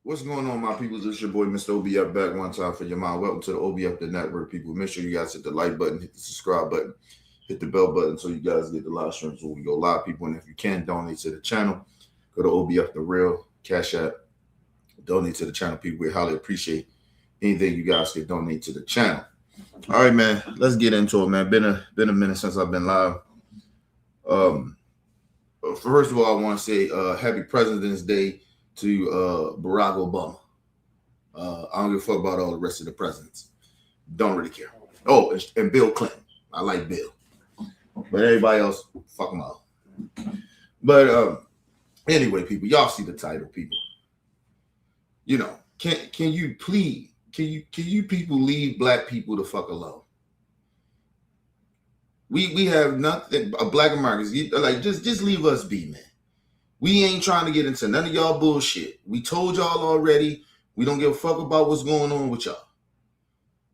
What's going on, my people? This is your boy, Mr. OBF, back one time for your mind. Welcome to the OBF the Network, people. Make sure you guys hit the like button, hit the subscribe button, hit the bell button so you guys get the live streams when we go live, people. And if you can, donate to the channel. Go to OBF the Real, Cash App, donate to the channel, people. We highly appreciate anything you guys can donate to the channel. All right, man. Let's get into it, man. Been a minute since I've been live. First of all, I want to say Happy President's Day to Barack Obama. I don't give a fuck about all the rest of the presidents. Don't really care. Oh, and Bill Clinton. I like Bill. But everybody else, fuck them all. But anyway, people, y'all see the title, people. You know, can you please, can you people leave black people the fuck alone? We have nothing, black Americans, like, just leave us be, man. We ain't trying to get into none of y'all bullshit. We told y'all already, we don't give a fuck about what's going on with y'all.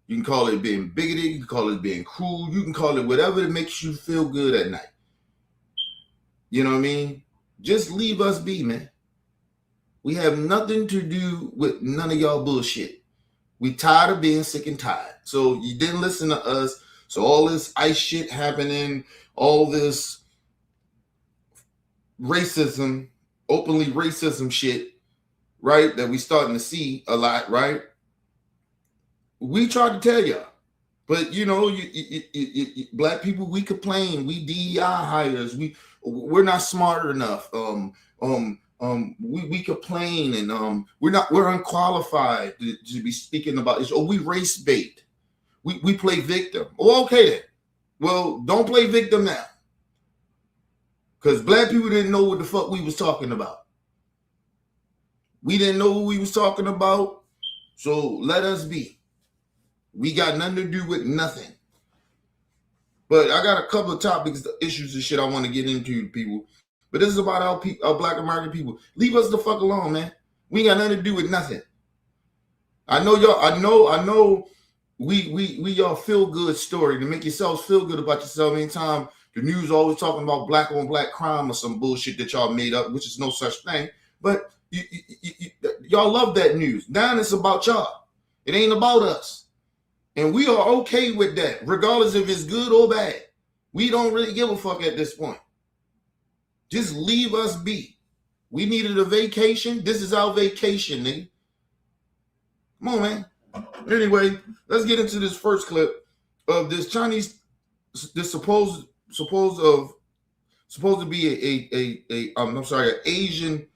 You can call it being bigoted, you can call it being cruel, you can call it whatever that makes you feel good at night. You know what I mean? Just leave us be, man. We have nothing to do with none of y'all bullshit. We tired of being sick and tired. So you didn't listen to us. So all this ICE shit happening, all this racism, openly racism shit, right, that we starting to see a lot, right? We tried to tell y'all. But, you know, you black people, we complain. We DEI hires. We're not smart enough. We complain, and we're unqualified to be speaking about this. Oh, we race bait. We play victim. Oh, okay then. Well, don't play victim now. Because black people didn't know what the fuck we was talking about. We didn't know what we was talking about. So let us be. We got nothing to do with nothing. But I got a couple of topics, issues and shit I want to get into, people. But this is about our black American people. Leave us the fuck alone, man. We ain't got nothing to do with nothing. I know y'all, I know we y'all feel good story to make yourselves feel good about yourself. Anytime the news always talking about black on black crime or some bullshit that y'all made up, which is no such thing. But y'all love that news. Now it's about y'all. It ain't about us. And we are okay with that, regardless if it's good or bad. We don't really give a fuck at this point. Just leave us be. We needed a vacation. This is our vacation, nigga. Come on, man. Anyway, let's get into this first clip of this Chinese, this supposed to be an Asian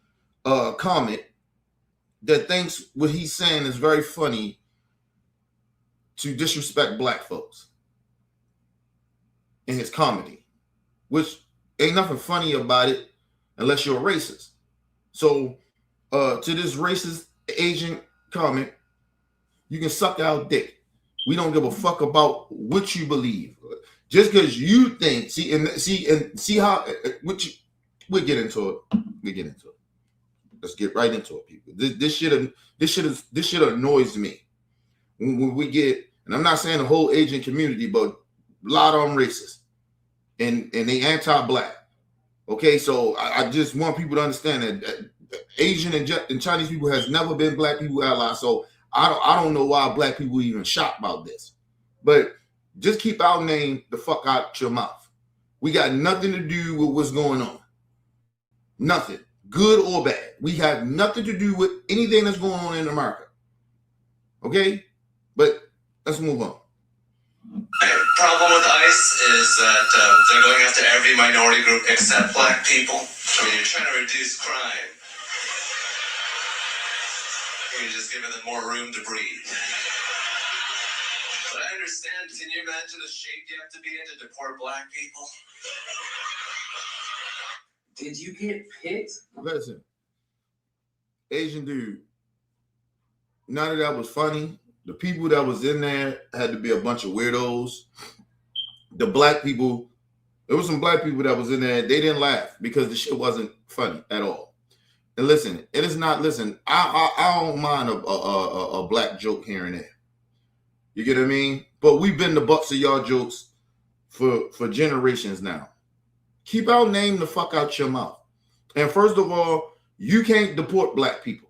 comic that thinks what he's saying is very funny to disrespect black folks in his comedy, which ain't nothing funny about it unless you're a racist. So to this racist Asian comic, you can suck our dick. We don't give a fuck about what you believe. Just because you think, see how we'll get into it. We'll get into it. Let's get right into it, people. This shit annoys me. When we get, and I'm not saying the whole Asian community, but a lot of them racist. And they anti-black. Okay, so I just want people to understand that Asian and Chinese people has never been black people allies. So I don't know why black people even shocked about this. But just keep our name the fuck out your mouth. We got nothing to do with what's going on. Nothing. Good or bad. We have nothing to do with anything that's going on in America. Okay? But let's move on. Problem with ICE is that they're going after every minority group except black people. I mean, you're trying to reduce crime. You're just giving them more room to breathe. But I understand. Can you imagine the shape you have to be in to deport black people? Did you get picked? Listen, Asian dude, none of that was funny. The people that was in there had to be a bunch of weirdos. The black people, there was some black people that was in there. They didn't laugh because the shit wasn't funny at all. And listen, it is not. Listen, I don't mind a black joke here and there. You get what I mean? But we've been the butts of y'all jokes for generations now. Keep our name the fuck out your mouth. And first of all, you can't deport black people.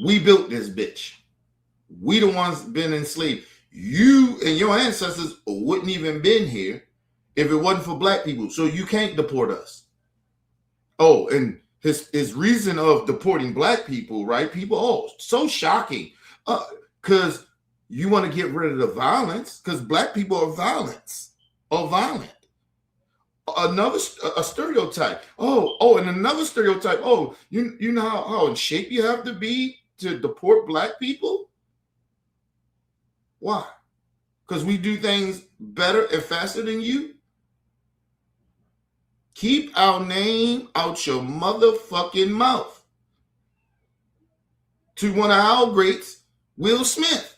We built this bitch. We the ones been enslaved. You and your ancestors wouldn't even been here if it wasn't for black people. So you can't deport us. Oh, and his reason of deporting black people, right? People, oh, so shocking. Because you want to get rid of the violence, because black people are violent. A stereotype. And another stereotype. Oh, you know how in shape you have to be to deport black people? Why? Because we do things better and faster than you? Keep our name out your motherfucking mouth. To one of our greats, Will Smith,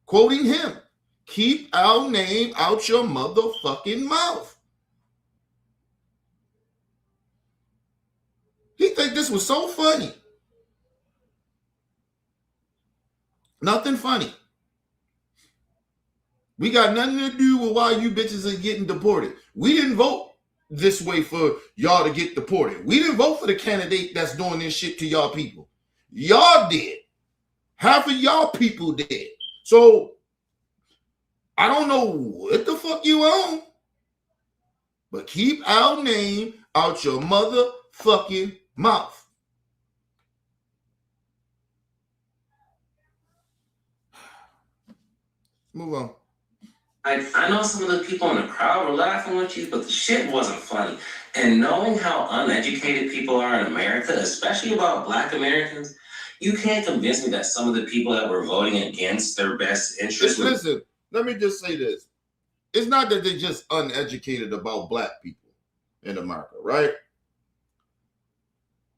quoting him, keep our name out your motherfucking mouth. He think this was so funny. Nothing funny. We got nothing to do with why you bitches are getting deported. We didn't vote this way for y'all to get deported. We didn't vote for the candidate that's doing this shit to y'all people. Y'all did. Half of y'all people did. So I don't know what the fuck you on, but keep our name out your motherfucking mouth. Move on. I know some of the people in the crowd were laughing with you, but the shit wasn't funny. And knowing how uneducated people are in America, especially about Black Americans, you can't convince me that some of the people that were voting against their best interests. Listen, let me just say this. It's not that they're just uneducated about Black people in America, right?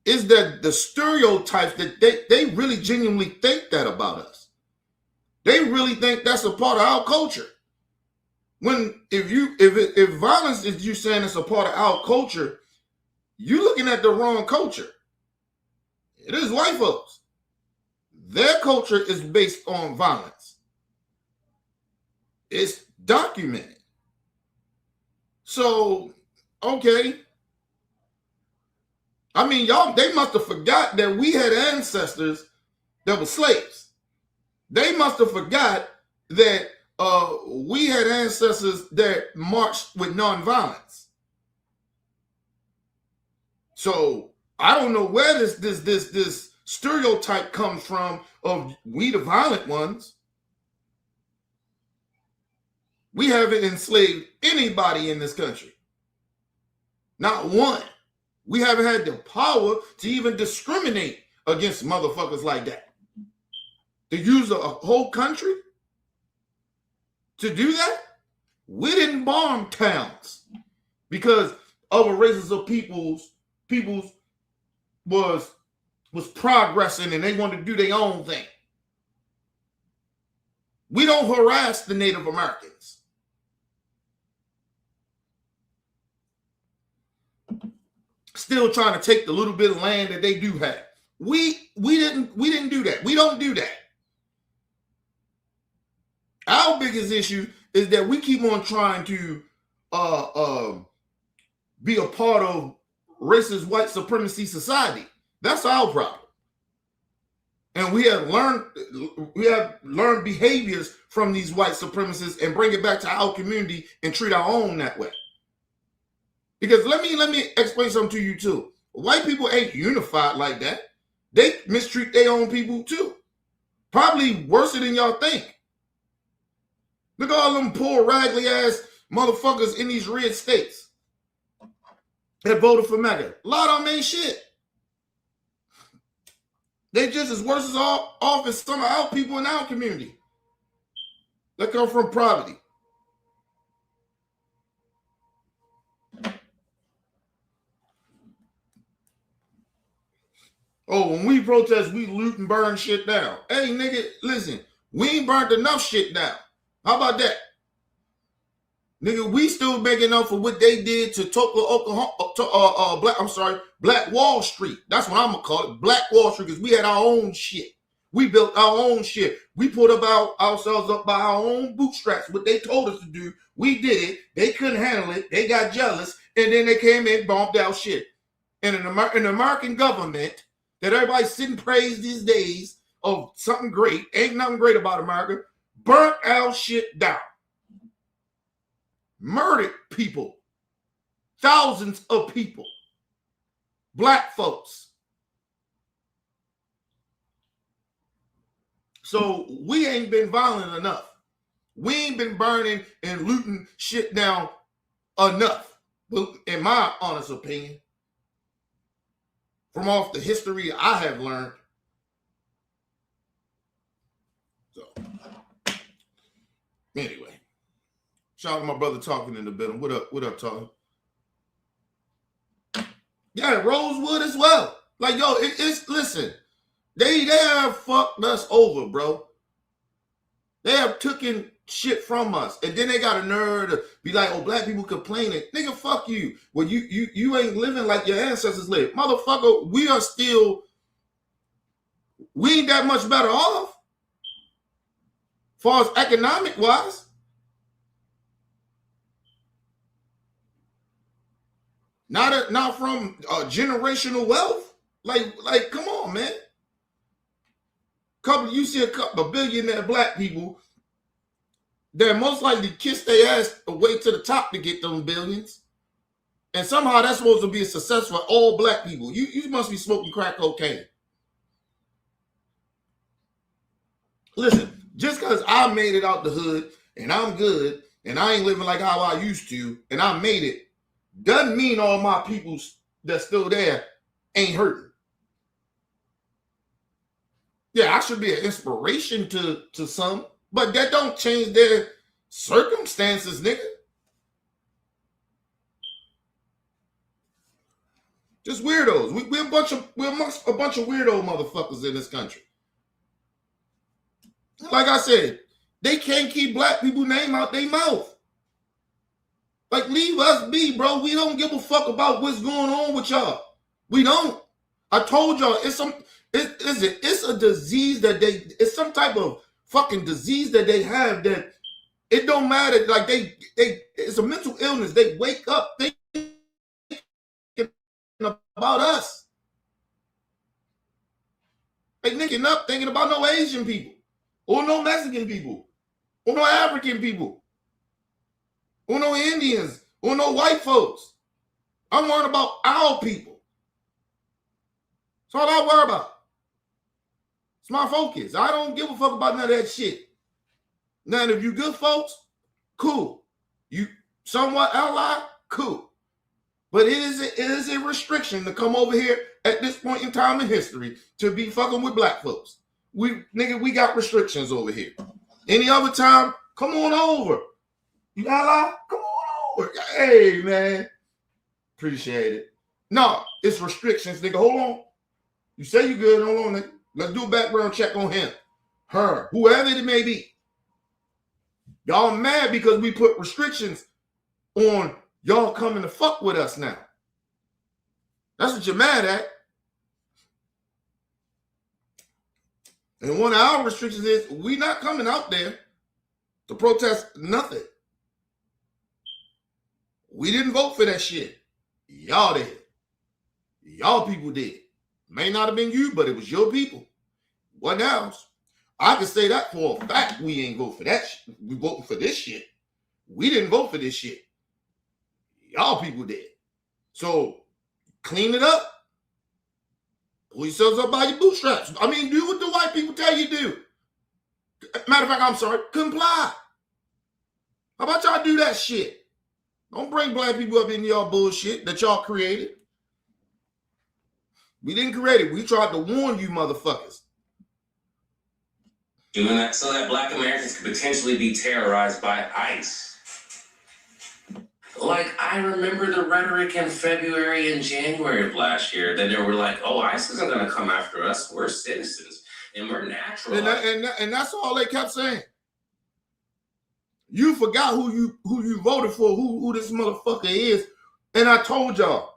It's that the stereotypes that they really genuinely think that about us. They really think that's a part of our culture. When if violence is you saying it's a part of our culture, you're looking at the wrong culture. It is white folks. Their culture is based on violence. It's documented. So, okay. I mean, they must have forgot that we had ancestors that were slaves. They must have forgot that we had ancestors that marched with nonviolence. So I don't know where this stereotype comes from of we the violent ones. We haven't enslaved anybody in this country. Not one. We haven't had the power to even discriminate against motherfuckers like that. To use a whole country to do that? We didn't bomb towns because other races of peoples was progressing and they wanted to do their own thing. We don't harass the Native Americans. Still trying to take the little bit of land that they do have. We didn't do that. We don't do that. Our biggest issue is that we keep on trying to be a part of racist white supremacy society. That's our problem. And we have learned behaviors from these white supremacists and bring it back to our community and treat our own that way. Because let me explain something to you too. White people ain't unified like that. They mistreat their own people too. Probably worse than y'all think. Look at all them poor, raggedy ass motherfuckers in these red states that voted for MAGA. A lot of them ain't shit. They just as worse as off as some of our people in our community that come from poverty. Oh, when we protest, we loot and burn shit down. Hey, nigga, listen, we ain't burnt enough shit down. How about that? Nigga, we still making up for what they did to Tulsa, Oklahoma, Black Wall Street. That's what I'm gonna call it, Black Wall Street, because we had our own shit. We built our own shit. We put ourselves up by our own bootstraps. What they told us to do, we did it. They couldn't handle it. They got jealous, and then they came in and bombed our shit. And an American government that everybody's sitting praise these days of something great, ain't nothing great about America, burnt our shit down. Murdered people. Thousands of people. Black folks. So we ain't been violent enough. We ain't been burning and looting shit down enough, in my honest opinion, from off the history I have learned. So, anyway, shout out to my brother talking in the building. What up, talking? Yeah, Rosewood as well. Like, yo, it's listen, they have fucked us over, bro. They have taken shit from us, and then they got a nerve to be like, "Oh, black people complaining, nigga, fuck you." Well, you ain't living like your ancestors lived, motherfucker. We ain't that much better off, as far as economic wise. Not from generational wealth. Like, come on, man. You see a couple of billionaire black people, they're most likely kiss their ass away to the top to get them billions. And somehow that's supposed to be a success for all black people. You must be smoking crack cocaine. Listen, just because I made it out the hood and I'm good and I ain't living like how I used to and I made it, doesn't mean all my people that's still there ain't hurting. Yeah, I should be an inspiration to some, but that don't change their circumstances, nigga. Just weirdos. We're amongst a bunch of weirdo motherfuckers in this country. Like I said, they can't keep black people's name out their mouth. Like, leave us be, bro. We don't give a fuck about what's going on with y'all. We don't. I told y'all, it's a disease that it's some type of fucking disease that they have that it don't matter. Like it's a mental illness. They wake up thinking about us. They thinking about no Asian people or no Mexican people or no African people or no Indians or no white folks. I'm worried about our people. That's all I worry about. It's my focus. I don't give a fuck about none of that shit. Now, if you good folks, cool. You somewhat ally, cool. But it is a restriction to come over here at this point in time in history to be fucking with black folks. We got restrictions over here. Any other time, come on over. You ally? Come on over. Hey, man. Appreciate it. No, it's restrictions, nigga. Hold on. You say you good. Hold on, nigga. Let's do a background check on him, her, whoever it may be. Y'all mad because we put restrictions on y'all coming to fuck with us now. That's what you're mad at. And one of our restrictions is we not coming out there to protest nothing. We didn't vote for that shit. Y'all did. Y'all people did. May not have been you, but it was your people. What else? I can say that for a fact. We ain't vote for that shit. We voting for this shit. We didn't vote for this shit. Y'all people did. So clean it up. Pull yourselves up by your bootstraps. I mean, do what the white people tell you to do. Matter of fact, I'm sorry, comply. How about y'all do that shit? Don't bring black people up in y'all bullshit that y'all created. We didn't create it. We tried to warn you motherfuckers. Doing that so that black Americans could potentially be terrorized by ICE. Like, I remember the rhetoric in February and January of last year that they were like, oh, ICE isn't going to come after us. We're citizens and we're natural. And that's all they kept saying. You forgot who you voted for, who this motherfucker is. And I told y'all.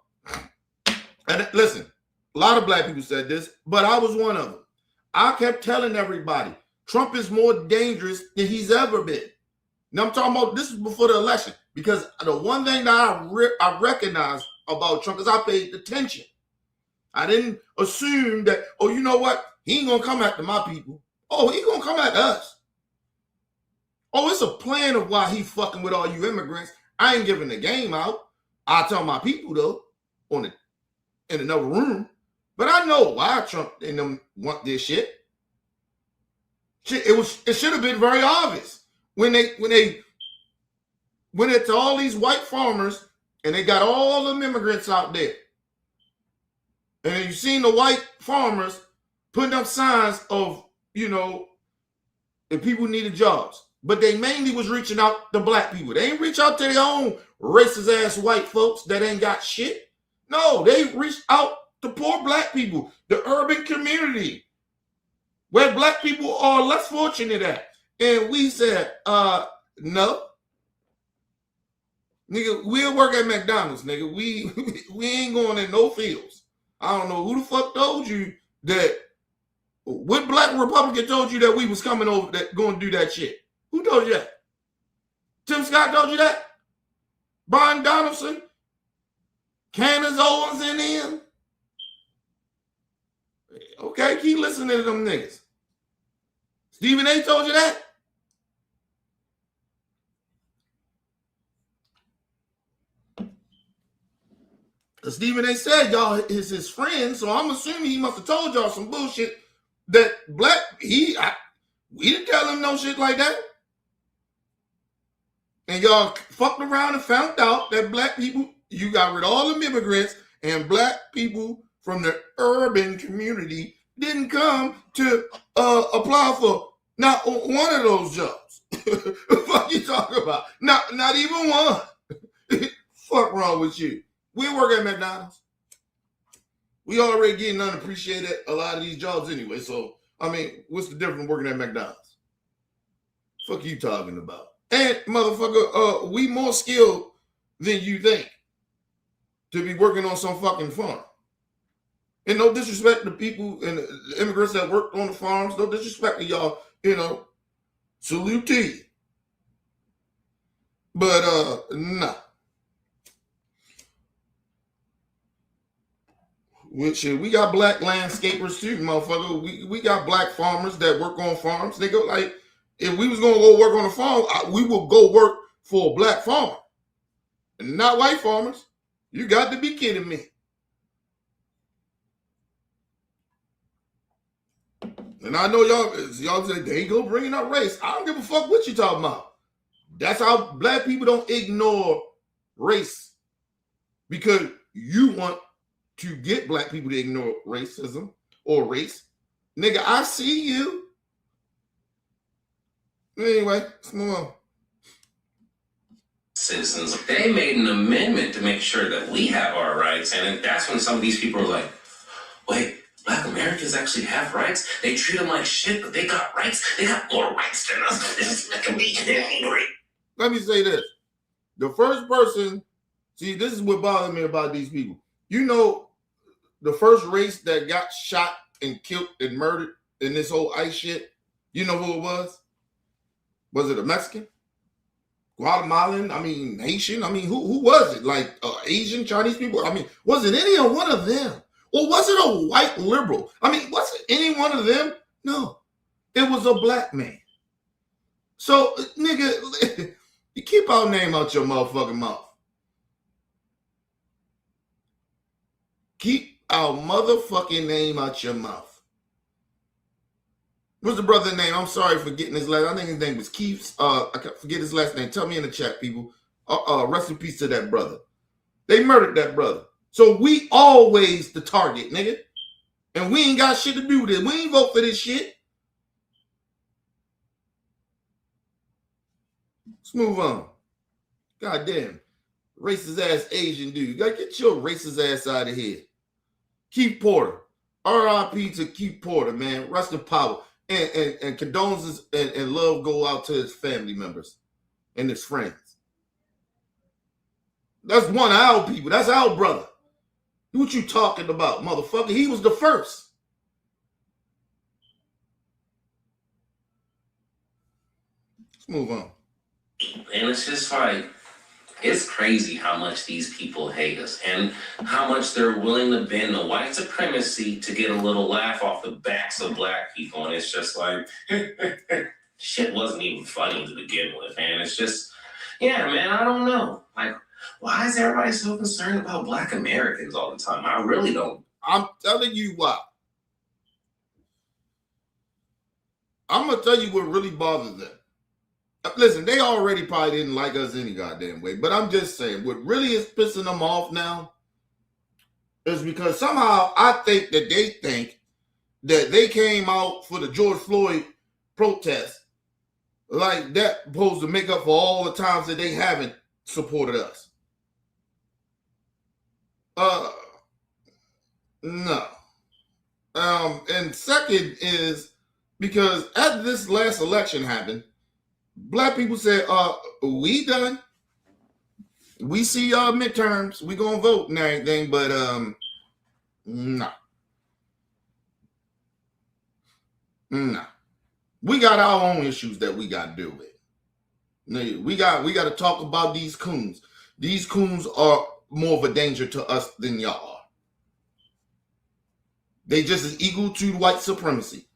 And listen, a lot of black people said this, but I was one of them. I kept telling everybody, Trump is more dangerous than he's ever been. Now I'm talking about, this is before the election, because the one thing that I recognize about Trump is I paid attention. I didn't assume that, oh, you know what? He ain't gonna come after my people. Oh, he gonna come after us. Oh, it's a plan of why he fucking with all you immigrants. I ain't giving the game out. I tell my people though, in another room. But I know why Trump and them want this shit. It should have been very obvious when they went into all these white farmers and they got all them immigrants out there. And then you seen the white farmers putting up signs of, if people needed jobs. But they mainly was reaching out to black people. They ain't reach out to their own racist ass white folks that ain't got shit. No, they reached out to poor black people, the urban community, where black people are less fortunate at. And we said, no. Nigga, we'll work at McDonald's, nigga. We ain't going in no fields. I don't know who the fuck told you that. What black Republican told you that we was coming over, that going to do that shit? Who told you that? Tim Scott told you that? Brian Donaldson? Candace Owens and them? Okay, keep listening to them niggas. Stephen A. told you that? Stephen A. said y'all is his friend, so I'm assuming he must have told y'all some bullshit that we didn't tell him no shit like that. And y'all fucked around and found out that black people, you got rid of all them immigrants, and black people from the urban community didn't come to apply for not one of those jobs. What fuck you talking about? Not even one. Fuck wrong with you? We work at McDonald's. We already getting unappreciated a lot of these jobs anyway. So, I mean, what's the difference working at McDonald's? Fuck you talking about? And motherfucker, we more skilled than you think to be working on some fucking farm. And no disrespect to people and the immigrants that work on the farms. No disrespect to y'all, salute to you. But, nah. Which we got black landscapers too, motherfucker. We got black farmers that work on farms. They go like, if we was gonna go work on a farm, we would go work for a black farmer, and not white farmers. You got to be kidding me. And I know y'all say they go bringing up race. I don't give a fuck what you talking about. That's how black people don't ignore race, because you want to get black people to ignore racism or race. Nigga, I see you. Anyway, let's move on. Citizens, they made an amendment to make sure that we have our rights, and that's when some of these people are like, wait, black Americans actually have rights? They treat them like shit, but they got rights? They got more rights than us. This is making me angry. Let me say this. The first person, see, this is what bothers me about these people. The first race that got shot and killed and murdered in this whole ICE shit, you know who it was? Was it a Mexican? Guatemalan? I mean, Haitian? I mean, who was it? Like Asian, Chinese people? I mean, was it any of one of them? Or was it a white liberal? I mean, was it any one of them? No. It was a black man. So, nigga, you keep our name out your motherfucking mouth. Keep our motherfucking name out your mouth. What's the brother's name? I'm sorry for getting his last. I think his name was Keith. I can't forget his last name. Tell me in the chat, people. Rest in peace to that brother. They murdered that brother. So we always the target, nigga. And we ain't got shit to do with it. We ain't vote for this shit. Let's move on. God damn. Racist ass Asian dude. You gotta get your racist ass out of here. Keith Porter. R.I.P. to Keith Porter, man. Rest in power. And condolences and love go out to his family members and his friends. That's one of our people. That's our brother. What you talking about, motherfucker? He was the first. Let's move on. And it's just like, It's crazy how much these people hate us and how much they're willing to bend to white supremacy to get a little laugh off the backs of black people. And it's just like, shit wasn't even funny to begin with. And it's just, yeah, man, I don't know. Like, why is everybody so concerned about black Americans all the time? I really don't. I'm telling you why. I'm going to tell you what really bothers them. Listen, they already probably didn't like us any goddamn way, but I'm just saying, what really is pissing them off now is because somehow I think that they think that they came out for the George Floyd protest like that supposed to make up for all the times that they haven't supported us. No. And second is because after this last election happened, black people said, we done. We see y'all midterms. We gonna vote and everything, but no. No. We got our own issues that we got to deal with. We got to talk about these coons. These coons are more of a danger to us than y'all are. They just as equal to white supremacy.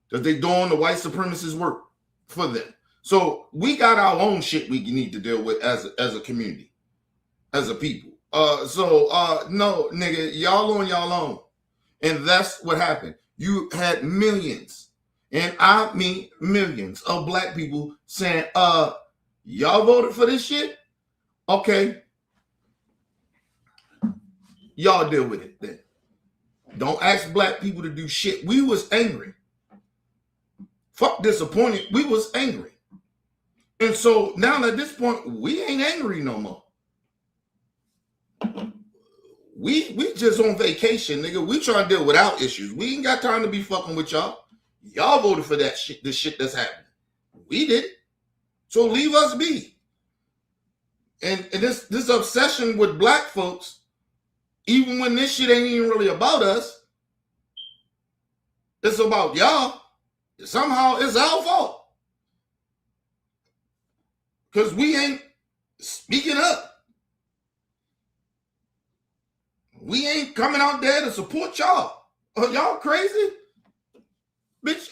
Because they doing the white supremacists' work for them. So we got our own shit we need to deal with as a community, as a people. No, nigga, y'all on y'all own. And that's what happened. You had millions, and I mean millions of black people saying, y'all voted for this shit? Okay. Y'all deal with it then. Don't ask black people to do shit. We was angry. Fuck disappointed. We was angry. And so now at this point, we ain't angry no more. We just on vacation, nigga. We trying to deal with our issues. We ain't got time to be fucking with y'all. Y'all voted for that shit, this shit that's happening. We did it. So leave us be. And this obsession with black folks, even when this shit ain't even really about us, it's about y'all. Somehow it's our fault. Because we ain't speaking up. We ain't coming out there to support y'all. Are y'all crazy? Bitch,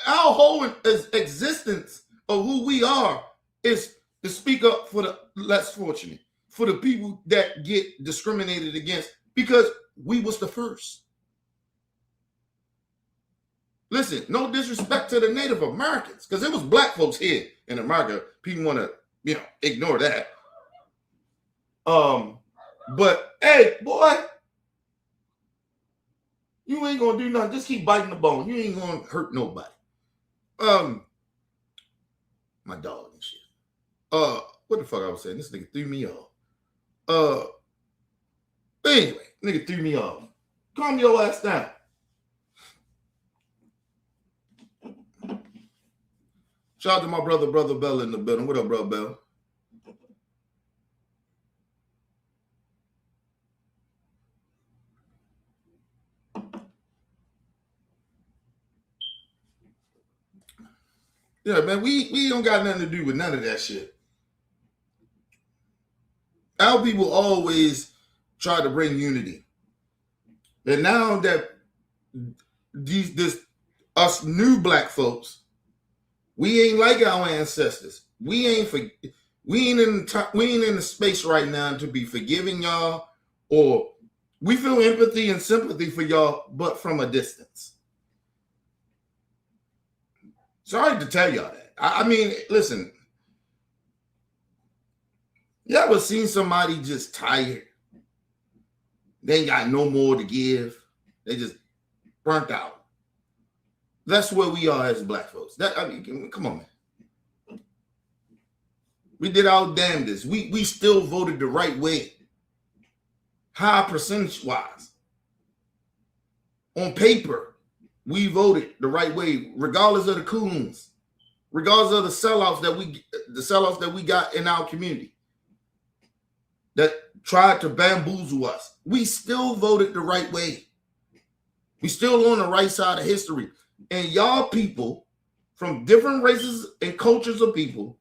our whole existence of who we are is to speak up for the less fortunate, for the people that get discriminated against, because we was the first. Listen, no disrespect to the Native Americans, because there was black folks here in America. People want to, ignore that. But hey, boy, you ain't gonna do nothing. Just keep biting the bone. You ain't gonna hurt nobody. My dog and shit. What the fuck I was saying? This nigga threw me off. Anyway, nigga threw me off. Calm your ass down. Shout out to my brother Bell in the building. What up, brother Bell? Yeah, man, we don't got nothing to do with none of that shit. Our people always try to bring unity. And now that us new black folks, we ain't like our ancestors. We ain't in the space right now to be forgiving y'all, or we feel empathy and sympathy for y'all, but from a distance. Sorry to tell y'all that. I mean, listen, you ever seen somebody just tired? They ain't got no more to give. They just burnt out. That's where we are as black folks. Come on, man. We did our damnedest. We still voted the right way. High percentage-wise. On paper, we voted the right way, regardless of the coons, regardless of the sellouts that we got in our community that tried to bamboozle us. We still voted the right way. We still on the right side of history. And y'all people from different races and cultures of people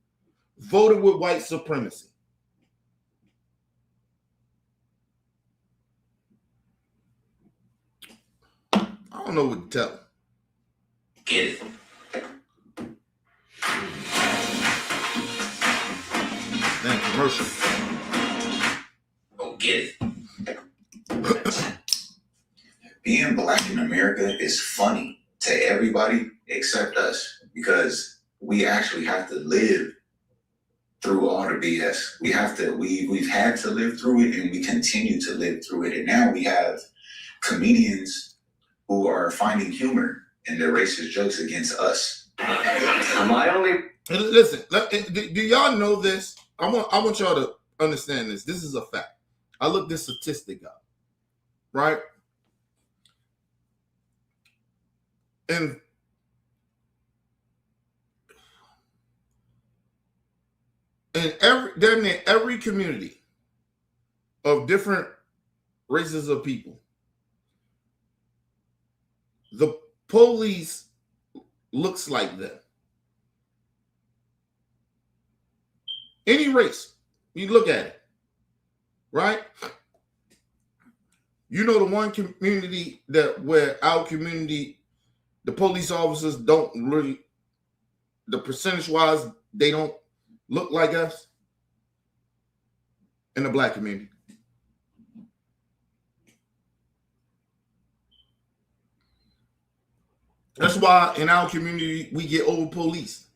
voted with white supremacy. don't know what to tell him. Get it. Damn commercial. Go get it. Being black in America is funny to everybody except us because we actually have to live through all the BS. We've had to live through it and we continue to live through it. And now we have comedians who are finding humor in their racist jokes against us. Am I only? Listen, do y'all know this? I want y'all to understand this. This is a fact. I looked this statistic up, right? And damn near every community of different races of people, the police looks like them. Any race, you look at it, right? You know the one community where our community, the police officers don't really, the percentage-wise, they don't look like us in the black community. That's why in our community, we get over-policed.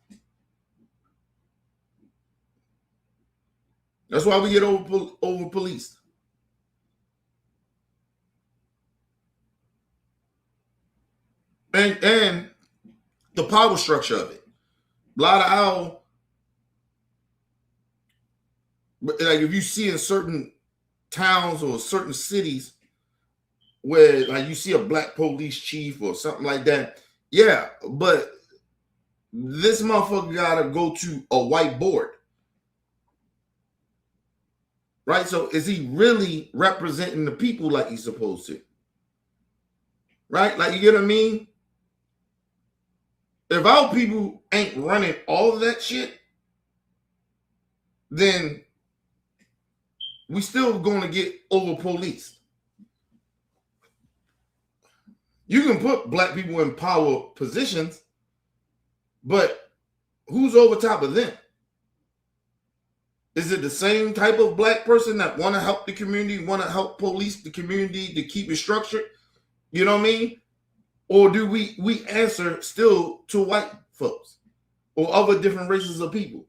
That's why we get over-policed. And the power structure of it. A lot of our, like if you see in certain towns or certain cities where like you see a black police chief or something like that, yeah, but this motherfucker gotta go to a white board. Right? So is he really representing the people like he's supposed to? Right? Like, you get what I mean? If our people ain't running all of that shit, then we still gonna get over policed. You can put black people in power positions, but who's over top of them? Is it the same type of black person that want to help the community, want to help police the community to keep it structured? You know what I mean? Or do we answer still to white folks or other different races of people?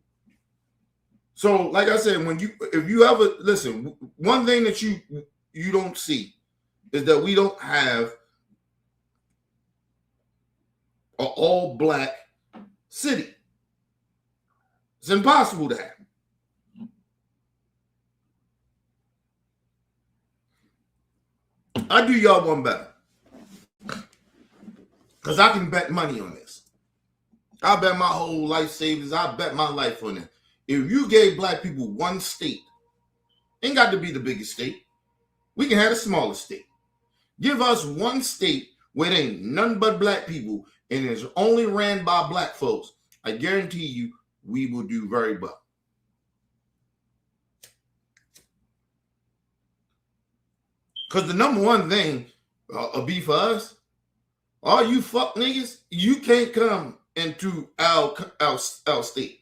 So, like I said, if you ever listen, one thing that you don't see is that we don't have an all black city. It's impossible to have. I do y'all one better. Because I can bet money on this. I bet my whole life savings. I bet my life on it. If you gave black people one state, ain't got to be the biggest state. We can have a smaller state. Give us one state where there ain't none but black people and it's only ran by black folks. I guarantee you we will do very well. Because the number one thing will be for us, all you fuck niggas, you can't come into our state.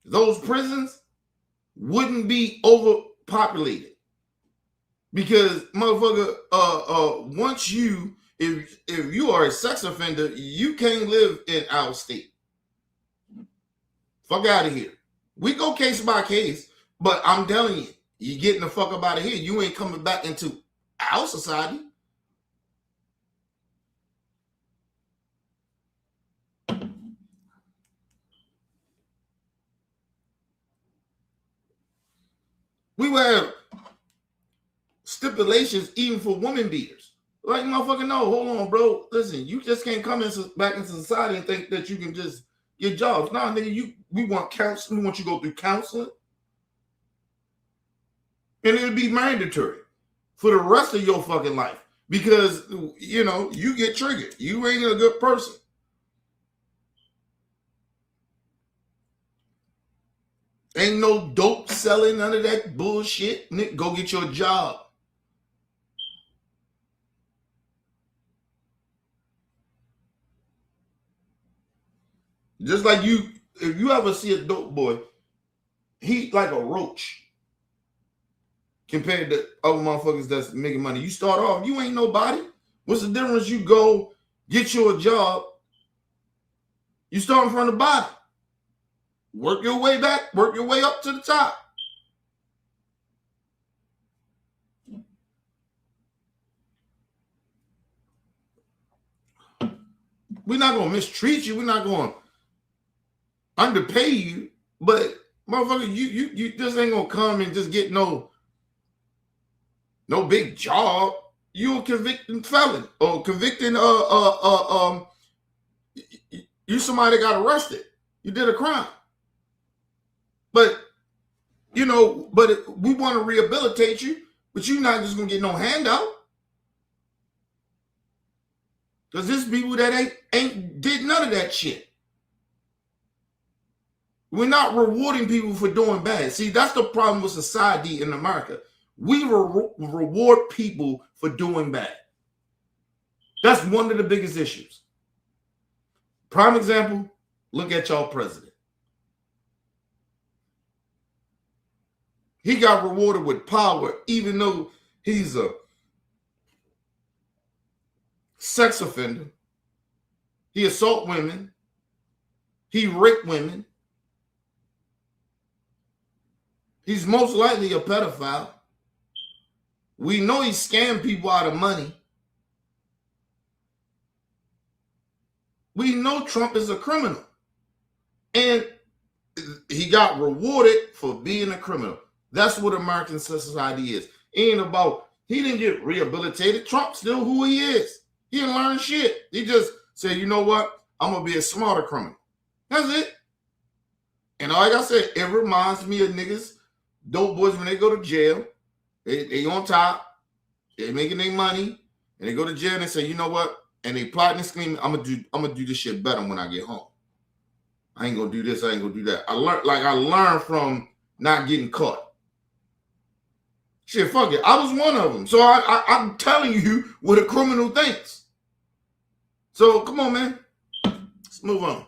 Those prisons wouldn't be overpopulated. Because motherfucker, once if you are a sex offender, you can't live in our state. Fuck out of here. We go case by case, but I'm telling you, you getting the fuck up out of here. You ain't coming back into our society. We will have stipulations even for woman beaters. Like, motherfucker, no, hold on, bro. Listen, you just can't come back into society and think that you can just get jobs. Nah, nigga, we want counseling. We want you to go through counseling. And it would be mandatory for the rest of your fucking life. Because, you know, you get triggered. You ain't a good person. Ain't no dope selling, none of that bullshit. Nick, go get your job. Just like if you ever see a dope boy, he like a roach compared to other motherfuckers that's making money. You start off, you ain't nobody. What's the difference? You go get you a job, you start from the bottom. Work your way back, work your way up to the top. We're not gonna mistreat you. We're not gonna underpay you, but motherfucker, you just ain't gonna come and just get no big job. You a convicted felon or convicted you somebody that got arrested. You did a crime. But we want to rehabilitate you, but you're not just gonna get no handout. Because there's people that ain't did none of that shit. We're not rewarding people for doing bad. See, that's the problem with society in America. We reward people for doing bad. That's one of the biggest issues. Prime example, look at y'all president. He got rewarded with power, even though he's a sex offender. He assault women. He raped women. He's most likely a pedophile. We know he scammed people out of money. We know Trump is a criminal. And he got rewarded for being a criminal. That's what American society is. It ain't about, he didn't get rehabilitated. Trump's still who he is. He didn't learn shit. He just said, you know what? I'm going to be a smarter criminal. That's it. And like I said, it reminds me of niggas, dope boys, when they go to jail, they on top, they making their money, and they go to jail and they say, you know what? And they plotting and scheming, I'm gonna do this shit better when I get home. I ain't gonna do this, I ain't gonna do that. I learned from not getting caught. Shit, fuck it. I was one of them. So I'm telling you what a criminal thinks. So come on, man. Let's move on.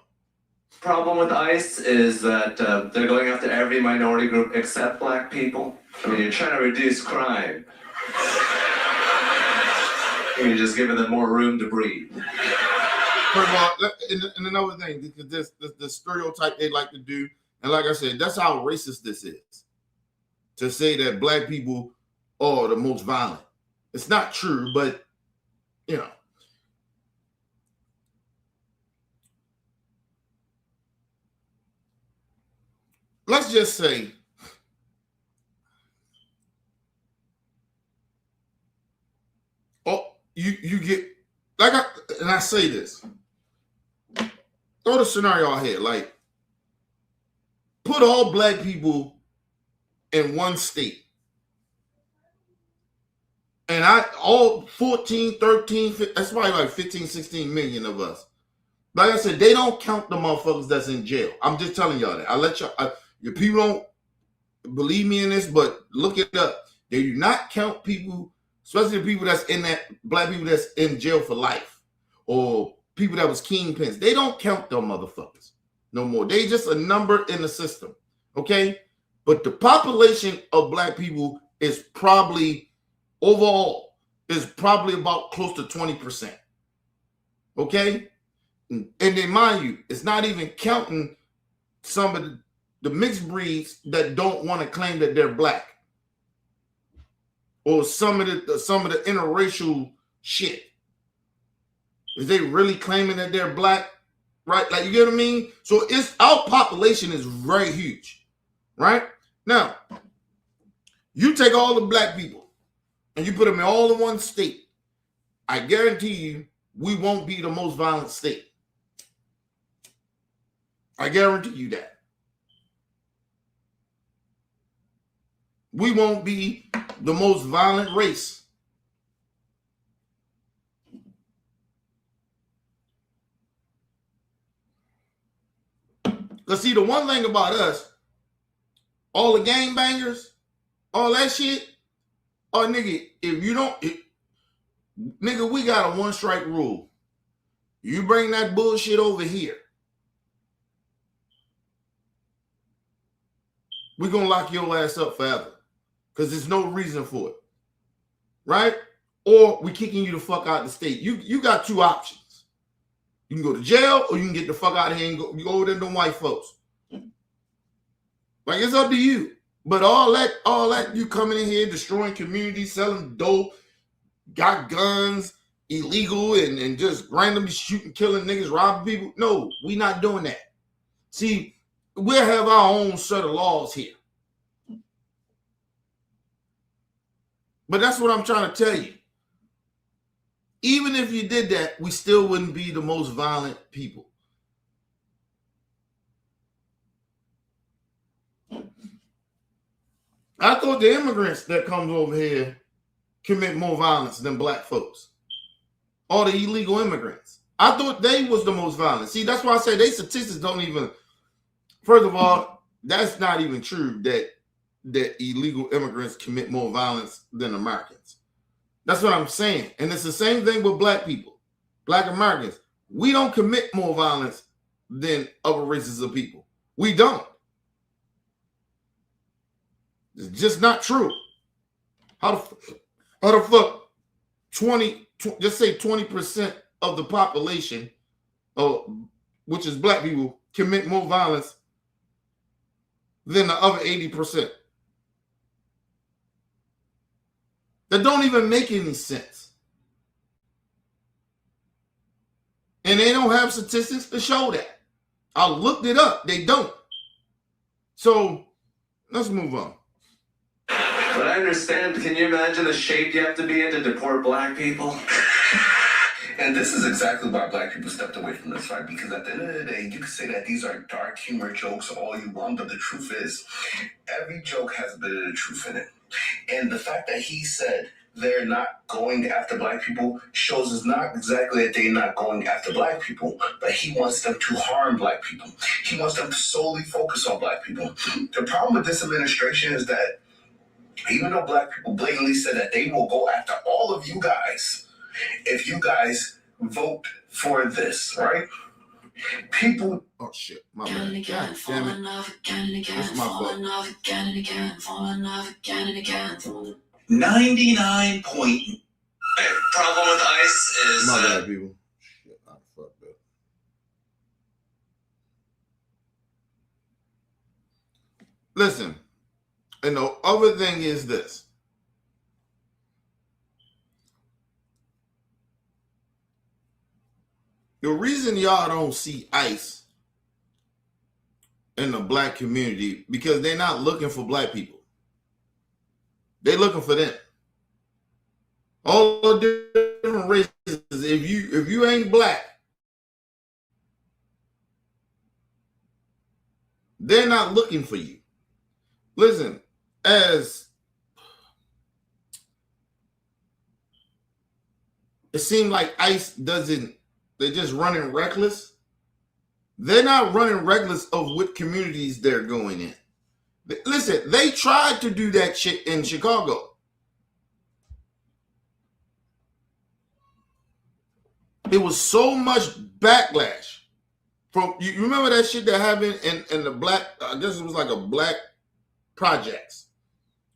Problem with ICE is that they're going after every minority group except black people. I mean, you're trying to reduce crime. You're just giving them more room to breathe. First of all, and another thing, because the stereotype they like to do, and like I said, that's how racist this is. To say that black people are the most violent. It's not true, but, you know. Let's just say you get, I say this, throw the scenario out here, like, put all black people in one state. And all 14, 13, that's probably like 15, 16 million of us. Like I said, they don't count the motherfuckers that's in jail. I'm just telling y'all that. I let y'all, your people don't believe me in this, but look it up. They do not count people, especially the people that's in that, black people that's in jail for life, or people that was kingpins. They don't count them motherfuckers no more. They just a number in the system, okay? But the population of black people is probably, overall, is probably about close to 20%, okay? And then mind you, it's not even counting some of the mixed breeds that don't want to claim that they're black, or some of the interracial shit. Is they really claiming that they're black, right? Like, you get what I mean? So our population is very huge, right? Now, you take all the black people and you put them in all in one state. I guarantee you, we won't be the most violent state. I guarantee you that. We won't be the most violent race. Because see, the one thing about us, all the gangbangers, all that shit, oh, nigga, if you don't, nigga, we got a one strike rule. You bring that bullshit over here, we're going to lock your ass up forever because there's no reason for it, right? Or we kicking you the fuck out of the state. You got two options. You can go to jail or you can get the fuck out of here and go over to them white folks. Like, it's up to you. But all that you coming in here, destroying communities, selling dope, got guns, illegal, and just randomly shooting, killing niggas, robbing people. No, we not doing that. See, we'll have our own set of laws here. But that's what I'm trying to tell you. Even if you did that, we still wouldn't be the most violent people. I thought the immigrants that comes over here commit more violence than black folks. All the illegal immigrants. I thought they was the most violent. See, that's why I say they statistics don't even, first of all, that's not even true that illegal immigrants commit more violence than Americans. That's what I'm saying. And it's the same thing with black people, black Americans. We don't commit more violence than other races of people. We don't. It's just not true. How the fuck 20, just say 20% of the population, which is black people, commit more violence than the other 80%? That don't even make any sense. And they don't have statistics to show that. I looked it up. They don't. So let's move on. But I understand. Can you imagine the shape you have to be in to deport black people? And this is exactly why black people stepped away from this fight, because at the end of the day, you can say that these are dark humor jokes all you want, but the truth is, every joke has a bit of the truth in it. And the fact that he said they're not going after black people shows us not exactly that they're not going after black people, but he wants them to harm black people. He wants them to solely focus on black people. The problem with this administration is that even though black people blatantly said that they will go after all of you guys if you guys vote for this, right? People. Oh shit! My bad. God damn it! That's my fault. 99 point. Problem with ICE is My bad, people. Shit, I fucked up. Listen, and the other thing is this. The reason y'all don't see ICE in the black community, because they're not looking for black people. They're looking for them. All the different races, if you ain't black, they're not looking for you. Listen, as it seemed like ICE doesn't, they're just running reckless. They're not running reckless of what communities they're going in. Listen, they tried to do that shit in Chicago. It was so much backlash from, you remember that shit that happened in the black, I guess it was like a black projects,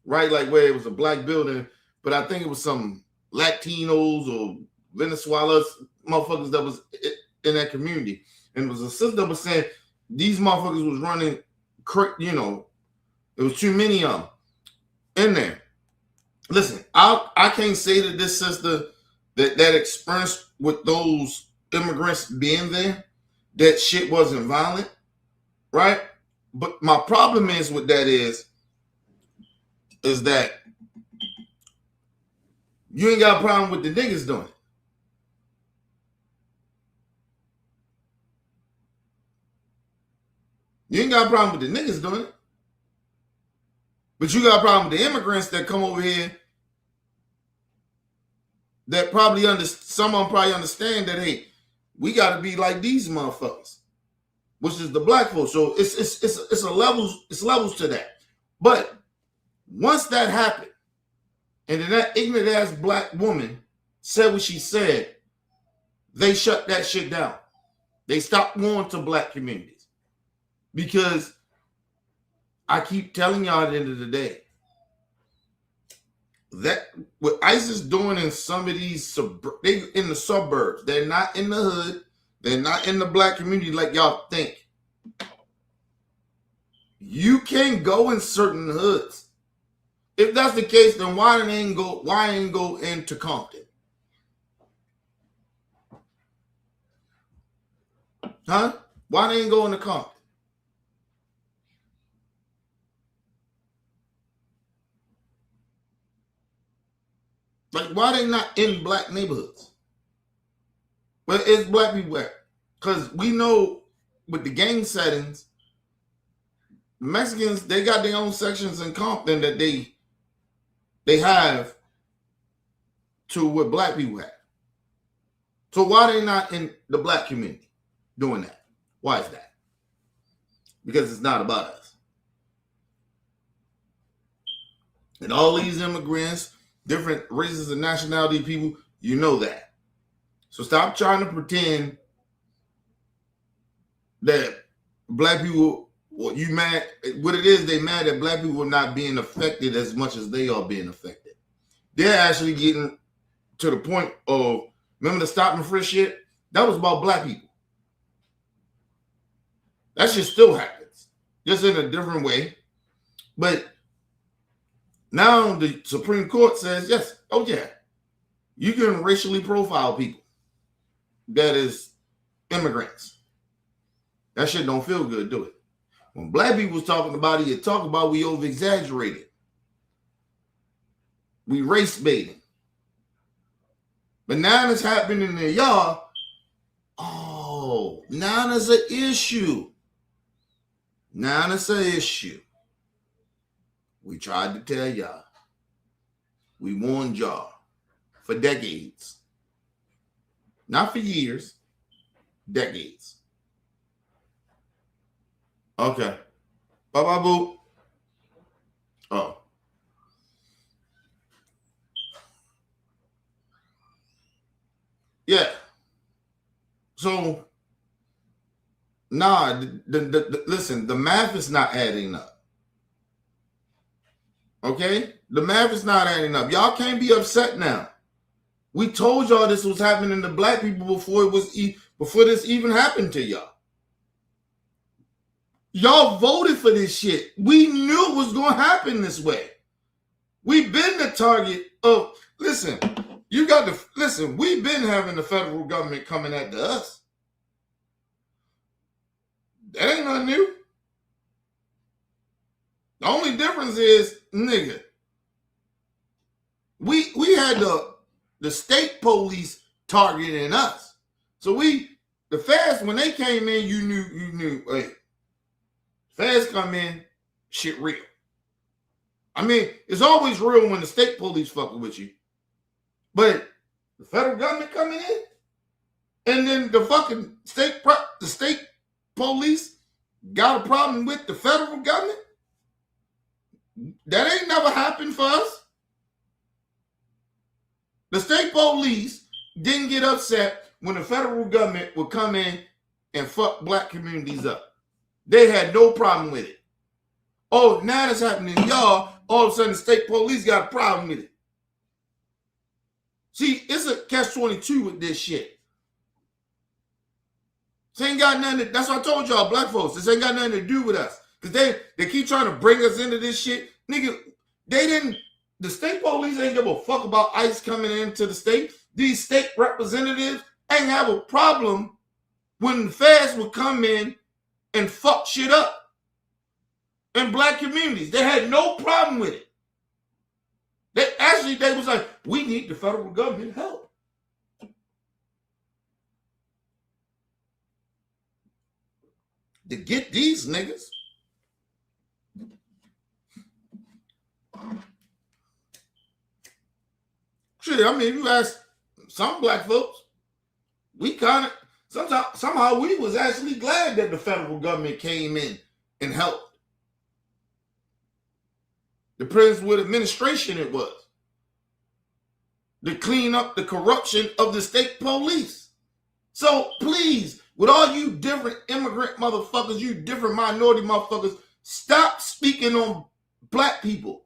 right? Like where it was a black building, but I think it was some Latinos or Venezuelans motherfuckers that was in that community. And it was a sister that was saying these motherfuckers was running, you know, there was too many of them in there. Listen, I can't say to this sister that experience with those immigrants being there, that shit wasn't violent, right? But my problem is with that is that you ain't got a problem with the niggas doing it. You ain't got a problem with the niggas doing it. But you got a problem with the immigrants that come over here that probably some of them probably understand that, hey, we got to be like these motherfuckers, which is the black folks. So it's levels to that. But once that happened, and then that ignorant ass black woman said what she said, they shut that shit down. They stopped going to black communities because I keep telling y'all at the end of the day, that what ICE is doing in some of these they in the suburbs, they're not in the hood, they're not in the black community like y'all think. You can go in certain hoods. If that's the case, then why ain't go into Compton? Huh? Why they ain't go into Compton? Like, why they not in black neighborhoods? Well, it's black people at. Because we know with the gang settings, Mexicans, they got their own sections in Compton that they have to what black people have. So why they not in the black community doing that? Why is that? Because it's not about us. And all these immigrants, different races and nationality people, you know that. So stop trying to pretend that black people, what you mad, what it is, they mad that black people are not being affected as much as they are being affected. They're actually getting to the point of, remember the stop and frisk shit? That was about black people. That shit still happens, just in a different way. But now the Supreme Court says, yes, oh yeah, you can racially profile people that is immigrants. That shit don't feel good, do it? When black people was talking about it, you talk about we over-exaggerated. We race baiting. But now it's happening to y'all. Oh, now there's an issue. Now it's an issue. We tried to tell y'all. We warned y'all for decades. Not for years, decades. Okay. Bye-bye, boo. Oh. Yeah. So, nah, listen, the math is not adding up. Okay? The math is not adding up. Y'all can't be upset now. We told y'all this was happening to black people before this even happened to y'all. Y'all voted for this shit. We knew it was going to happen this way. We've been the target of, listen, we've been having the federal government coming after us. That ain't nothing new. The only difference is, nigga, we had the state police targeting us. So the feds, when they came in, you knew, hey, feds come in, shit real. I mean, it's always real when the state police fucking with you. But the federal government coming in, and then the fucking state police got a problem with the federal government? That ain't never happened for us. The state police didn't get upset when the federal government would come in and fuck black communities up. They had no problem with it. Oh, now that's happening to y'all. All of a sudden, the state police got a problem with it. See, it's a catch-22 with this shit. This ain't got nothing that's what I told y'all, black folks. This ain't got nothing to do with us. Because they keep trying to bring us into this shit. Nigga, the state police ain't give a fuck about ICE coming into the state. These state representatives ain't have a problem when the feds would come in and fuck shit up in black communities. They had no problem with it. They was like, we need the federal government help. To get these niggas. Shit, I mean, if you ask some black folks, we kind of, somehow we was actually glad that the federal government came in and helped. Depends what administration it was. To clean up the corruption of the state police. So please, with all you different immigrant motherfuckers, you different minority motherfuckers, Stop speaking on black people.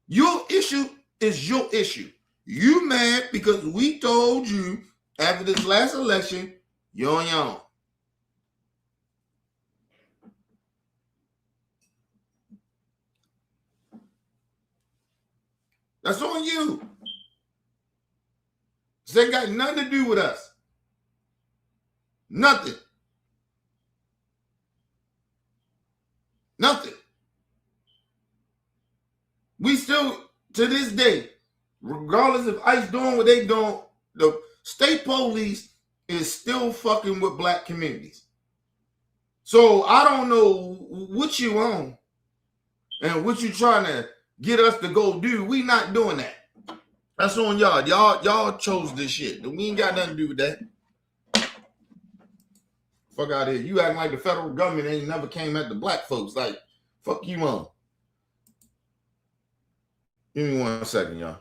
Your issue is your issue. You mad because we told you after this last election, you're on your own. That's on you. This ain't got nothing to do with us. Nothing. Nothing. We still, to this day, regardless of ICE doing what they doing, the state police is still fucking with black communities. So I don't know what you on and what you trying to get us to go do. We not doing that. That's on y'all. Y'all chose this shit. We ain't got nothing to do with that. Fuck out of here. You acting like the federal government ain't never came at the black folks. Like, fuck you on. Give me 1 second, y'all.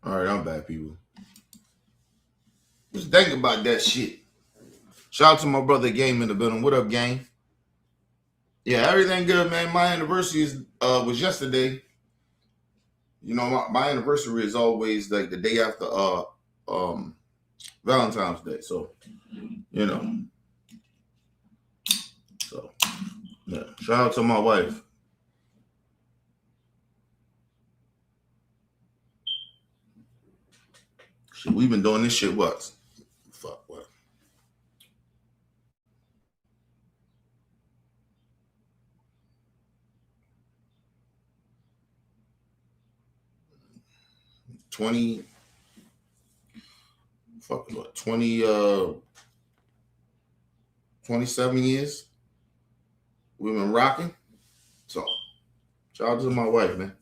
All right, I'm back, people. Just think about that shit. Shout out to my brother Game in the building. What up, Game? Yeah, everything good, man. My anniversary was yesterday. You know, my anniversary is always like the day after Valentine's Day. So, you know. So, yeah. Shout out to my wife. Shit, we've been doing this shit what? 27 years we've been rocking. So shout out to my wife, man.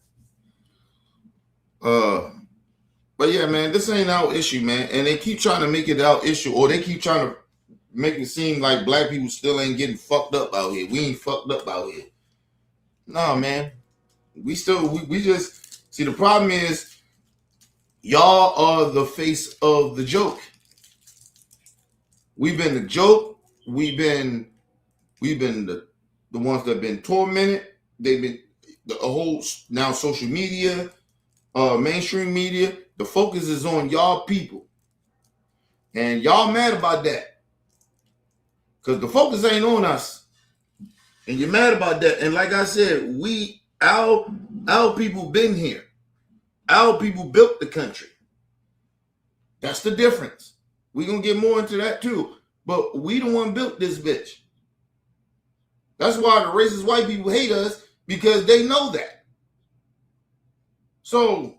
But yeah, man, this ain't our issue, man. And they keep trying to make it our issue, or they keep trying to make it seem like black people still ain't getting fucked up out here. We ain't fucked up out here. Nah, man. We just see, the problem is y'all are the face of the joke. We've been the joke. We've been the ones that have been tormented. They've been the whole now social media, mainstream media. The focus is on y'all people, and y'all mad about that because the focus ain't on us, and you're mad about that. And like I said, our people been here. Our people built the country. That's the difference. We're going to get more into that too. But we the one built this bitch. That's why the racist white people hate us, because they know that. So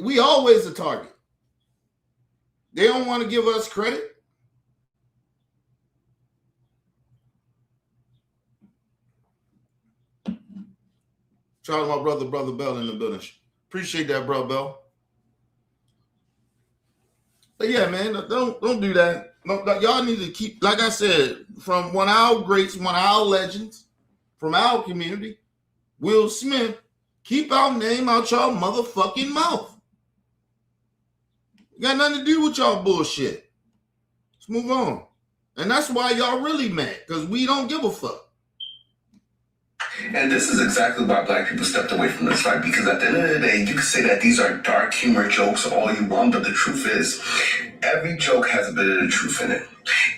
we always a target. They don't want to give us credit. Shout out to my brother Bell in the building. Appreciate that, Brother Bell. But yeah, man, don't do that. No, y'all need to keep, like I said, from one of our greats, one of our legends, from our community, Will Smith, keep our name out y'all motherfucking mouth. Got nothing to do with y'all bullshit. Let's move on. And that's why y'all really mad, because we don't give a fuck. And this is exactly why black people stepped away from this fight, because at the end of the day, you can say that these are dark humor jokes all you want, but the truth is, every joke has a bit of the truth in it.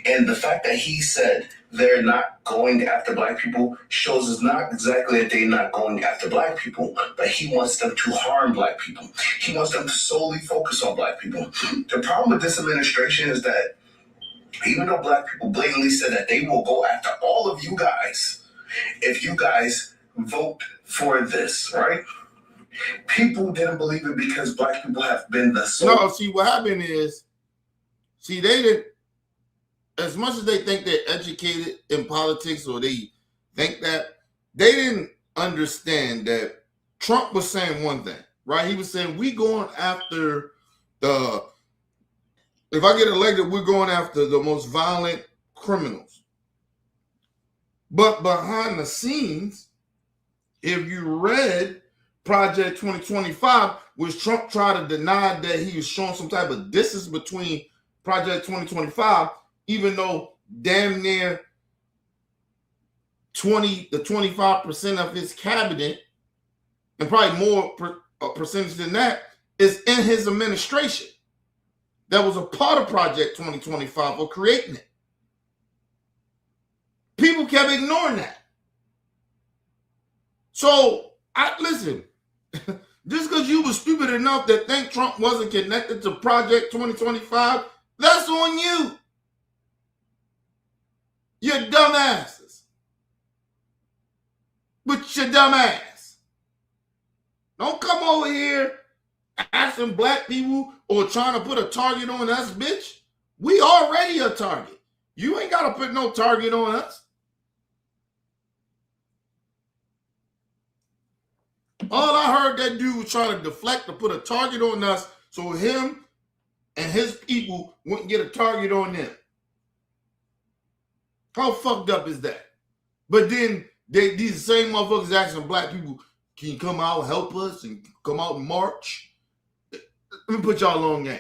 And the fact that he said they're not going after black people shows us not exactly that they're not going after black people, but he wants them to harm black people. He wants them to solely focus on black people. The problem with this administration is that even though black people blatantly said that they will go after all of you guys if you guys vote for this, right? People didn't believe it because black people have been the soul. No, see, what happened is, they didn't, as much as they think they're educated in politics, or they think that, they didn't understand that Trump was saying one thing, right? He was saying, we going after if I get elected, we're going after the most violent criminals. But behind the scenes, if you read Project 2025, which Trump tried to deny that he was showing some type of distance between Project 2025, even though damn near 25% of his cabinet, and probably more percentage than that, is in his administration. That was a part of Project 2025 or creating it. People kept ignoring that. So, listen, just because you were stupid enough to think Trump wasn't connected to Project 2025, that's on you. You're dumbasses. But you're dumbass. Don't come over here asking black people or trying to put a target on us, bitch. We already a target. You ain't got to put no target on us. All I heard that dude was trying to deflect to put a target on us so him and his people wouldn't get a target on them. How fucked up is that? But then these same motherfuckers asking black people, can you come out and help us and come out and march? Let me put y'all on game.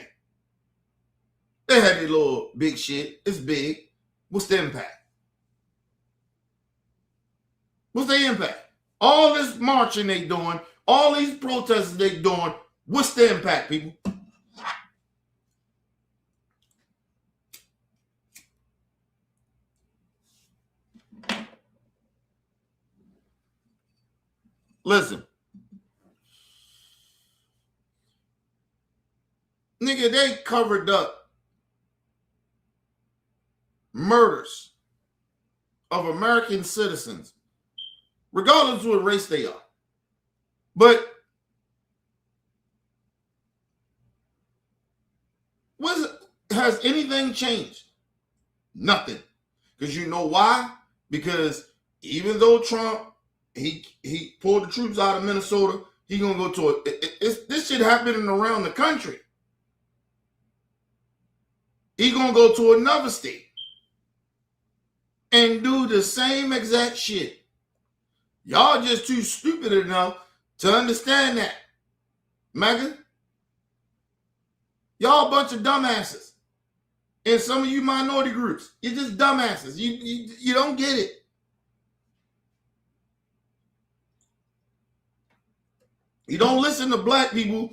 They had their little big shit. It's big. What's the impact? What's the impact? All this marching they doing, all these protests they doing, what's the impact, people? Listen. Nigga, they covered up murders of American citizens, regardless of what race they are. But has anything changed? Nothing. Because you know why? Because even though Trump, he pulled the troops out of Minnesota, he gonna go to this shit happening around the country. He gonna go to another state and do the same exact shit. Y'all just too stupid enough to understand that. MAGA, y'all a bunch of dumbasses. And some of you minority groups, you're just dumbasses. You don't get it. You don't listen to black people.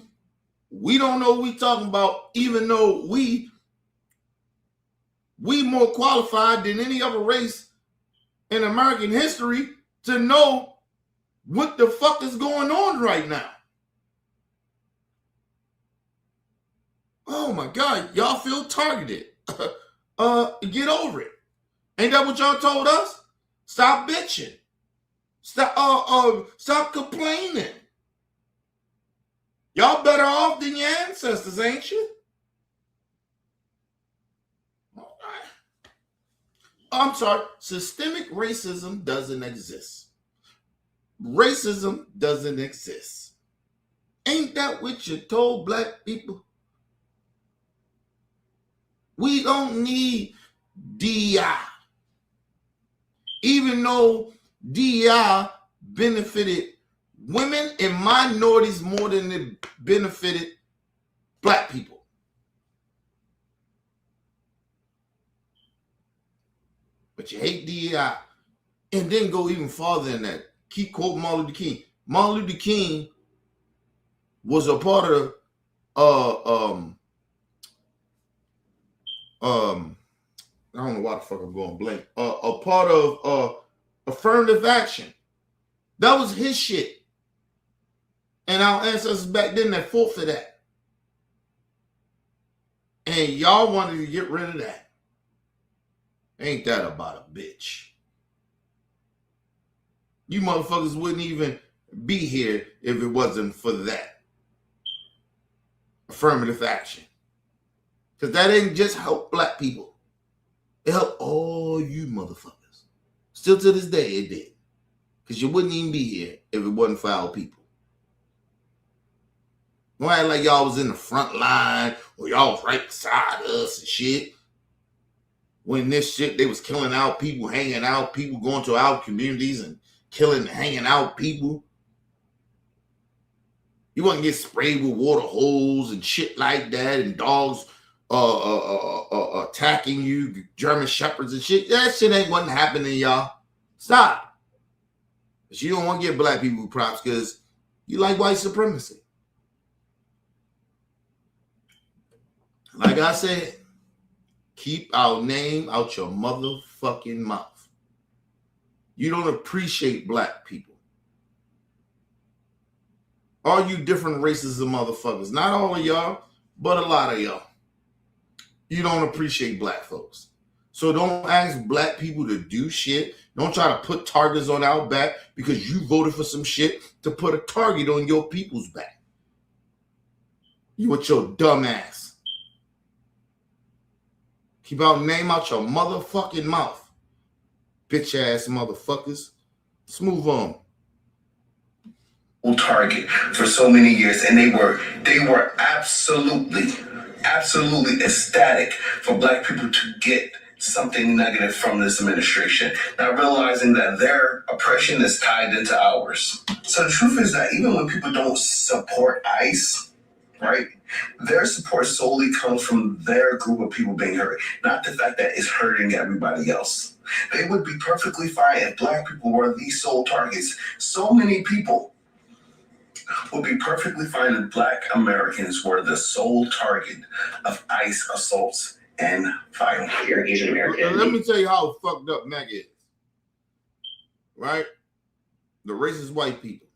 We don't know what we talking about, even though we more qualified than any other race in American history to know what the fuck is going on right now. Oh my God, y'all feel targeted. Get over it. Ain't that what y'all told us? Stop bitching. Stop complaining. Y'all better off than your ancestors, ain't you? All right. I'm sorry. Systemic racism doesn't exist. Racism doesn't exist. Ain't that what you told black people? We don't need DEI. Even though DEI benefited women and minorities more than it benefited black people. But you hate DEI. And then go even farther than that. Keep quoting Martin Luther King. Martin Luther King was a part of I don't know why the fuck I'm going blank. A part of affirmative action. That was his shit. And our ancestors back then that fought for that. And y'all wanted to get rid of that. Ain't that about a bitch? You motherfuckers wouldn't even be here if it wasn't for that. Affirmative action. Because that didn't just help black people. It helped all you motherfuckers. Still to this day, it did. Because you wouldn't even be here if it wasn't for our people. Don't act like y'all was in the front line or y'all was right beside us and shit. When this shit, they was killing our people, hanging out, people going to our communities and killing, hanging out people. You wouldn't get sprayed with water holes and shit like that, and dogs attacking you, German shepherds and shit. That shit wasn't happening, y'all. Stop. But you don't want to give black people props because you like white supremacy. Like I said, keep our name out your motherfucking mouth. You don't appreciate black people. All you different races of motherfuckers, not all of y'all, but a lot of y'all. You don't appreciate black folks. So don't ask black people to do shit. Don't try to put targets on our back because you voted for some shit to put a target on your people's back. You with your dumb ass. Keep our name out your motherfucking mouth. Bitch ass motherfuckers. Let's move on. Target for so many years, and they were absolutely ecstatic for black people to get something negative from this administration, not realizing that their oppression is tied into ours. So the truth is that even when people don't support ICE, right, their support solely comes from their group of people being hurt, not the fact that it's hurting everybody else. They would be perfectly fine if black people were the sole targets. So many people would be perfectly fine if black Americans were the sole target of ICE assaults and violence. You're Asian American. Let me tell you how fucked up MAGA is. Right? The racist white people.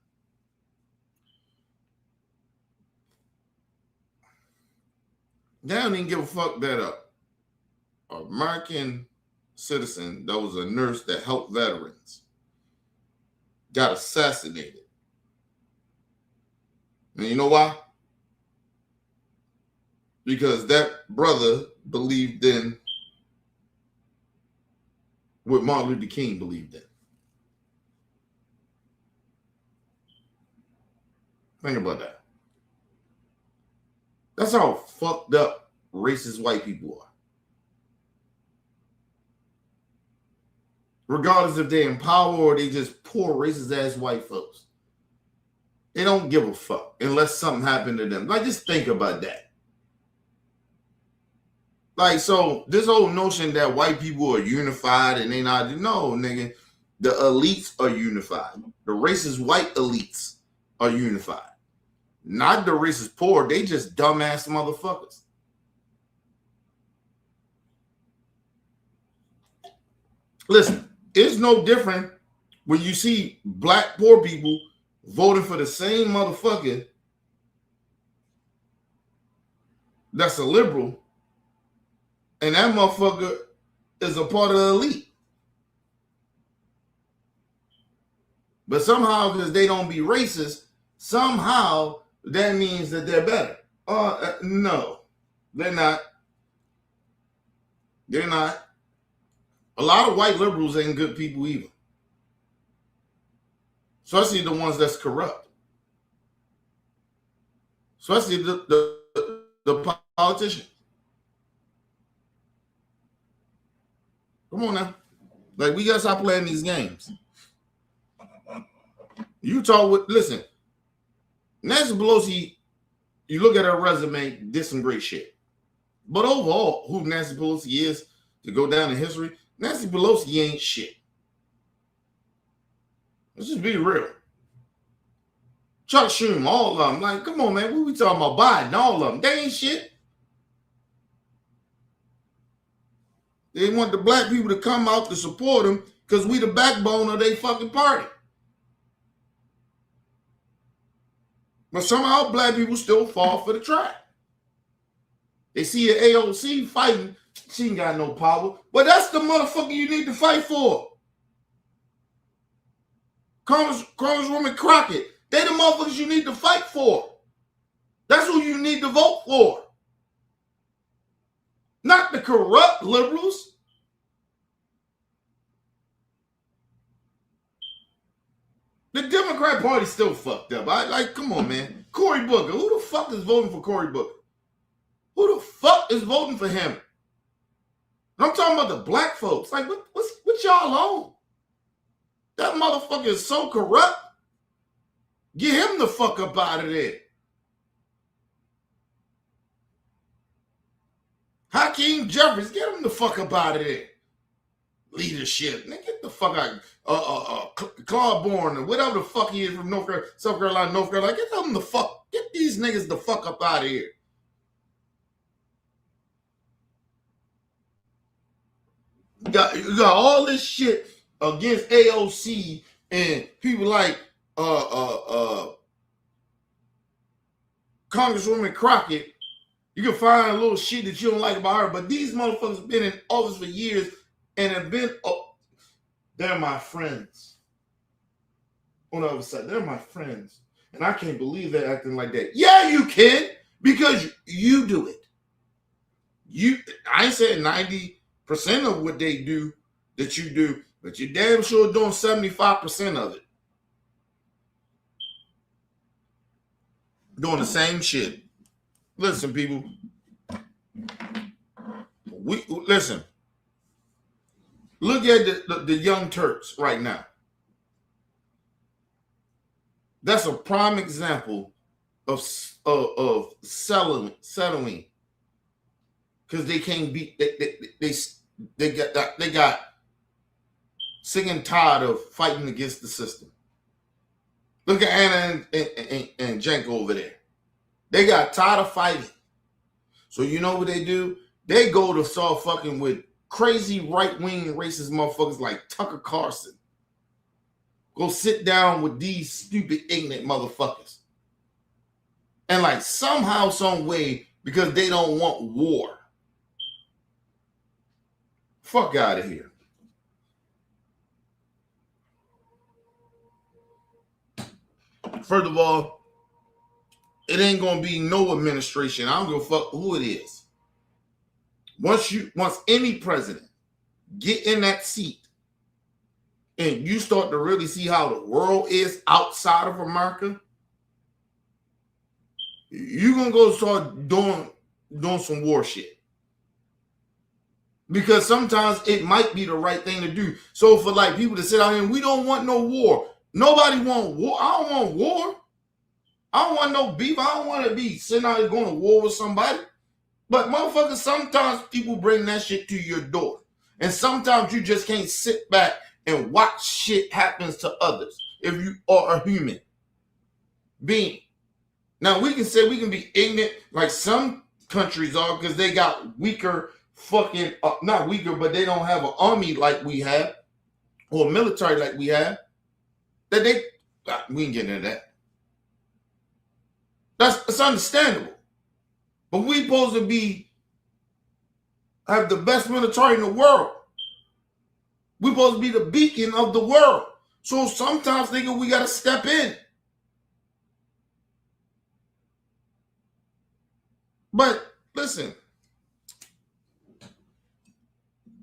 They don't even give a fuck that an American citizen that was a nurse that helped veterans got assassinated. And you know why? Because that brother believed in what Martin Luther King believed in. Think about that. That's how fucked up racist white people are. Regardless if they're in power or they just poor racist ass white folks. They don't give a fuck unless something happened to them. Like, just think about that. Like, so this whole notion that white people are unified and they not, no, nigga, the elites are unified. The racist white elites are unified. Not the racist poor. They just dumbass motherfuckers. Listen, it's no different when you see black poor people voting for the same motherfucker that's a liberal, and that motherfucker is a part of the elite. But somehow, because they don't be racist, somehow that means that they're better. No, they're not. They're not. A lot of white liberals ain't good people either. Especially the ones that's corrupt. Especially the politicians. Come on now. Like, we gotta stop playing these games. You talk with, listen, Nancy Pelosi, you look at her resume, did some great shit. But overall, who Nancy Pelosi is to go down in history, Nancy Pelosi ain't shit. Let's just be real. Chuck Schumer, all of them. Like, come on, man. What we talking about? Biden, all of them. They ain't shit. They want the black people to come out to support them because we the backbone of their fucking party. But somehow black people still fall for the trap. They see an AOC fighting. She ain't got no power. But that's the motherfucker you need to fight for. Congresswoman Crockett, they the motherfuckers you need to fight for. That's who you need to vote for. Not the corrupt liberals. The Democrat Party's still fucked up. Come on, man. Cory Booker. Who the fuck is voting for Cory Booker? Who the fuck is voting for him? I'm talking about the black folks. Like, what y'all on? That motherfucker is so corrupt. Get him the fuck up out of there. Hakeem Jeffries, get him the fuck up out of there. Leadership. Nigga, get the fuck out. Claude Bourne, or whatever the fuck he is from South Carolina, North Carolina. Get these niggas the fuck up out of here. You got all this shit against AOC and people like Congresswoman Crockett. You can find a little shit that you don't like about her, but these motherfuckers have been in office for years and have been, they're my friends. On the other side, they're my friends. And I can't believe they're acting like that. Yeah, you can, because you do it. I ain't saying 90% of what they do that you do, but you're damn sure doing 75% of it. Doing the same shit. Listen, people. Listen. Look at the Young Turks right now. That's a prime example of settling, because they can't beat. They got sick and tired of fighting against the system. Look at Anna and Jenko over there. They got tired of fighting. So you know what they do? They go to start fucking with crazy right-wing racist motherfuckers like Tucker Carlson. Go sit down with these stupid, ignorant motherfuckers. And like somehow, some way, because they don't want war. Fuck out of here. First of all, it ain't gonna be no administration. I don't give a fuck who it is. Once any president get in that seat and you start to really see how the world is outside of America, you're gonna go start doing some war shit. Because sometimes it might be the right thing to do. So for like people to sit out here and we don't want no war. Nobody want war. I don't want war. I don't want no beef. I don't want to be sitting out here going to war with somebody. But motherfuckers, sometimes people bring that shit to your door. And sometimes you just can't sit back and watch shit happens to others if you are a human being. Now, we can say we can be ignorant like some countries are because they got weaker fucking, not weaker, but they don't have an army like we have or military like we have. That we ain't getting into that. It's understandable. But we supposed to have the best military in the world. We supposed to be the beacon of the world. So sometimes, nigga, we got to step in. But listen,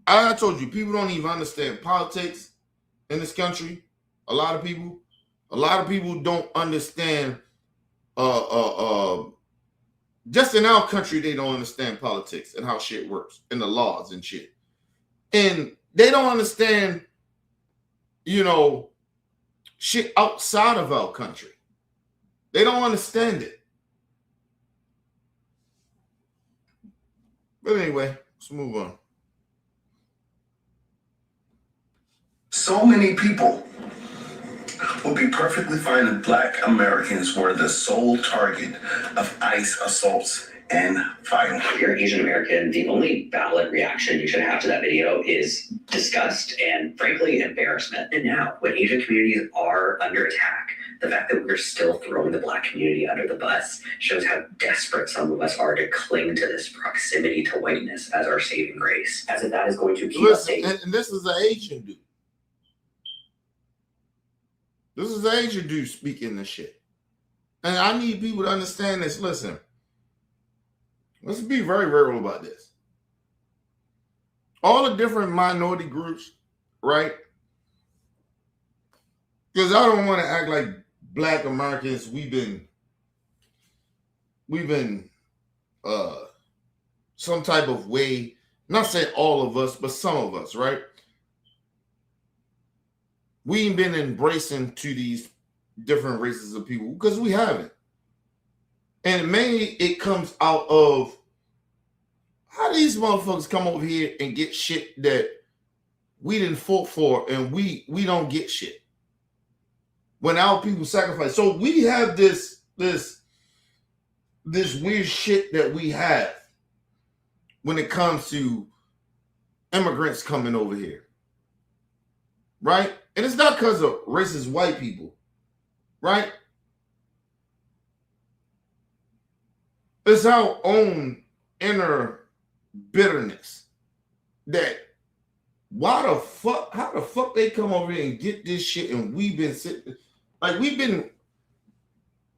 I told you, people don't even understand politics in this country. A lot of people don't understand. Just in our country, they don't understand politics and how shit works and the laws and shit. And they don't understand, shit outside of our country. They don't understand it. But anyway, let's move on. So many people would be perfectly fine if Black Americans were the sole target of ICE assaults and violence. If you're Asian American, the only valid reaction you should have to that video is disgust and, frankly, embarrassment. And now, when Asian communities are under attack, the fact that we're still throwing the Black community under the bus shows how desperate some of us are to cling to this proximity to whiteness as our saving grace, as if that is going to keep us safe. And this is an Asian dude. This is an Asian dude speaking this shit. And I need people to understand this. Listen, let's be very real about this. All the different minority groups, right? Because I don't want to act like Black Americans, we've been some type of way, not saying all of us, but some of us, right? We ain't been embracing to these different races of people because we haven't. And mainly it comes out of how these motherfuckers come over here and get shit that we didn't fought for, and we don't get shit. When our people sacrifice. So we have this weird shit that we have when it comes to immigrants coming over here. Right? And it's not because of racist white people. Right? It's our own inner bitterness that how the fuck they come over here and get this shit and we've been sitting, like we've been,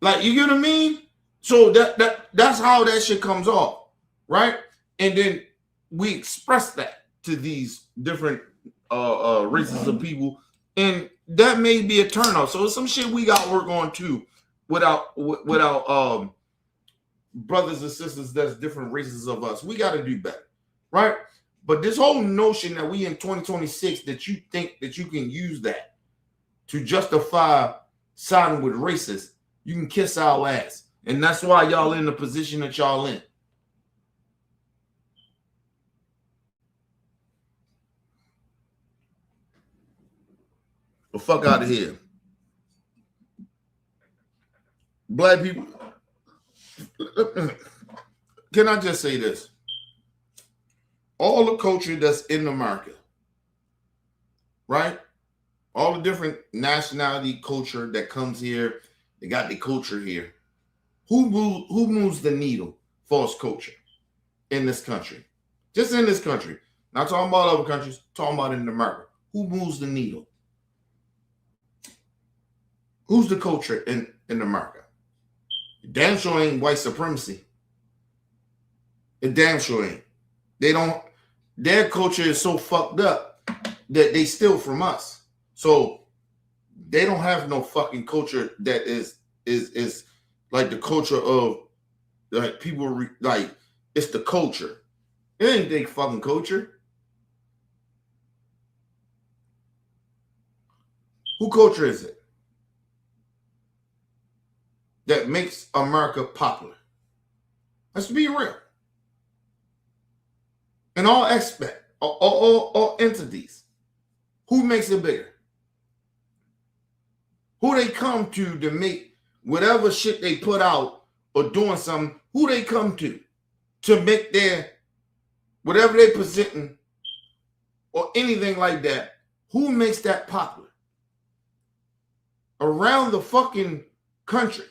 like, you get what I mean? So that's how that shit comes off, right? And then we express that to these different races of people, and that may be a turnoff. So it's some shit we got to work on too, without brothers and sisters that's different races of us. We got to do better, right? But this whole notion that we in 2026 that you think that you can use that to justify siding with racists, you can kiss our ass. And that's why y'all in the position that y'all in. The fuck out of here. Black people. Can I just say this? All the culture that's in America, right? All the different nationality culture that comes here, they got the culture here. Who moves the needle for us culture in this country? Just in this country. Not talking about other countries, talking about in America. Who moves the needle? Who's the culture in America? Damn sure ain't white supremacy. It damn sure ain't. Their culture is so fucked up that they steal from us. So they don't have no fucking culture that is like the culture of like people like it's the culture. It ain't their fucking culture. Who culture is it that makes America popular? Let's be real. In all aspects, all entities, who makes it bigger? Who they come to make whatever shit they put out or doing something, who they come to make their, whatever they presenting or anything like that, who makes that popular? Around the fucking country.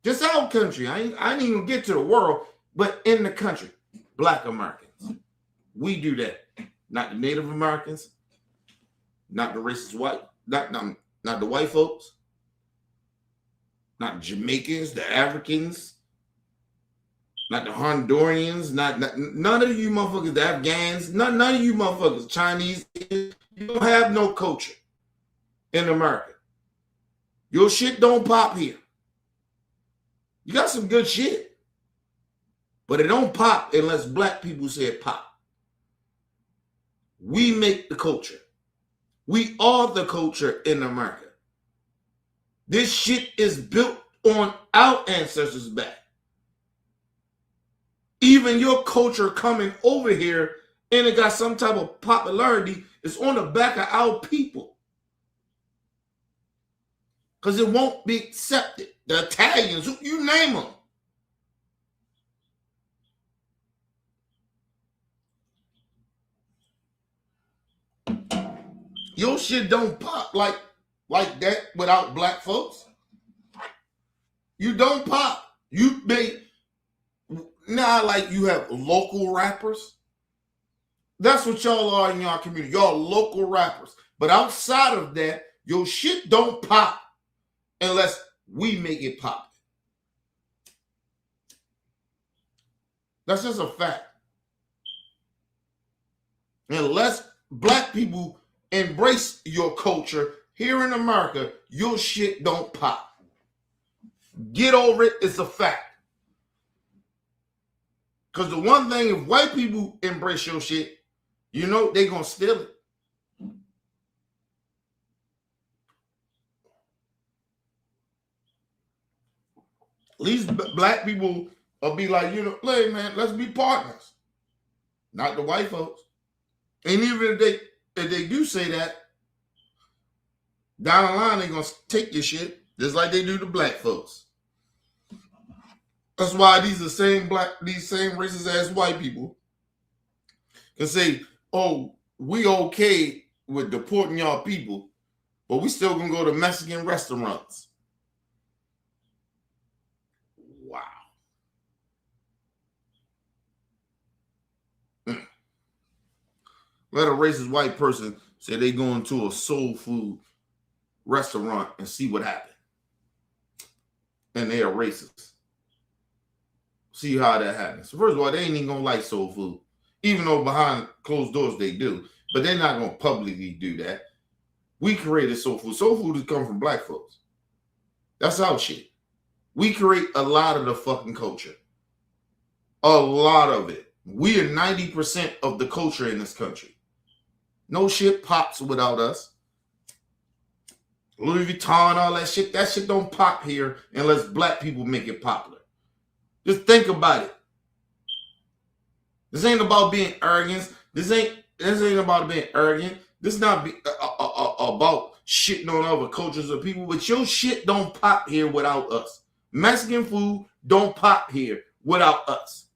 Just our country. I ain't even get to the world, but in the country, Black Americans. We do that. Not the Native Americans, not the racist white, not the white folks, not the Jamaicans, the Africans, not the Hondurans, not none of you motherfuckers, the Afghans, none of you motherfuckers, Chinese. You don't have no culture in America. Your shit don't pop here. You got some good shit, but it don't pop unless black people say it pop. We make the culture. We are the culture in America. This shit is built on our ancestors' back. Even your culture coming over here and it got some type of popularity, it's on the back of our people. Because it won't be accepted. The Italians, you name them. Your shit don't pop like that without black folks. You don't pop. You like you have local rappers. That's what y'all are in your community. Y'all local rappers. But outside of that, your shit don't pop unless we make it pop. That's just a fact. Unless black people embrace your culture here in America, your shit don't pop. Get over it. It's a fact. Because the one thing, if white people embrace your shit, you know they're going to steal it. At least black people will be like, you know, hey, man, let's be partners. Not the white folks. And even if they do say that, down the line, they're going to take your shit just like they do the black folks. That's why these same racist ass white people can say, oh, we okay with deporting y'all people, but we still gonna go to Mexican restaurants. Wow. Let a racist white person say they going to a soul food restaurant and see what happened. And they are racist. See how that happens. First of all, they ain't even gonna like soul food, even though behind closed doors they do. But they're not gonna publicly do that. We created soul food. Soul food has come from black folks. That's our shit. We create a lot of the fucking culture. A lot of it. We are 90% of the culture in this country. No shit pops without us. Louis Vuitton, all that shit don't pop here unless black people make it popular. Just think about it. This ain't about being arrogant. This ain't about being arrogant. This not about shitting on other cultures or people. But your shit don't pop here without us. Mexican food don't pop here without us.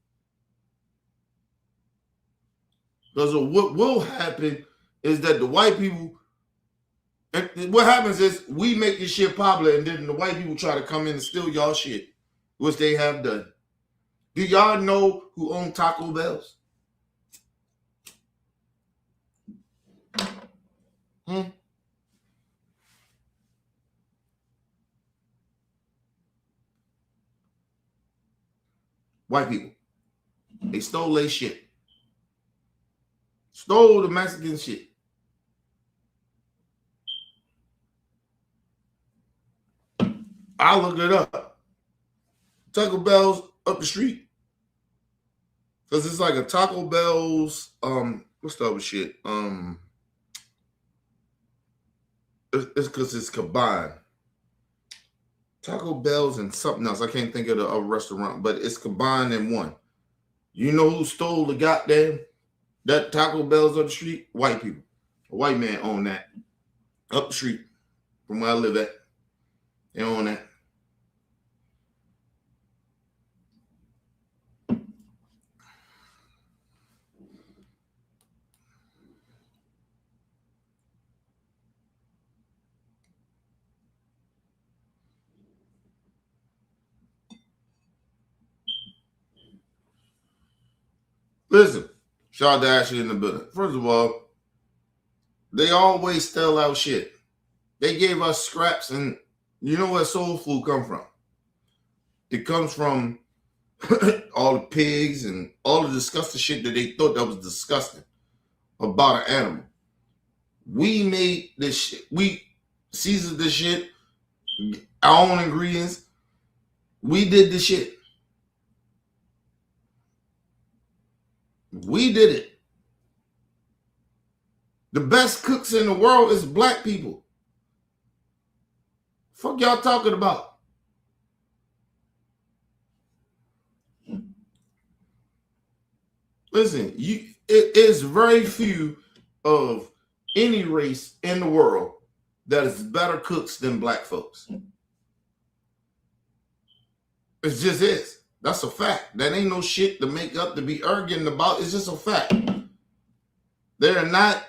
Because what will happen is that the white people, and what happens is we make this shit popular, and then the white people try to come in and steal y'all shit, which they have done. Do y'all know who own Taco Bells? White people. They stole their shit. Stole the Mexican shit. I looked it up. Taco Bell's up the street. Because it's like a Taco Bell's, what's the other shit? It's because it's combined. Taco Bell's and something else. I can't think of a restaurant, but it's combined in one. You know who stole the goddamn that Taco Bell's up the street? White people. A white man owned that. Up the street from where I live at. They own that. Listen, shout out to Ashley in the building. First of all, they always steal our shit. They gave us scraps, and you know where soul food come from? It comes from all the pigs and all the disgusting shit that they thought that was disgusting about an animal. We made this shit. We seasoned this shit, our own ingredients. We did this shit. We did it. The best cooks in the world is black people. Fuck y'all talking about? Listen, it is very few of any race in the world that is better cooks than black folks. It just is. That's a fact. That ain't no shit to make up, to be arrogant about. It's just a fact. They're not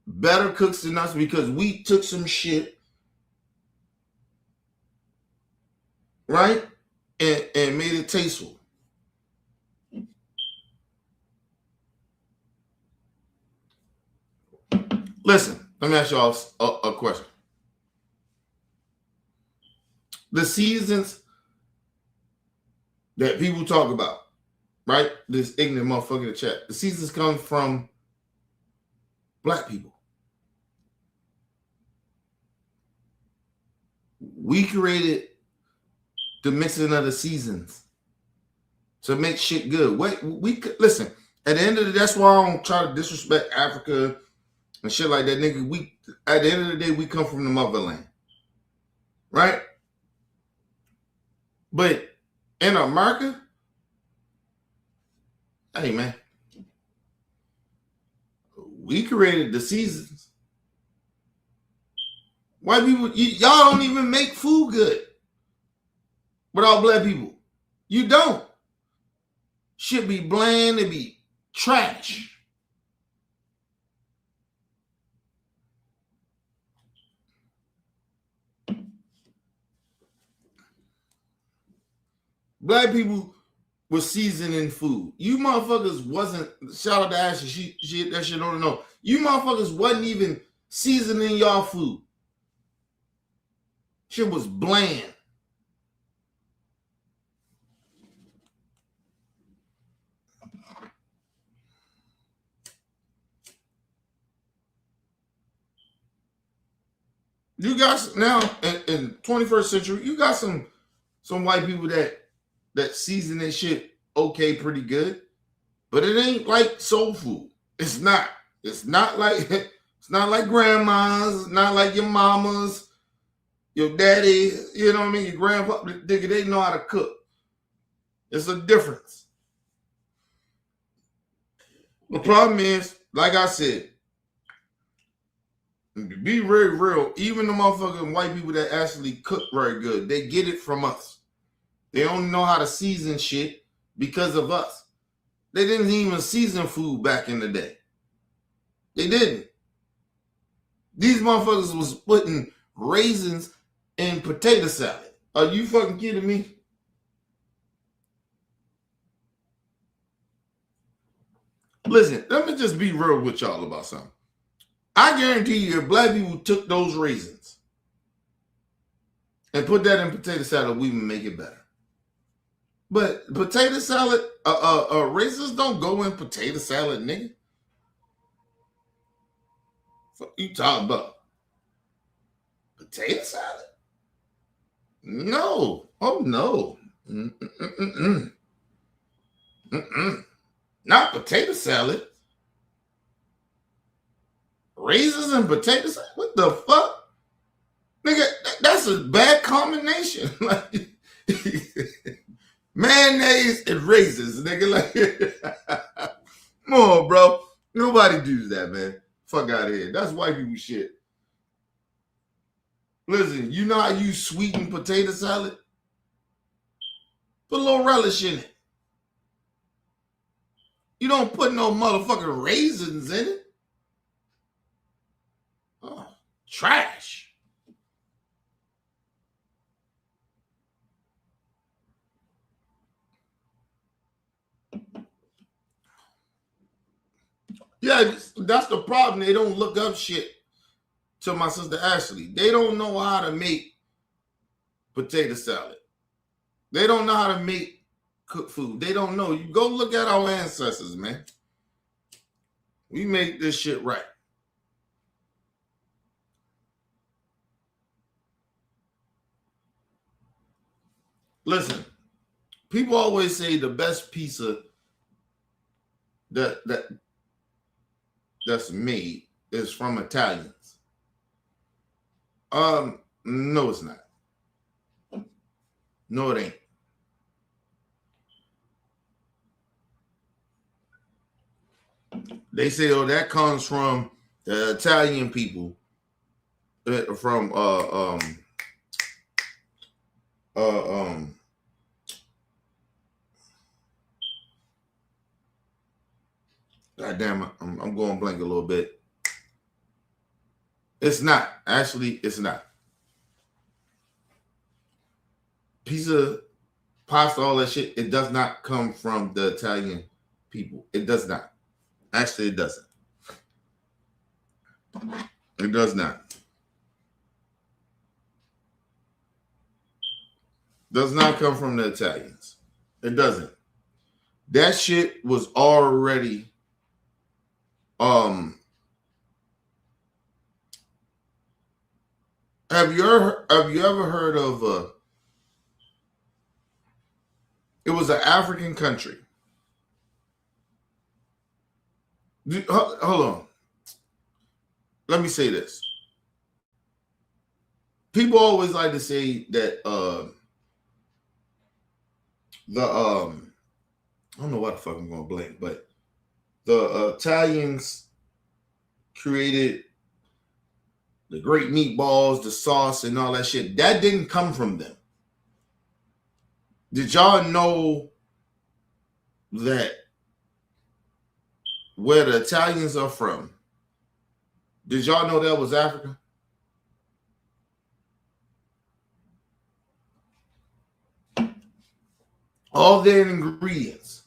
better cooks than us because we took some shit, right, and made it tasteful. Listen, let me ask y'all a question. The seasons that people talk about, right? This ignorant motherfucker in the chat. The seasons come from black people. We created the mixing of the seasons to make shit good. Listen. At the end of the day, that's why I don't try to disrespect Africa and shit like that, nigga. At the end of the day, we come from the motherland, right? But in America, hey man, we created the seasons. White people, y'all don't even make food good without black people. You don't. Shit be bland, it be trash. Black people was seasoning food. You motherfuckers wasn't, shout out to Ashley, she that shit on the know. You motherfuckers wasn't even seasoning y'all food. Shit was bland. You guys now in 21st century, you got some white people that season that shit okay, pretty good, but it ain't like soul food. It's not. It's not like grandma's. It's not like your mama's, your daddy. You know what I mean? Your grandpa. They know how to cook. It's a difference. The problem is, like I said, be very real. Even the motherfucking white people that actually cook very good, they get it from us. They only know how to season shit because of us. They didn't even season food back in the day. They didn't. These motherfuckers was putting raisins in potato salad. Are you fucking kidding me? Listen, let me just be real with y'all about something. I guarantee you, if black people took those raisins and put that in potato salad, we would make it better. But potato salad, raisins don't go in potato salad, nigga. What you talking about? Potato salad? No. Oh, no. Not potato salad. Raisins and potato salad? What the fuck? Nigga, that's a bad combination. Like, mayonnaise and raisins, nigga. Like, come on, bro. Nobody does that, man. Fuck out of here. That's white people shit. Listen, you know how you sweeten potato salad? Put a little relish in it. You don't put no motherfucking raisins in it. Oh, trash. Yeah, that's the problem. They don't look up shit to my sister Ashley. They don't know how to make potato salad. They don't know how to make cook food. They don't know. You go look at our ancestors, man. We make this shit right. Listen, people always say the best pizza that's made is from Italians. No, it's not. No, it ain't. They say, oh, that comes from the Italian people from God damn it, I'm going blank a little bit. It's not. Actually, it's not. Pizza, pasta, all that shit, it does not come from the Italian people. It does not. Actually, it doesn't. It does not. Does not come from the Italians. It doesn't. That shit was already Have you ever heard of it was an African country. Hold on. Let me say this. People always like to say that I don't know what the fuck I'm gonna blame, but the Italians created the great meatballs, the sauce, and all that shit. That didn't come from them. Did y'all know that where the Italians are from? Did y'all know that was Africa? All their ingredients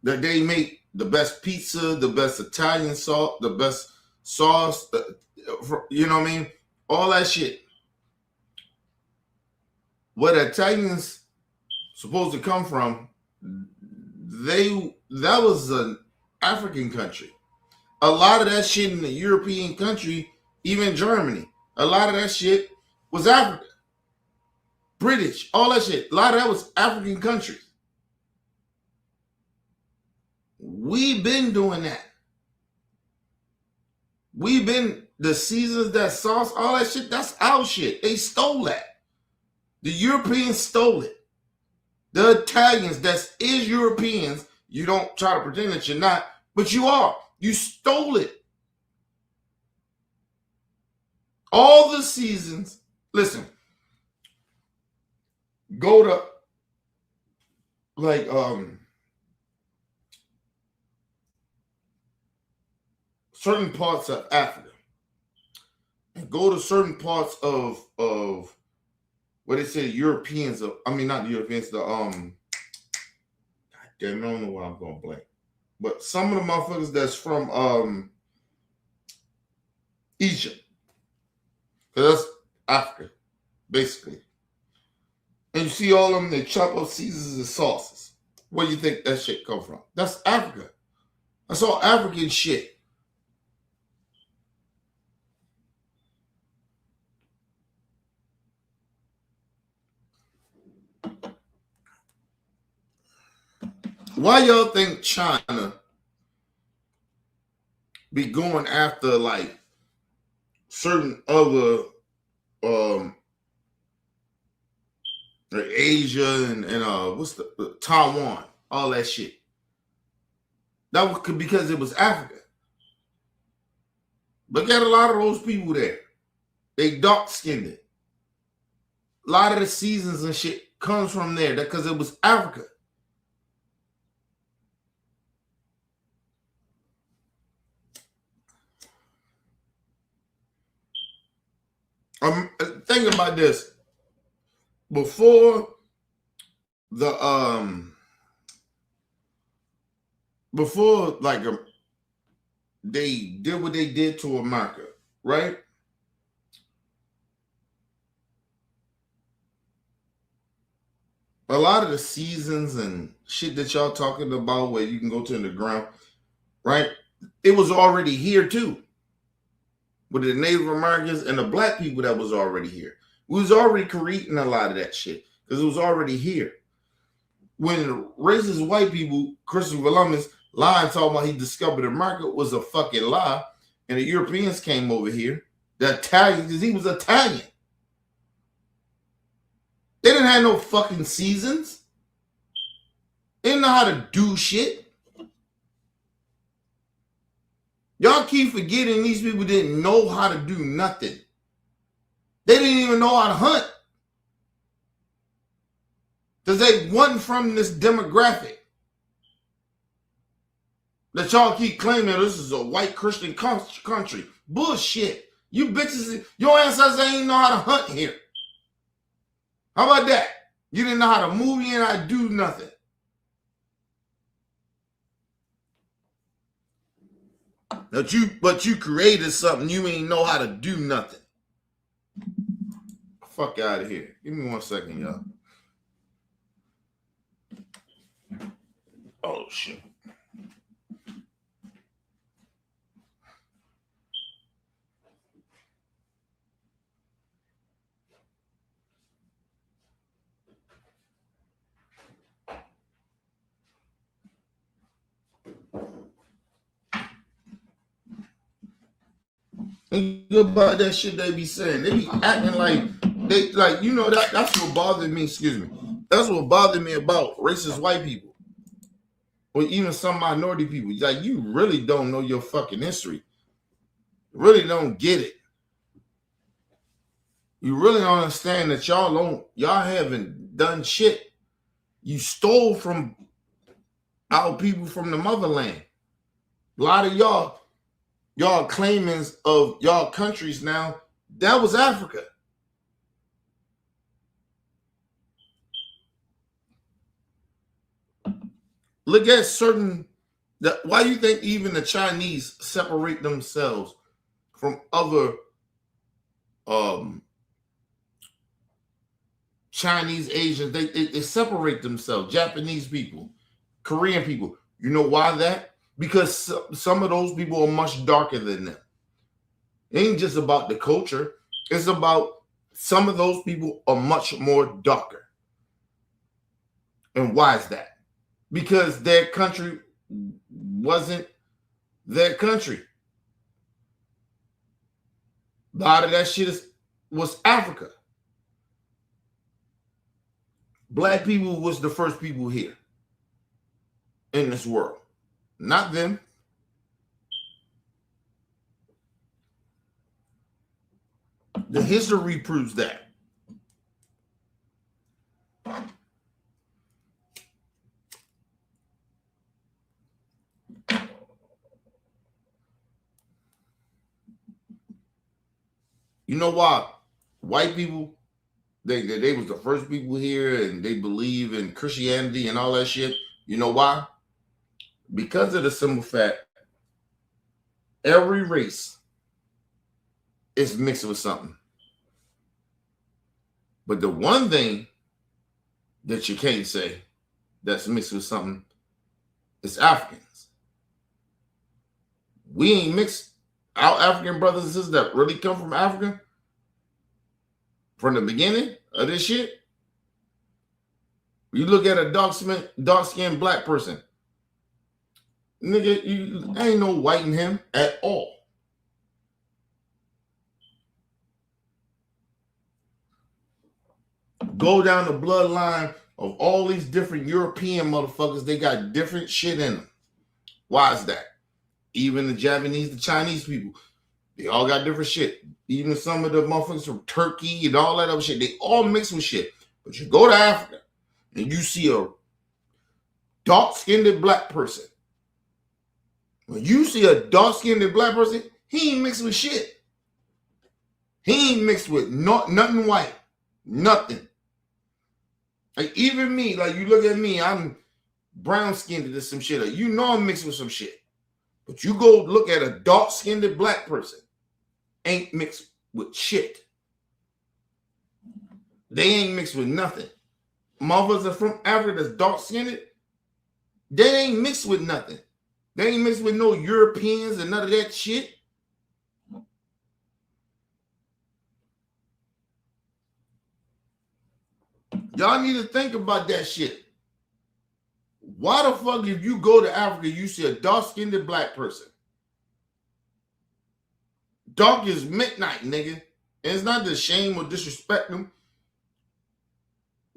that they make, the best pizza, the best Italian sauce, the best sauce, you know what I mean? All that shit. Where the Italians supposed to come from, that was an African country. A lot of that shit in the European country, even Germany, a lot of that shit was Africa. British, all that shit. A lot of that was African countries. We've been doing that. We've been, the seasons, that sauce, all that shit, that's our shit. They stole that. The Europeans stole it. The Italians, that is Europeans, you don't try to pretend that you're not, but you are. You stole it. All the seasons, listen, go to like certain parts of Africa and go to certain parts of what they say Europeans of, I mean not the Europeans, the God damn, I don't know what I'm gonna blame. But some of the motherfuckers that's from Egypt. Because that's Africa, basically. And you see all of them, they chop up seasons and sauces. Where do you think that shit come from? That's Africa. That's all African shit. Why y'all think China be going after like certain other like Asia and what's the Taiwan, all that shit? That was because it was Africa. But got a lot of those people there. They dark skinned it. A lot of the seasons and shit comes from there because it was Africa. Think about this. Before like they did what they did to America, right? A lot of the seasons and shit that y'all talking about where you can go to in the ground, right? It was already here too. With the Native Americans and the black people that was already here. We was already creating a lot of that shit because it was already here. When racist white people, Christopher Columbus, lying talking about he discovered America was a fucking lie, and the Europeans came over here, the Italians, because he was Italian. They didn't have no fucking seasons. They didn't know how to do shit. Y'all keep forgetting these people didn't know how to do nothing. They didn't even know how to hunt. Because they wasn't from this demographic. That y'all keep claiming this is a white Christian country. Bullshit. You bitches, your ancestors ain't know how to hunt here. How about that? You didn't know how to move, you didn't know how to do nothing. But you created something, you ain't know how to do nothing. Fuck out of here. Give me 1 second, y'all. Oh shit. Think about that shit they be saying. They be acting like they like that's what bothered me. Excuse me. That's what bothered me about racist white people, or even some minority people. Like you really don't know your fucking history. You really don't get it. You really don't understand that y'all haven't done shit. You stole from our people from the motherland. A lot of y'all claimants of y'all countries now, that was Africa. Look at why do you think even the Chinese separate themselves from other Chinese, Asians? They separate themselves. Japanese people, Korean people. You know why that? Because some of those people are much darker than them. It ain't just about the culture. It's about some of those people are much more darker. And why is that? Because their country wasn't their country. A lot of that shit was Africa. Black people was the first people here in this world. Not them. The history proves that. You know why? White people, they was the first people here and they believe in Christianity and all that shit. You know why? Because of the simple fact, every race is mixed with something. But the one thing that you can't say that's mixed with something is Africans. We ain't mixed. Our African brothers and sisters that really come from Africa from the beginning of this shit. You look at a dark-skinned black person, nigga, ain't no white in him at all. Go down the bloodline of all these different European motherfuckers, they got different shit in them. Why is that? Even the Japanese, the Chinese people, they all got different shit. Even some of the motherfuckers from Turkey and all that other shit, they all mix with shit. But you go to Africa and you see a dark-skinned black person. When you see a dark-skinned black person, he ain't mixed with shit. He ain't mixed with nothing white. Nothing. Like even me, like you look at me, I'm brown-skinned to some shit. Like, you know I'm mixed with some shit. But you go look at a dark-skinned black person, ain't mixed with shit. They ain't mixed with nothing. Motherfuckers are from Africa that's dark-skinned, they ain't mixed with nothing. They ain't mixed with no Europeans and none of that shit. Y'all need to think about that shit. Why the fuck if you go to Africa, you see a dark-skinned black person? Dark as midnight, nigga. And it's not to shame or disrespect them.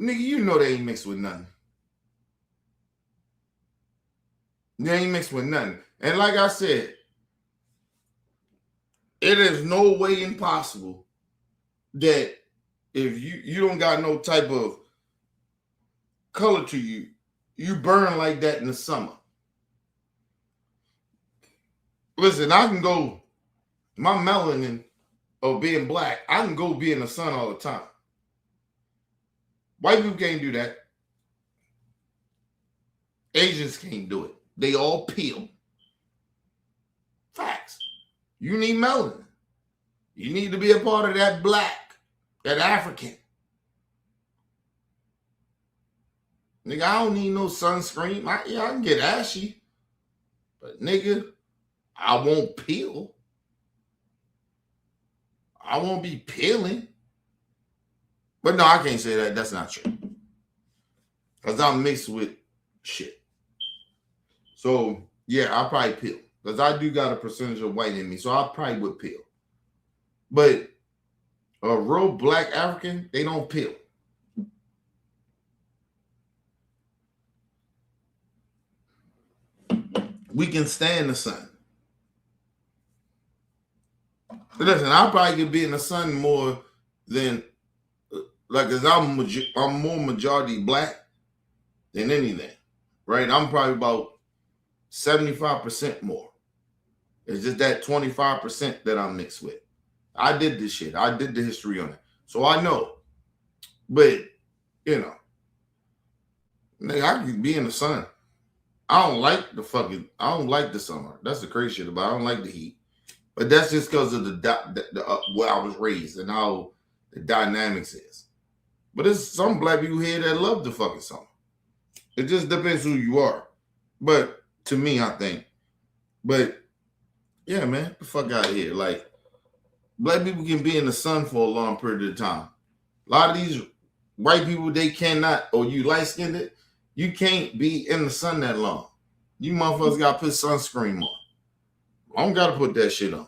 Nigga, you know they ain't mixed with nothing. They ain't mixed with nothing. And like I said, it is no way impossible that if you don't got no type of color to you, you burn like that in the summer. Listen, I can go, my melanin of being black, I can go be in the sun all the time. White people can't do that. Asians can't do it. They all peel. Facts. You need melanin. You need to be a part of that black, that African. Nigga, I don't need no sunscreen. I can get ashy. But nigga, I won't peel. I won't be peeling. But no, I can't say that. That's not true. Because I'm mixed with shit. So, yeah, I'll probably peel. Because I do got a percentage of white in me. So I probably would peel. But a real black African, they don't peel. We can stand the sun. Listen, I probably could be in the sun more than, like, cause I'm more majority black than anything, right? I'm probably about 75% more. It's just that 25% that I'm mixed with. I did this shit. I did the history on it, so I know. But you know, nigga, I could be in the sun. I don't like the summer. That's the crazy shit about it. I don't like the heat. But that's just because of the where I was raised and how the dynamics is. But there's some black people here that love the fucking summer. It just depends who you are. But to me, I think. But yeah, man, the fuck out of here. Like, black people can be in the sun for a long period of time. A lot of these white people, they cannot, or you light-skinned, you can't be in the sun that long. You motherfuckers got to put sunscreen on. I don't got to put that shit on.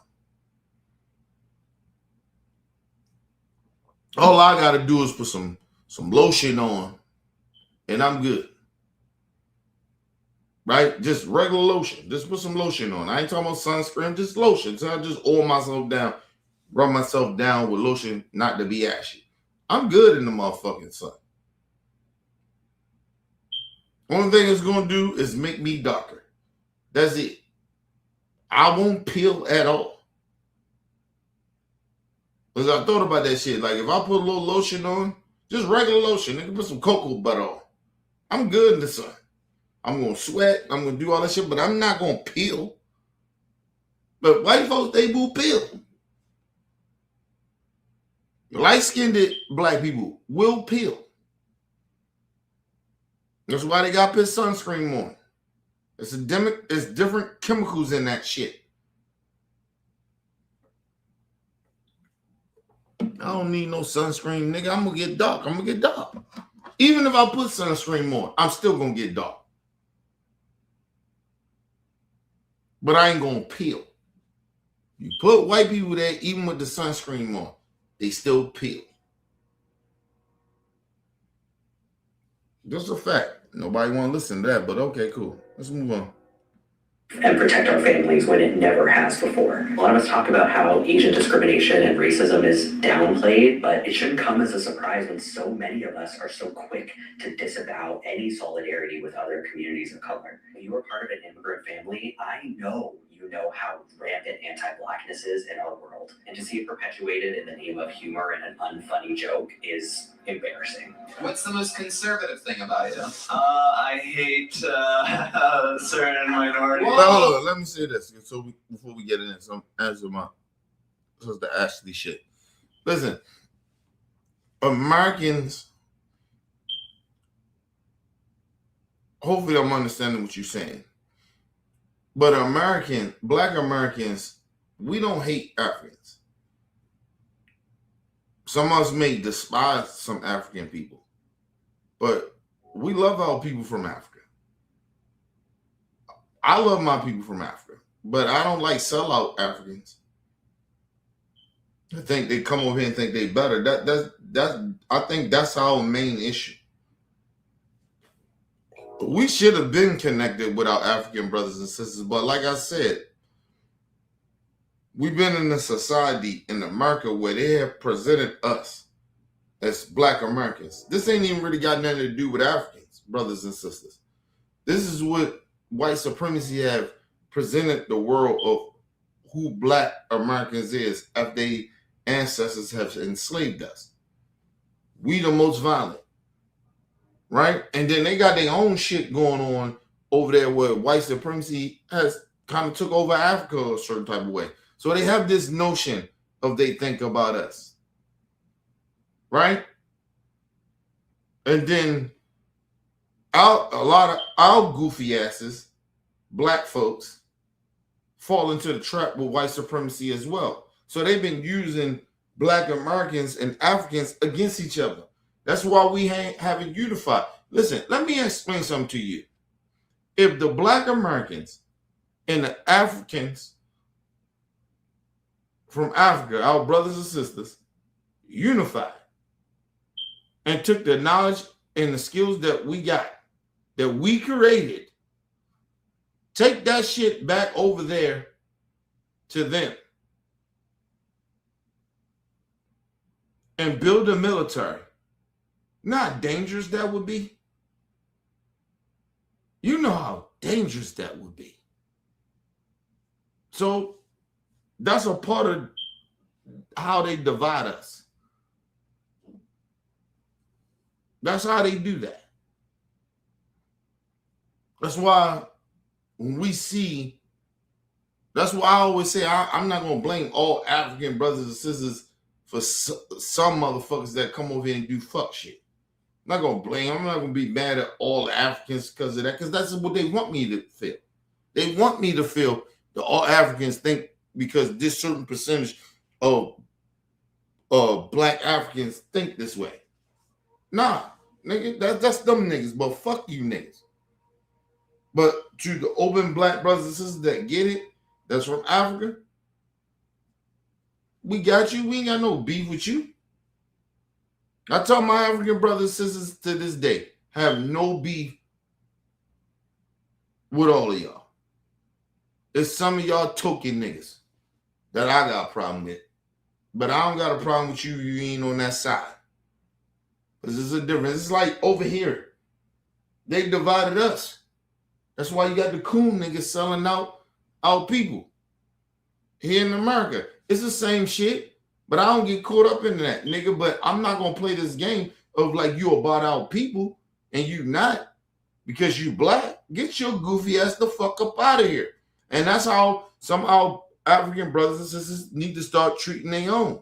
All I got to do is put some lotion on, and I'm good. Right? Just regular lotion. Just put some lotion on. I ain't talking about sunscreen, just lotion. So I just oil myself down, rub myself down with lotion, not to be ashy. I'm good in the motherfucking sun. Only thing it's going to do is make me darker. That's it. I won't peel at all. Because I thought about that shit. Like, if I put a little lotion on, just regular lotion, nigga, put some cocoa butter on, I'm good in the sun. I'm going to sweat. I'm going to do all that shit, but I'm not going to peel. But white folks, they will peel. Light-skinned black people will peel. That's why they got to put sunscreen on. It's different chemicals in that shit. I don't need no sunscreen, nigga. I'm going to get dark. Even if I put sunscreen on, I'm still going to get dark. But I ain't going to peel. You put white people there, even with the sunscreen on, they still peel. Just a fact. Nobody want to listen to that, but okay, cool. Let's move on. And protect our families when it never has before. A lot of us talk about how Asian discrimination and racism is downplayed, but it shouldn't come as a surprise when so many of us are so quick to disavow any solidarity with other communities of color. If you are part of an immigrant family, I know you know how rampant anti-blackness is in our world. And to see it perpetuated in the name of humor and an unfunny joke is embarrassing. What's the most conservative thing about you? I hate certain minorities. Hold on, let me say this before we get into some answer my sister Ashley shit. Listen, Americans, hopefully I'm understanding what you're saying. But black Americans, we don't hate Africans. Some of us may despise some African people, but we love our people from Africa. I love my people from Africa, but I don't like sellout Africans. I think they come over here and think they better. I think that's our main issue. We should have been connected with our African brothers and sisters, but like I said, we've been in a society in America where they have presented us as black Americans. This ain't even really got nothing to do with Africans, brothers and sisters. This is what white supremacy have presented the world of who black Americans is after their ancestors have enslaved us. We the most violent. Right? And then they got their own shit going on over there where white supremacy has kind of took over Africa a certain type of way. So they have this notion of they think about us. Right? And then a lot of our goofy asses, black folks, fall into the trap with white supremacy as well. So they've been using black Americans and Africans against each other. That's why we haven't unified. Listen, let me explain something to you. If the black Americans and the Africans from Africa, our brothers and sisters, unified and took the knowledge and the skills that we got, that we created, take that shit back over there to them and build a military. Not dangerous that would be. You know how dangerous that would be. So that's a part of how they divide us. That's how they do that. That's why when we see, that's why I always say I'm not going to blame all African brothers and sisters for some motherfuckers that come over here and do fuck shit. I'm not going to blame. I'm not going to be mad at all Africans because of that, because that's what they want me to feel. They want me to feel that all Africans think because this certain percentage of black Africans think this way. Nah, nigga, that's them niggas, but fuck you niggas. But to the open black brothers and sisters that get it, that's from Africa, we got you. We ain't got no beef with you. I tell my African brothers and sisters to this day, have no beef with all of y'all. It's some of y'all token niggas that I got a problem with. But I don't got a problem with you. You ain't on that side. Because there's a difference. It's like over here. They divided us. That's why you got the coon niggas selling out our people. Here in America. It's the same shit. But I don't get caught up in that, nigga. But I'm not going to play this game of like you about our people and you not because you black. Get your goofy ass the fuck up out of here. And that's how some of our African brothers and sisters need to start treating their own.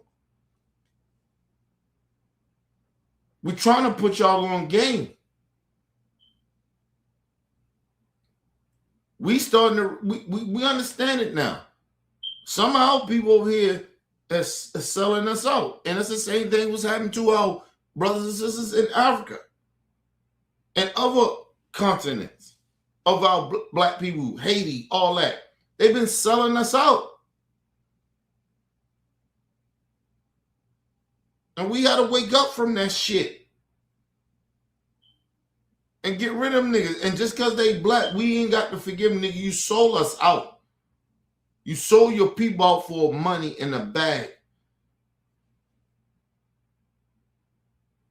We're trying to put y'all on game. We starting to we understand it now. Some of our people over here are selling us out. And it's the same thing was happening to our brothers and sisters in Africa and other continents of our black people, Haiti, all that. They've been selling us out. And we got to wake up from that shit and get rid of them niggas. And just because they black, we ain't got to forgive them, nigga. You sold us out. You sold your people out for money in a bag.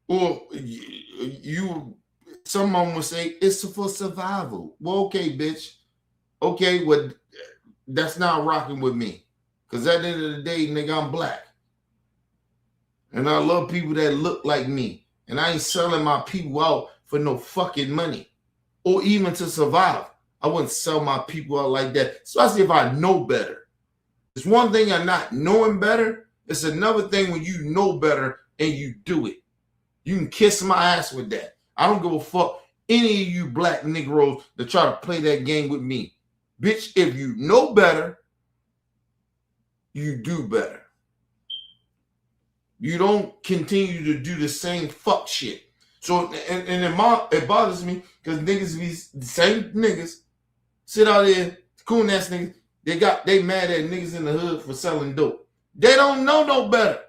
Or some of them would say, it's for survival. Well, okay, bitch. Okay, well, that's not rocking with me. Because at the end of the day, nigga, I'm black. And I love people that look like me. And I ain't selling my people out for no fucking money. Or even to survive. I wouldn't sell my people out like that. Especially if I know better. It's one thing I'm not knowing better. It's another thing when you know better and you do it. You can kiss my ass with that. I don't give a fuck any of you black Negroes that try to play that game with me. Bitch, if you know better, you do better. You don't continue to do the same fuck shit. So, and it bothers me because niggas be the same niggas sit out there, cool ass niggas. They mad at niggas in the hood for selling dope. They don't know no better.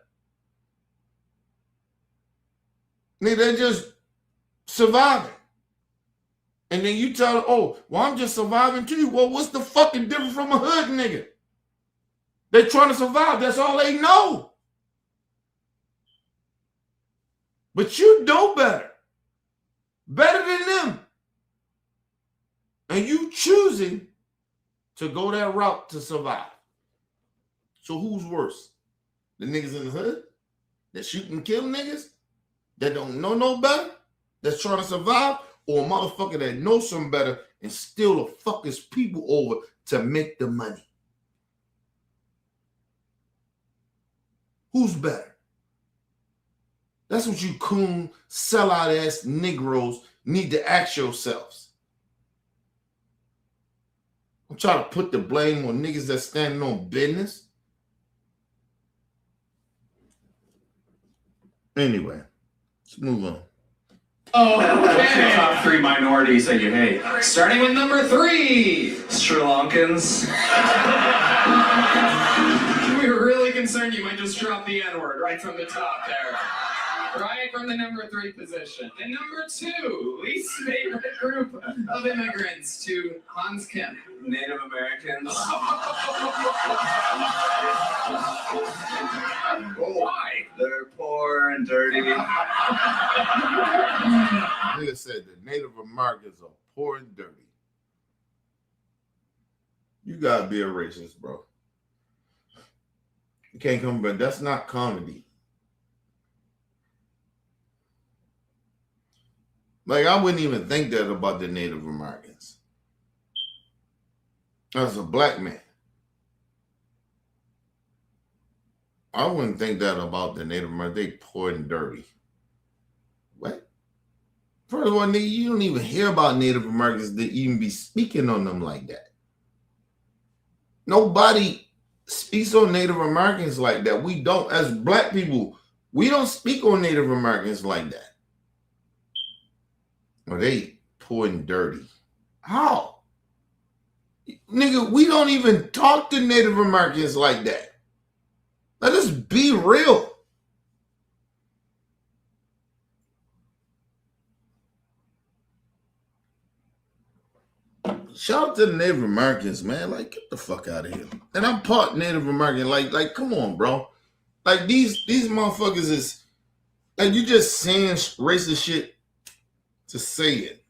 Nigga, they just surviving. And then you tell them, oh, well, I'm just surviving too. Well, what's the fucking difference from a hood nigga? They're trying to survive. That's all they know. But you know better. Better than them. And you choosing to go that route to survive. So who's worse? The niggas in the hood that shoot and kill niggas that don't know no better, that's trying to survive, or a motherfucker that knows some better and still the fuck his people over to make the money? Who's better? That's what you coon, sellout ass Negroes need to ask yourselves. I'm trying to put the blame on niggas that's standing on business. Anyway, let's move on. Okay. Top 3 minorities that you hate. Starting with number 3, Sri Lankans. We really concerned you might just drop the N-word right from the top there. Right from the number 3 position. And number 2, least favorite group of immigrants to Hans Kemp. Native Americans. Why? They're poor and dirty. Nigga said the Native Americans are poor and dirty. You gotta be a racist, bro. You can't come, but that's not comedy. Like, I wouldn't even think that about the Native Americans. As a black man, I wouldn't think that about the Native Americans. They poor and dirty. What? First of all, nigga, you don't even hear about Native Americans to even be speaking on them like that. Nobody speaks on Native Americans like that. We don't, as black people, we don't speak on Native Americans like that. Well, they poor and dirty. How? Nigga, we don't even talk to Native Americans like that. Let us be real. Shout out to the Native Americans, man. Like, get the fuck out of here. And I'm part Native American. Like, come on, bro. Like, these motherfuckers is, like, you just saying racist shit to say it.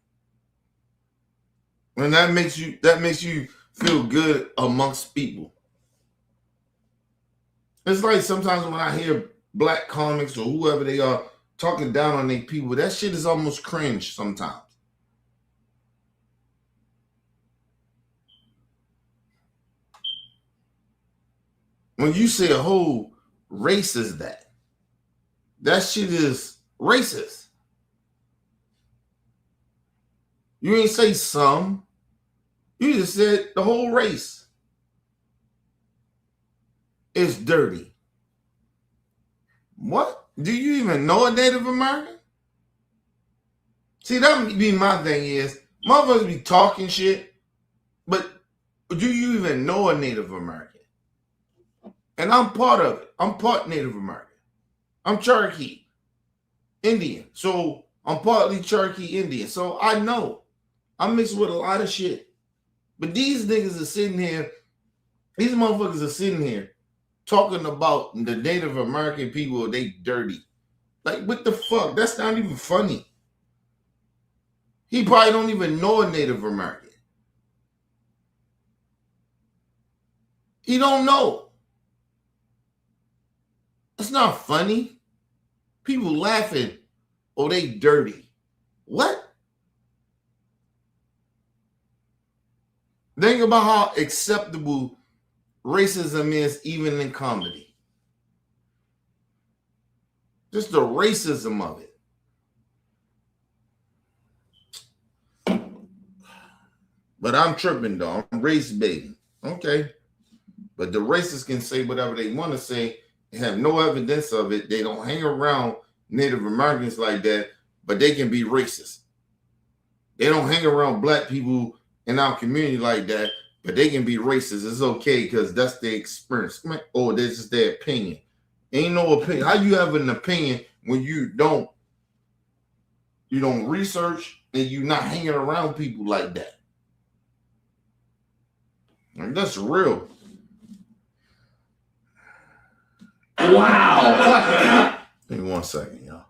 And that makes you feel good amongst people. It's like sometimes when I hear black comics or whoever they are talking down on their people, that shit is almost cringe sometimes. When you say a whole race is that shit is racist. You ain't say some. You just said the whole race is dirty. What? Do you even know a Native American? See, that be my thing is, motherfuckers be talking shit, but do you even know a Native American? And I'm part of it. I'm part Native American. I'm Cherokee Indian. So I'm partly Cherokee Indian. So I know. I'm mixed with a lot of shit. But these niggas are sitting here, these motherfuckers are sitting here talking about the Native American people, they dirty. Like, what the fuck? That's not even funny. He probably don't even know a Native American. He don't know. It's not funny. People laughing. Oh, they dirty. What? Think about how acceptable racism is even in comedy. Just the racism of it. But I'm tripping, though. I'm race baiting. Okay. But the racists can say whatever they want to say. They have no evidence of it. They don't hang around Native Americans like that, but they can be racist. They don't hang around black people in our community like that, but they can be racist. It's okay because that's their experience. Or this is their opinion. Ain't no opinion. How you have an opinion when you don't research and you not hanging around people like that? Like, that's real. Wow. Give me 1 second, y'all.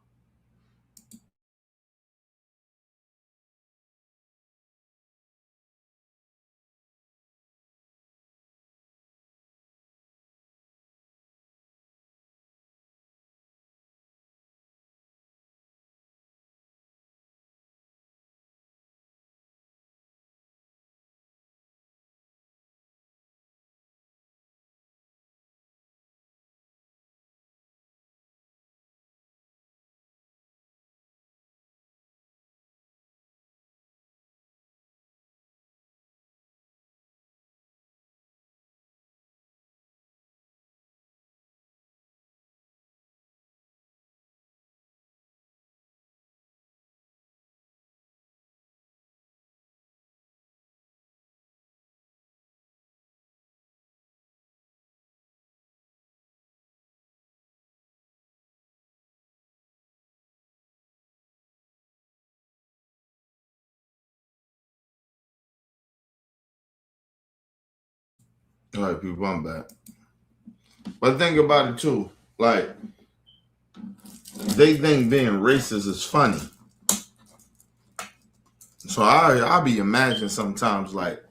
All right, people, I'm back. But think about it too. Like, they think being racist is funny. So I be imagining sometimes like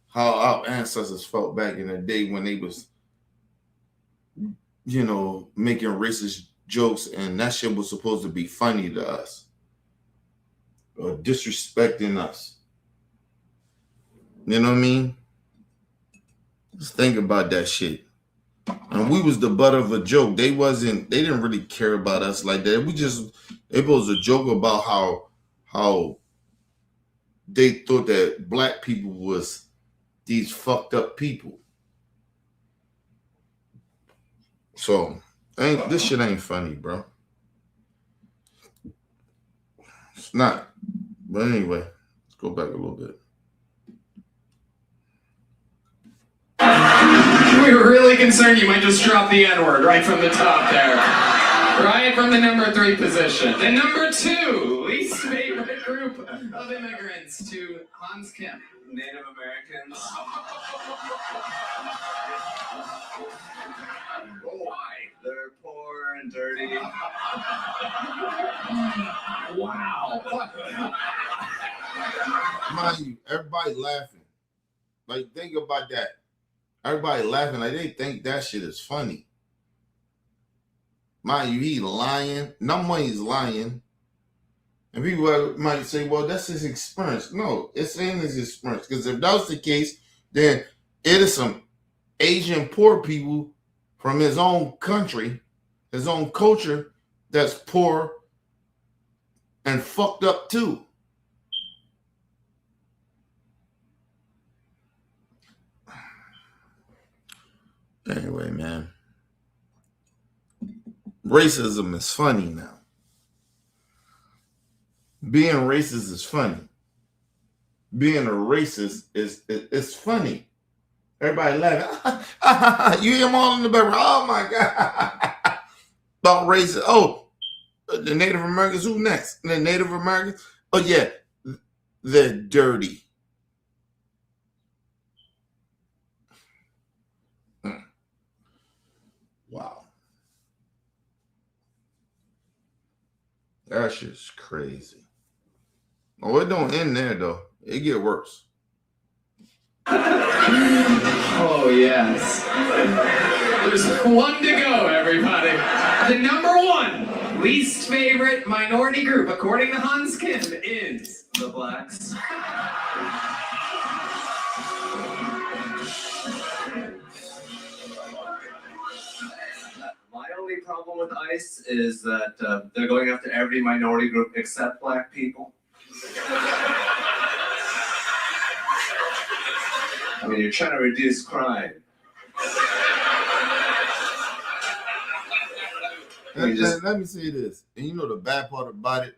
how our ancestors felt back in the day when they was, you know, making racist jokes and that shit was supposed to be funny to us or disrespecting us. You know what I mean? Just think about that shit. And we was the butt of a joke. They didn't really care about us like that. It was a joke about how they thought that black people was these fucked up people. So this shit ain't funny, bro. It's not. But anyway, let's go back a little bit. We were really concerned you might just drop the N-word right from the top there. Right from the number 3 position. And number 2, least favorite group of immigrants to Hans Kim. Native Americans. Why? They're poor and dirty. Wow. Mind you, everybody laughing. Like, think about that. Everybody laughing like they think that shit is funny. Mind you, he lying. Number one, he's lying. And people might say, well, that's his experience. No, it's in his experience. Because if that was the case, then it is some Asian poor people from his own country, his own culture, that's poor and fucked up too. Anyway, man. Racism is funny now. Being racist is funny. Being a racist is funny. Everybody laughing. You hear them all in the background. Oh my God. About racist. Oh, the Native Americans. Who next? The Native Americans? Oh yeah. They're dirty. Wow. That shit's crazy. Oh, it don't end there though. It get worse. Oh, yes. There's one to go, everybody. The number 1 least favorite minority group, according to Hans Kim, is The blacks. My only problem with ICE is that they're going after every minority group except black people. I mean, you're trying to reduce crime. Let me say this. And you know the bad part about it?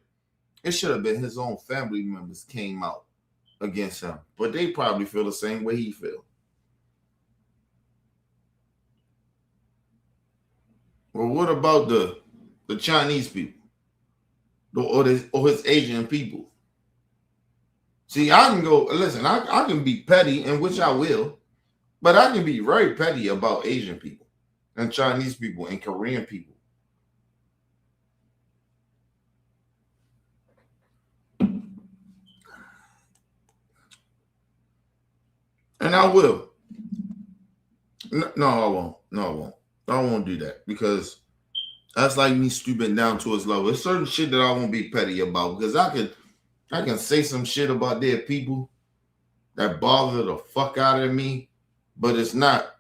It should have been his own family members came out against him. But they probably feel the same way he feels. Well, what about the Chinese people? Or his Asian people? See, I can go, listen, I can be petty, and which I will, but I can be very petty about Asian people and Chinese people and Korean people. And I will. No, I won't. No, I won't. I won't do that because that's like me stooping down to his level. There's certain shit that I won't be petty about because I can say some shit about their people that bother the fuck out of me, but it's not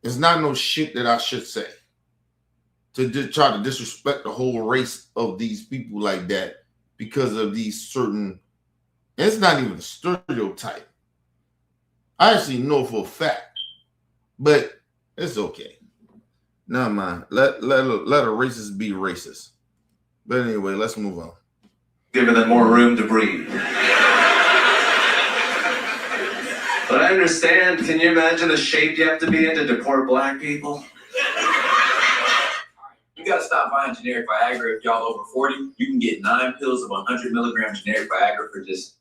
no shit that I should say to try to disrespect the whole race of these people like that because of these certain. It's not even a stereotype. I actually know for a fact, but it's okay. Never mind. Let a racist be racist. But anyway, let's move on. Giving them more room to breathe. But I understand. Can you imagine the shape you have to be in to deport black people? You gotta stop buying generic Viagra. If y'all over 40, you can get 9 pills of 100 milligrams generic Viagra for just.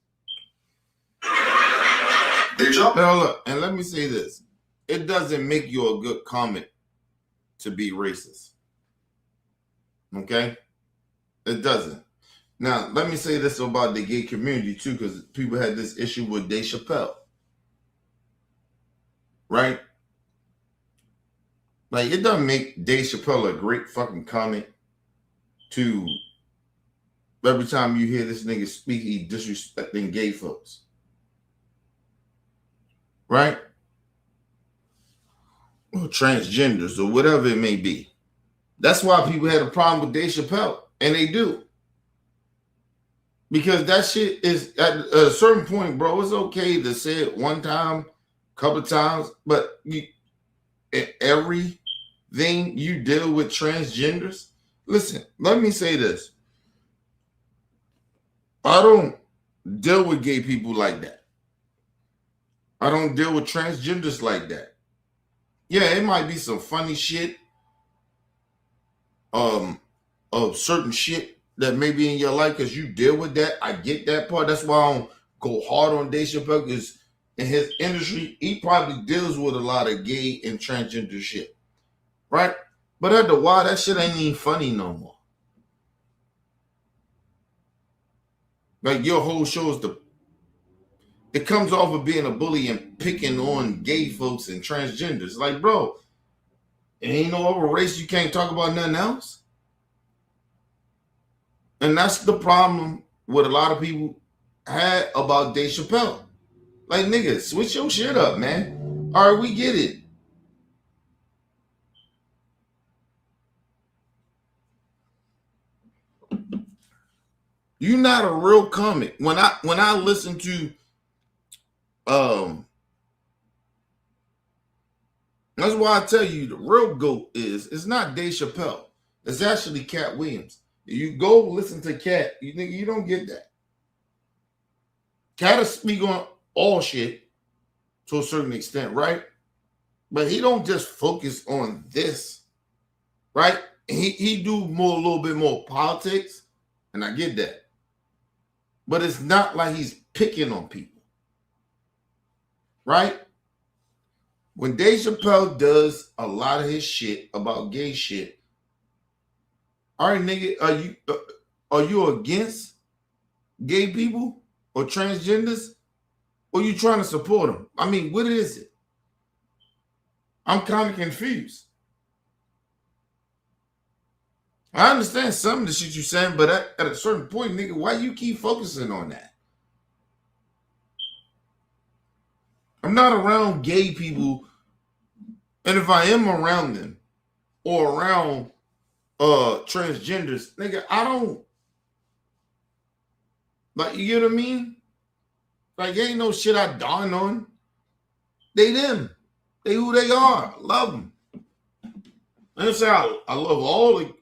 Now look, and let me say this. it doesn't make you a good comic to be racist. Okay? It doesn't. Now, let me say this about the gay community too, because people had this issue with Dave Chappelle. Right? Like, it doesn't make Dave Chappelle a great fucking comic to every time you hear this nigga speak, he disrespecting gay folks. Right? Or transgenders or whatever it may be. That's why people had a problem with Dave Chappelle. And they do. Because that shit is, at a certain point, bro, it's okay to say it one time, couple times, but everything you deal with transgenders. Listen, let me say this. I don't deal with gay people like that. I don't deal with transgenders like that. Yeah, it might be some funny shit, of certain shit that may be in your life because you deal with that. I get that part. That's why I don't go hard on Dave Chappelle, because in his industry, he probably deals with a lot of gay and transgender shit. Right? But after a while, that shit ain't even funny no more. Like, your whole show is it comes off of being a bully and picking on gay folks and transgenders. Like, bro, ain't no other race you can't talk about nothing else. And that's the problem what a lot of people had about Dave Chappelle. Like, nigga, switch your shit up, man. All right, we get it. You're not a real comic. When I listen to that's why I tell you the real GOAT it's not Dave Chappelle. It's actually Cat Williams. You go listen to Cat, you don't get that. Cat will speak on all shit to a certain extent, right? But he don't just focus on this, right? He do a little bit more politics, and I get that. But it's not like he's picking on people, right? When Dave Chappelle does a lot of his shit about gay shit, all right, nigga, are you against gay people or transgenders? Or you trying to support them? I mean, what is it? I'm kind of confused. I understand some of the shit you're saying, but at a certain point, nigga, why you keep focusing on that? I'm not around gay people, and if I am around them or around transgenders, nigga, I don't like, you get what I mean? Like, ain't no shit I dawn on. They them. They who they are. Love them. And say I love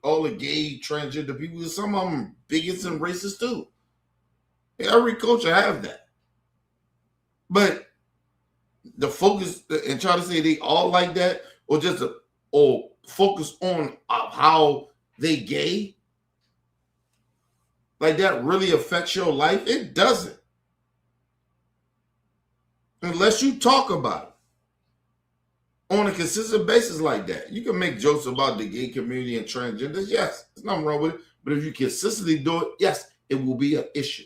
all the gay transgender people. Some of them bigots and racist too. Every culture have that. But the focus and try to say they all like that, or just or focus on how they gay, like that really affects your life? It doesn't. Unless you talk about it on a consistent basis like that. You can make jokes about the gay community and transgenders. Yes, there's nothing wrong with it. But if you consistently do it, yes, it will be an issue.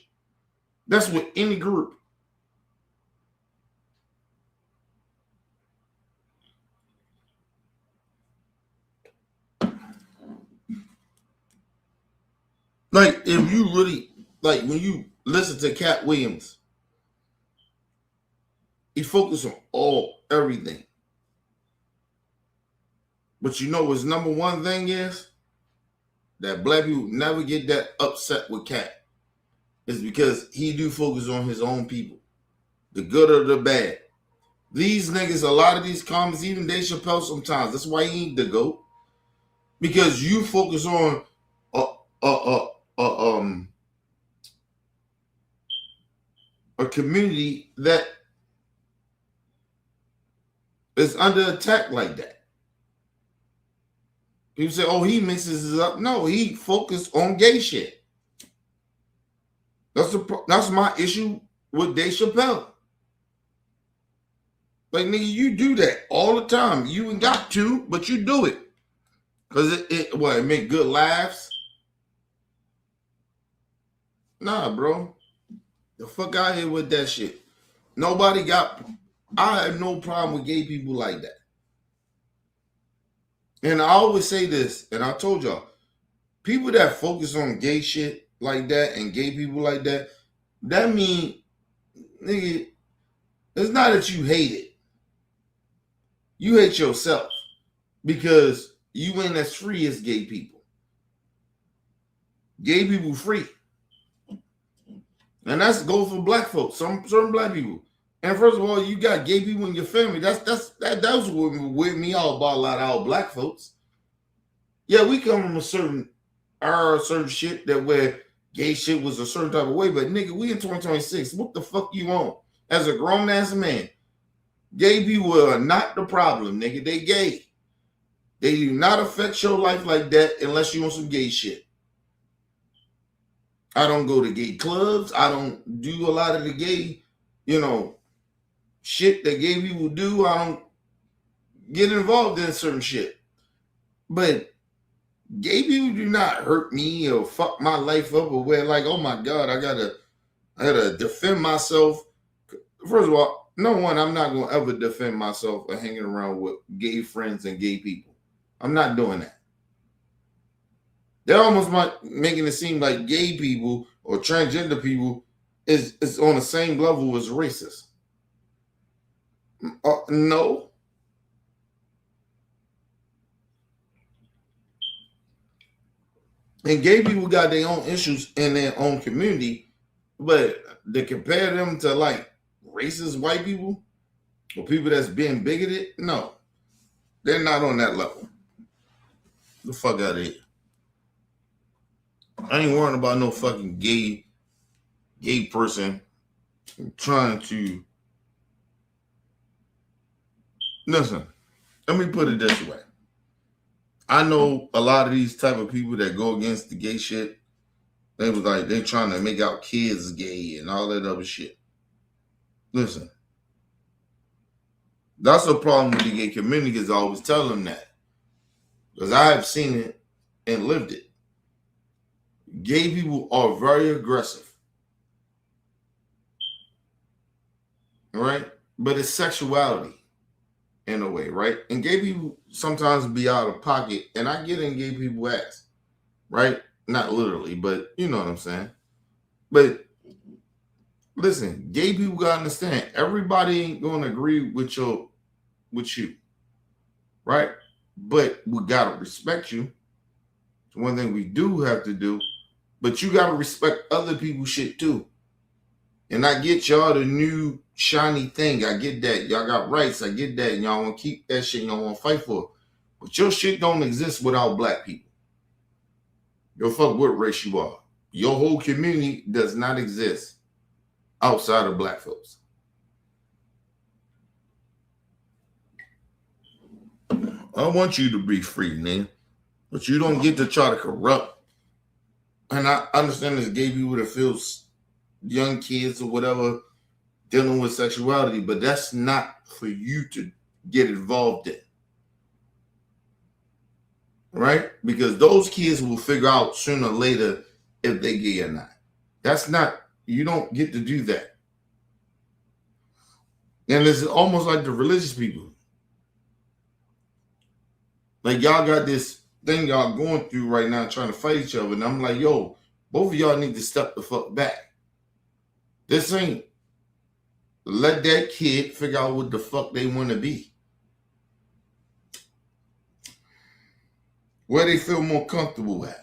That's with any group. Like, if you really, like, when you listen to Cat Williams, he focuses on everything. But you know his number one thing is that black people never get that upset with Cat. It's because he do focus on his own people, the good or the bad. These niggas, a lot of these comments, even Dave Chappelle sometimes, that's why he ain't the GOAT. Because you focus on a community that is under attack like that. People say, oh, he mixes it up. No, he focused on gay shit. That's my issue with Dave Chappelle. Like, nigga, you do that all the time. You ain't got to, but you do it. Because it make good laughs? Nah, bro. The fuck out here with that shit. I have no problem with gay people like that. And I always say this, and I told y'all, people that focus on gay shit like that and gay people like that, that mean, nigga, it's not that you hate it. You hate yourself because you ain't as free as gay people. Gay people free. And that's go for black folks, certain black people. And first of all, you got gay people in your family. That was with me all about a lot of our black folks. Yeah, we come from a certain shit that where gay shit was a certain type of way, but nigga, we in 2026. What the fuck you want? As a grown ass man, gay people are not the problem, nigga. They gay. They do not affect your life like that unless you want some gay shit. I don't go to gay clubs. I don't do a lot of the gay, shit that gay people do. I don't get involved in certain shit. But gay people do not hurt me or fuck my life up or where like, oh my God, I gotta defend myself. First of all, no one, I'm not gonna ever defend myself or hanging around with gay friends and gay people. I'm not doing that. They're almost making it seem like gay people or transgender people is on the same level as racist. No. And gay people got their own issues in their own community, but to compare them to like racist white people or people that's being bigoted, no. They're not on that level. The fuck out of here. I ain't worrying about no fucking gay person trying to. Listen, let me put it this way. I know a lot of these type of people that go against the gay shit. They was like, they trying to make out kids gay and all that other shit. Listen, that's a problem with the gay community because I always tell them that. Because I have seen it and lived it. Gay people are very aggressive. Right? But it's sexuality in a way, right? And gay people sometimes be out of pocket, and I get in gay people's ass, right? Not literally, but you know what I'm saying. But listen, gay people gotta understand, everybody ain't gonna agree with you, right? But we gotta respect you. It's one thing we do have to do, but you gotta respect other people's shit too. And I get y'all the new shiny thing. I get that. Y'all got rights. I get that. And y'all want to keep that shit and y'all want to fight for it. But your shit don't exist without black people. Yo, fuck what race you are. Your whole community does not exist outside of black folks. I want you to be free, man. But you don't get to try to corrupt. And I understand there's gay people that feels young kids or whatever dealing with sexuality, but that's not for you to get involved in. Right? Because those kids will figure out sooner or later if they gay or not. That's not, you don't get to do that. And it's almost like the religious people. Like y'all got this thing y'all going through right now trying to fight each other. And I'm like, yo, both of y'all need to step the fuck back. This ain't let that kid figure out what the fuck they want to be. Where they feel more comfortable at.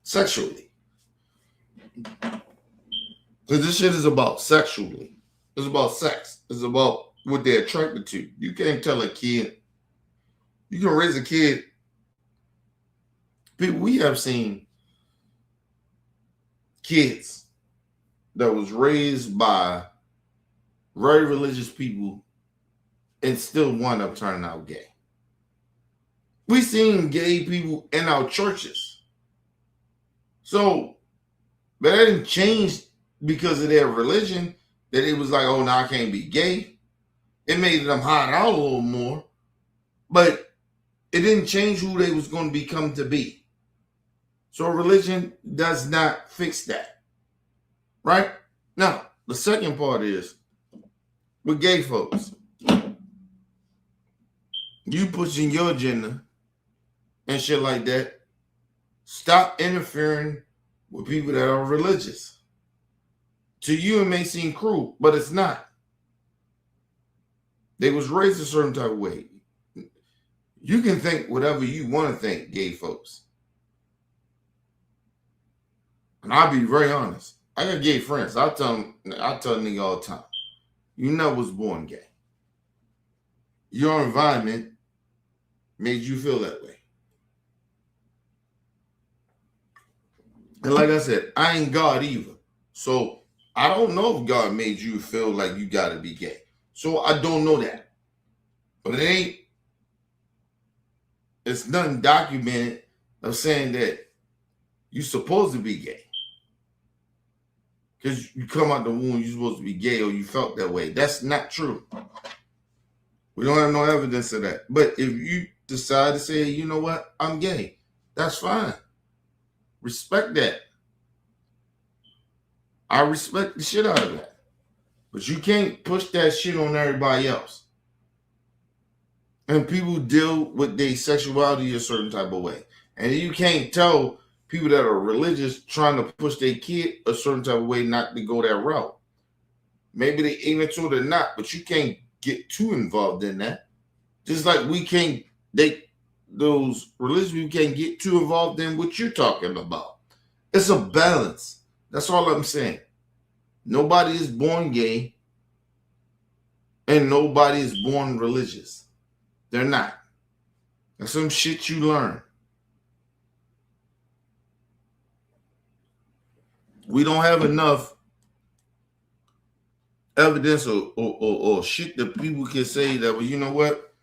Sexually. Because this shit is about sexually. It's about sex. It's about what they're attracted to. You can't tell a kid. You can raise a kid. People, we have seen kids that was raised by very religious people and still wind up turning out gay. We seen gay people in our churches. So that didn't change because of their religion, that it was like, oh, now I can't be gay. It made them hide out a little more, but it didn't change who they was going to become to be. So religion does not fix that. Right? Now, the second part is with gay folks. You pushing your agenda and shit like that. Stop interfering with people that are religious. To you, it may seem cruel, but it's not. They was raised a certain type of way. You can think whatever you want to think, gay folks. And I'll be very honest. I got gay friends. I tell nigga all the time, you never was born gay. Your environment made you feel that way. And like I said, I ain't God either. So I don't know if God made you feel like you got to be gay. So I don't know that. But it's nothing documented of saying that you're supposed to be gay. Because you come out the womb, you're supposed to be gay or you felt that way. That's not true. We don't have no evidence of that. But if you decide to say, you know what, I'm gay, that's fine. Respect that. I respect the shit out of that. But you can't push that shit on everybody else. And people deal with their sexuality a certain type of way. And you can't tell people that are religious trying to push their kid a certain type of way not to go that route. Maybe they ignorant to it or not, but you can't get too involved in that. Just like those religious people can't get too involved in what you're talking about. It's a balance. That's all I'm saying. Nobody is born gay and nobody is born religious. They're not. That's some shit you learn. We don't have enough evidence or shit that people can say that, well, you know what?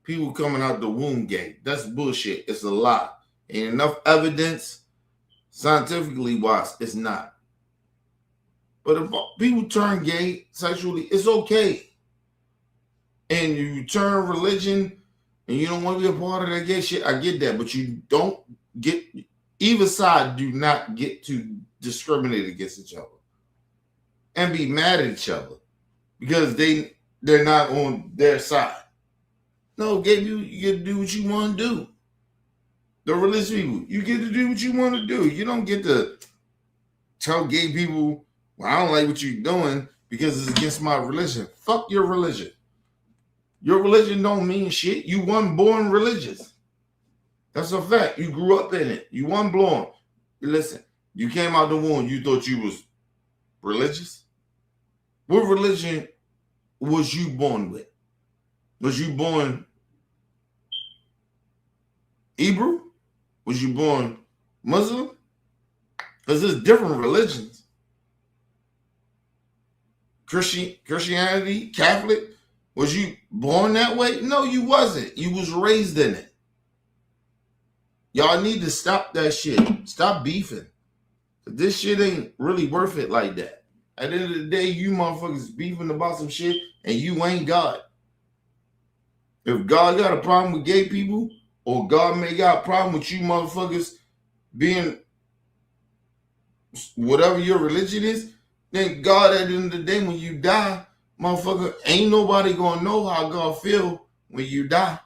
People coming out the womb gay. That's bullshit. It's a lie. Ain't enough evidence, scientifically wise, it's not. But if people turn gay sexually, it's okay. And you turn religion and you don't want to be a part of that gay shit, I get that. But you don't get, either side do not get to discriminate against each other and be mad at each other because they're not on their side. No, gay people, you get to do what you want to do. The religious people, you get to do what you want to do. You don't get to tell gay people, well, I don't like what you're doing because it's against my religion. Fuck your religion. Your religion don't mean shit. You weren't born religious. That's a fact. You grew up in it. You weren't born. Listen, you came out the womb, you thought you was religious? What religion was you born with? Was you born Hebrew? Was you born Muslim? Because there's different religions. Christianity, Catholic. Was you born that way? No, you wasn't. You was raised in it. Y'all need to stop that shit. Stop beefing. This shit ain't really worth it like that. At the end of the day, you motherfuckers beefing about some shit and you ain't God. If God got a problem with gay people, or God may got a problem with you motherfuckers being whatever your religion is, then God, at the end of the day, when you die, motherfucker, ain't nobody gonna know how God feel when you die.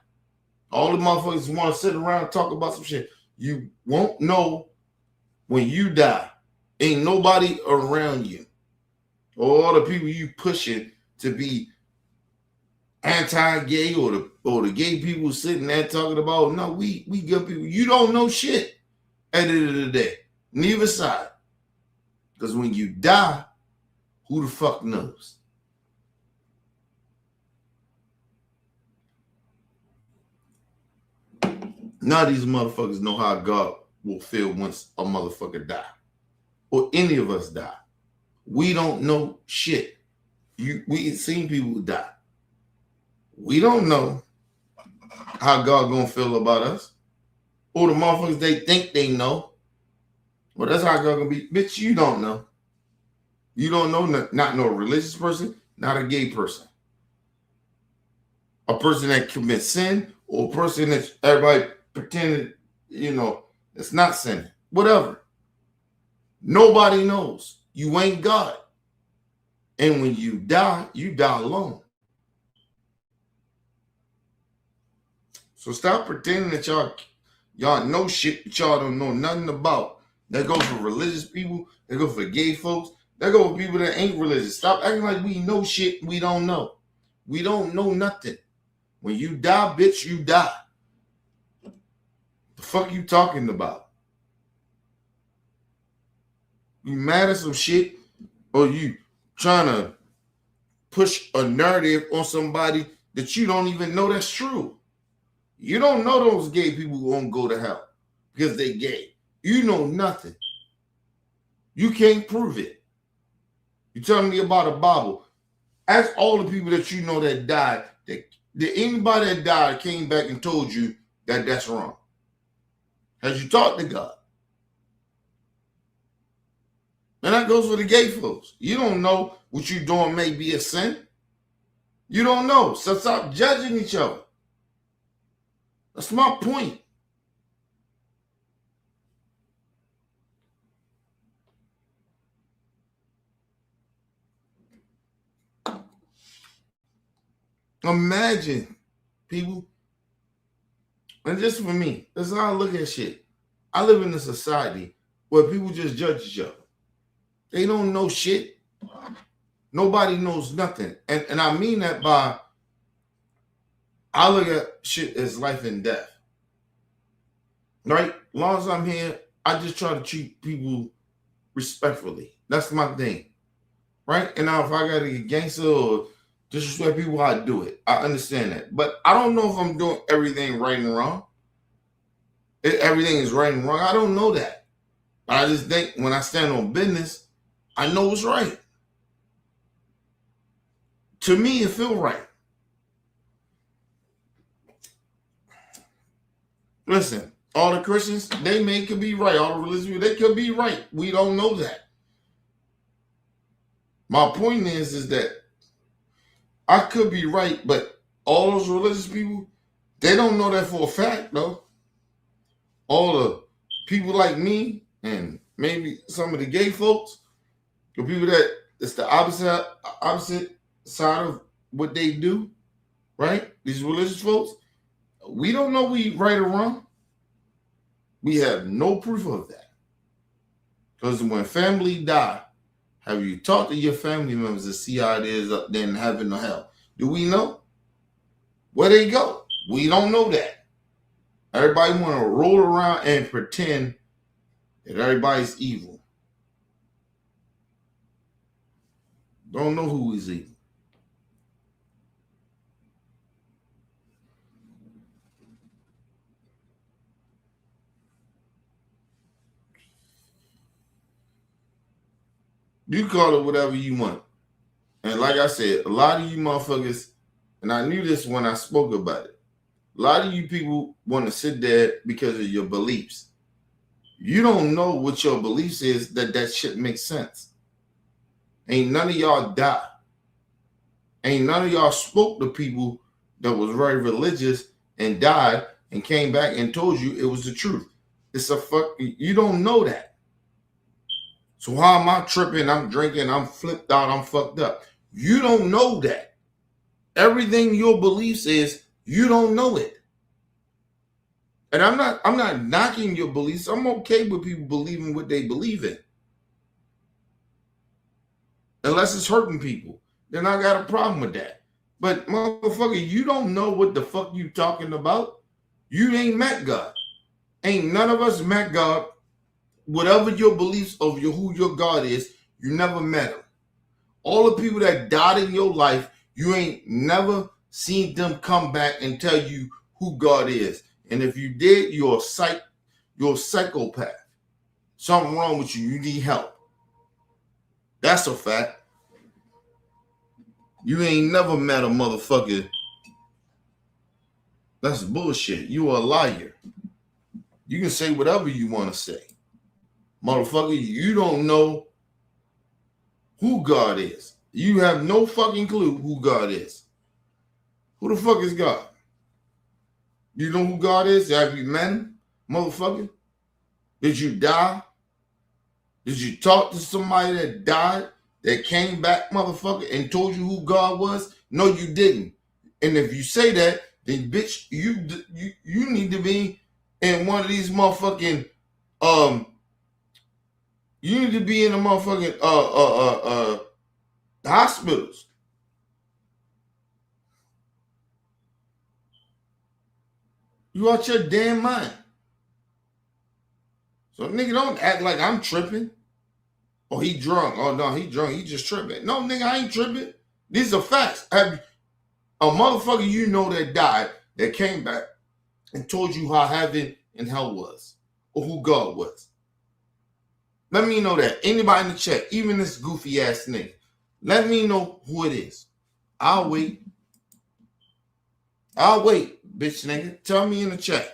All the motherfuckers want to sit around and talk about some shit. You won't know when you die. Ain't nobody around you. All the people you pushing to be anti-gay or the gay people sitting there talking about, no, we good people. You don't know shit at the end of the day. Neither side. Because when you die, who the fuck knows? None of these motherfuckers know how God will feel once a motherfucker die. Or any of us die. We don't know shit. We seen people die. We don't know how God gonna feel about us. Or the motherfuckers they think they know. Well, that's how God gonna be. Bitch, you don't know. You don't know, not no religious person, not a gay person. A person that commits sin or a person that everybody pretended, it's not sinning. Whatever. Nobody knows. You ain't God. And when you die alone. So stop pretending that y'all know shit that y'all don't know nothing about. That goes for religious people. That goes for gay folks. That goes for people that ain't religious. Stop acting like we know shit we don't know. We don't know nothing. When you die, bitch, you die. The fuck you talking about? You mad at some shit or you trying to push a narrative on somebody that you don't even know that's true. You don't know those gay people who won't go to hell because they gay. You know nothing. You can't prove it. You telling me about a Bible. Ask all the people that you know that died. Did anybody that died came back and told you that that's wrong? Has you talked to God? And that goes for the gay folks. You don't know what you're doing may be a sin. You don't know. So stop judging each other. That's my point. Imagine, people, and just for me, that's how I look at shit. I live in a society where people just judge each other. They don't know shit. Nobody knows nothing. And I mean that by, I look at shit as life and death. Right? As long as I'm here, I just try to treat people respectfully. That's my thing. Right? And now if I got to get gangster or disrespect people, I do it. I understand that. But I don't know if I'm doing everything right and wrong. If everything is right and wrong. I don't know that. But I just think when I stand on business, I know what's right. To me, it feels right. Listen, all the Christians, they could be right. All the religious people, they could be right. We don't know that. My point is that I could be right, but all those religious people, they don't know that for a fact, though. All the people like me and maybe some of the gay folks, the people that it's the opposite side of what they do, right? These religious folks, we don't know we right or wrong. We have no proof of that. Because when family die, have you talked to your family members to see how it is up there in heaven or hell? Do we know? Where they go? We don't know that. Everybody want to roll around and pretend that everybody's evil. Don't know who is evil. You call it whatever you want. And like I said, a lot of you motherfuckers, and I knew this when I spoke about it, a lot of you people want to sit there because of your beliefs. You don't know what your beliefs is that shit makes sense. Ain't none of y'all die. Ain't none of y'all spoke to people that was very religious and died and came back and told you it was the truth. It's a fuck. You don't know that. So how am I tripping? I'm drinking. I'm flipped out. I'm fucked up. You don't know that. Everything your beliefs is, you don't know it. And I'm not knocking your beliefs. I'm okay with people believing what they believe in. Unless it's hurting people. Then I got a problem with that. But motherfucker, you don't know what the fuck you talking about. You ain't met God. Ain't none of us met God. Whatever your beliefs of who your God is, you never met him. All the people that died in your life, you ain't never seen them come back and tell you who God is. And if you did, you're a psychopath. Something wrong with you. You need help. That's a fact. You ain't never met a motherfucker. That's bullshit. You a liar. You can say whatever you want to say. Motherfucker, you don't know who God is. You have no fucking clue who God is. Who the fuck is God? You know who God is? Have you met him, motherfucker? Did you die? Did you talk to somebody that died, that came back, motherfucker, and told you who God was? No, you didn't. And if you say that, then bitch, you need to be in one of these motherfucking you need to be in a motherfucking hospitals. You out your damn mind. So nigga, don't act like I'm tripping. Oh, he drunk. Oh no, he drunk. He just tripping. No, nigga, I ain't tripping. These are facts. A motherfucker you know that died, that came back and told you how heaven and hell was, or who God was. Let me know that. Anybody in the chat, even this goofy ass nigga, let me know who it is. I'll wait. I'll wait, bitch nigga. Tell me in the chat.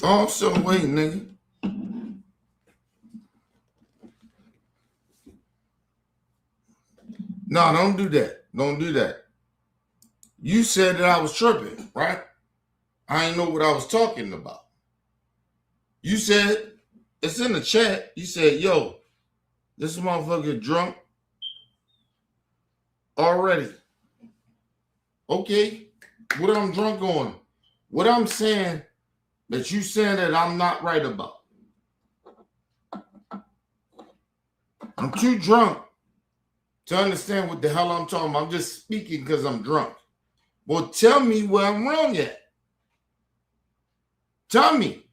Oh, I'm still waiting, nigga. No, don't do that. Don't do that. You said that I was tripping, right? I ain't know what I was talking about. You said, it's in the chat. You said, yo, this motherfucker drunk already. Okay, what I'm drunk on? What I'm saying that you saying that I'm not right about. I'm too drunk to understand what the hell I'm talking about. I'm just speaking because I'm drunk. Well, tell me where I'm wrong at. Tell me.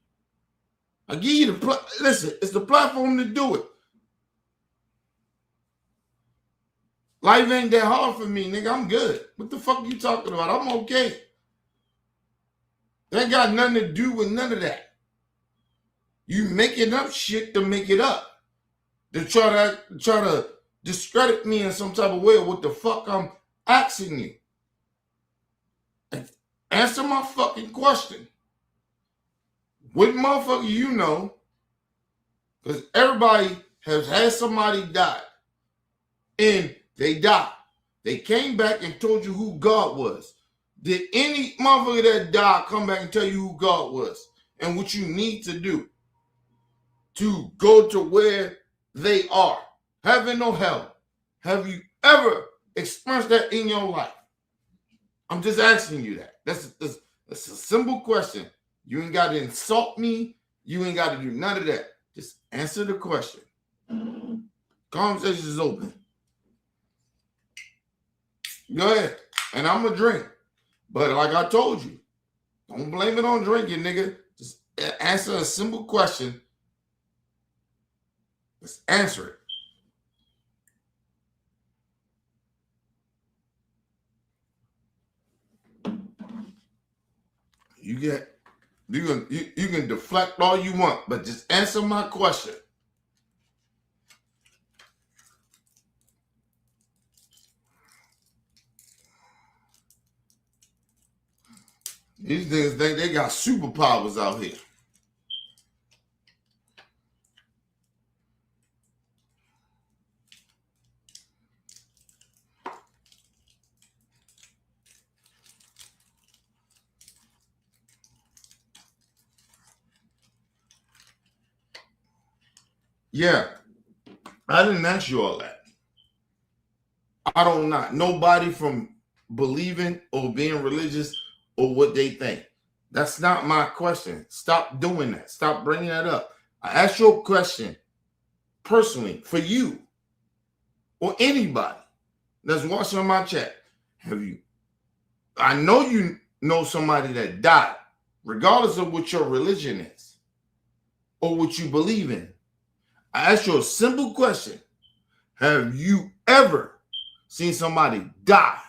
I give you the listen, it's the platform to do it. Life ain't that hard for me, nigga. I'm good. What the fuck are you talking about? I'm okay. That ain't got nothing to do with none of that. You making up shit to make it up. To try to discredit me in some type of way of what the fuck I'm asking you. Answer my fucking question. What motherfucker you know? Because everybody has had somebody die. And they died. They came back and told you who God was. Did any motherfucker that died come back and tell you who God was and what you need to do to go to where they are? Heaven or hell? Have you ever experienced that in your life? I'm just asking you that. That's a simple question. You ain't got to insult me. You ain't got to do none of that. Just answer the question. Conversation is open. Go ahead. And I'm going to drink. But like I told you, don't blame it on drinking, nigga. Just answer a simple question. Just answer it. You can deflect all you want, but just answer my question. These niggas think they got superpowers out here. Yeah, I didn't ask you all that. I don't knock nobody from believing or being religious or what they think. That's not my question. Stop doing that. Stop bringing that up. I asked you a question personally for you or anybody that's watching my chat. Have you? I know you know somebody that died, regardless of what your religion is or what you believe in. I asked you a simple question. Have you ever seen somebody die?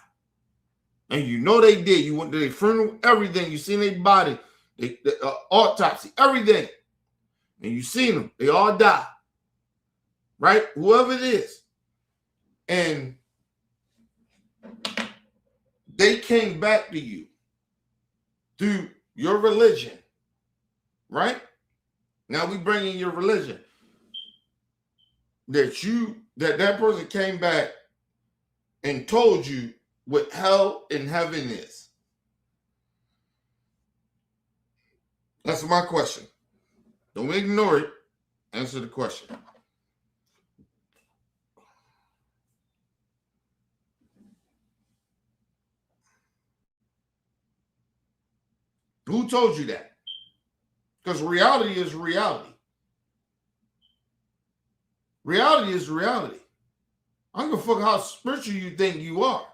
And you know they did. You went to their funeral, everything. You seen their body, the autopsy, everything. And you seen them. They all die. Right? Whoever it is. And they came back to you through your religion. Right? Now we bring in your religion. That person came back and told you what hell and heaven is. That's my question. Don't ignore it. Answer the question. Who told you that? Because reality is reality. Reality is reality. I don't give a fuck how spiritual you think you are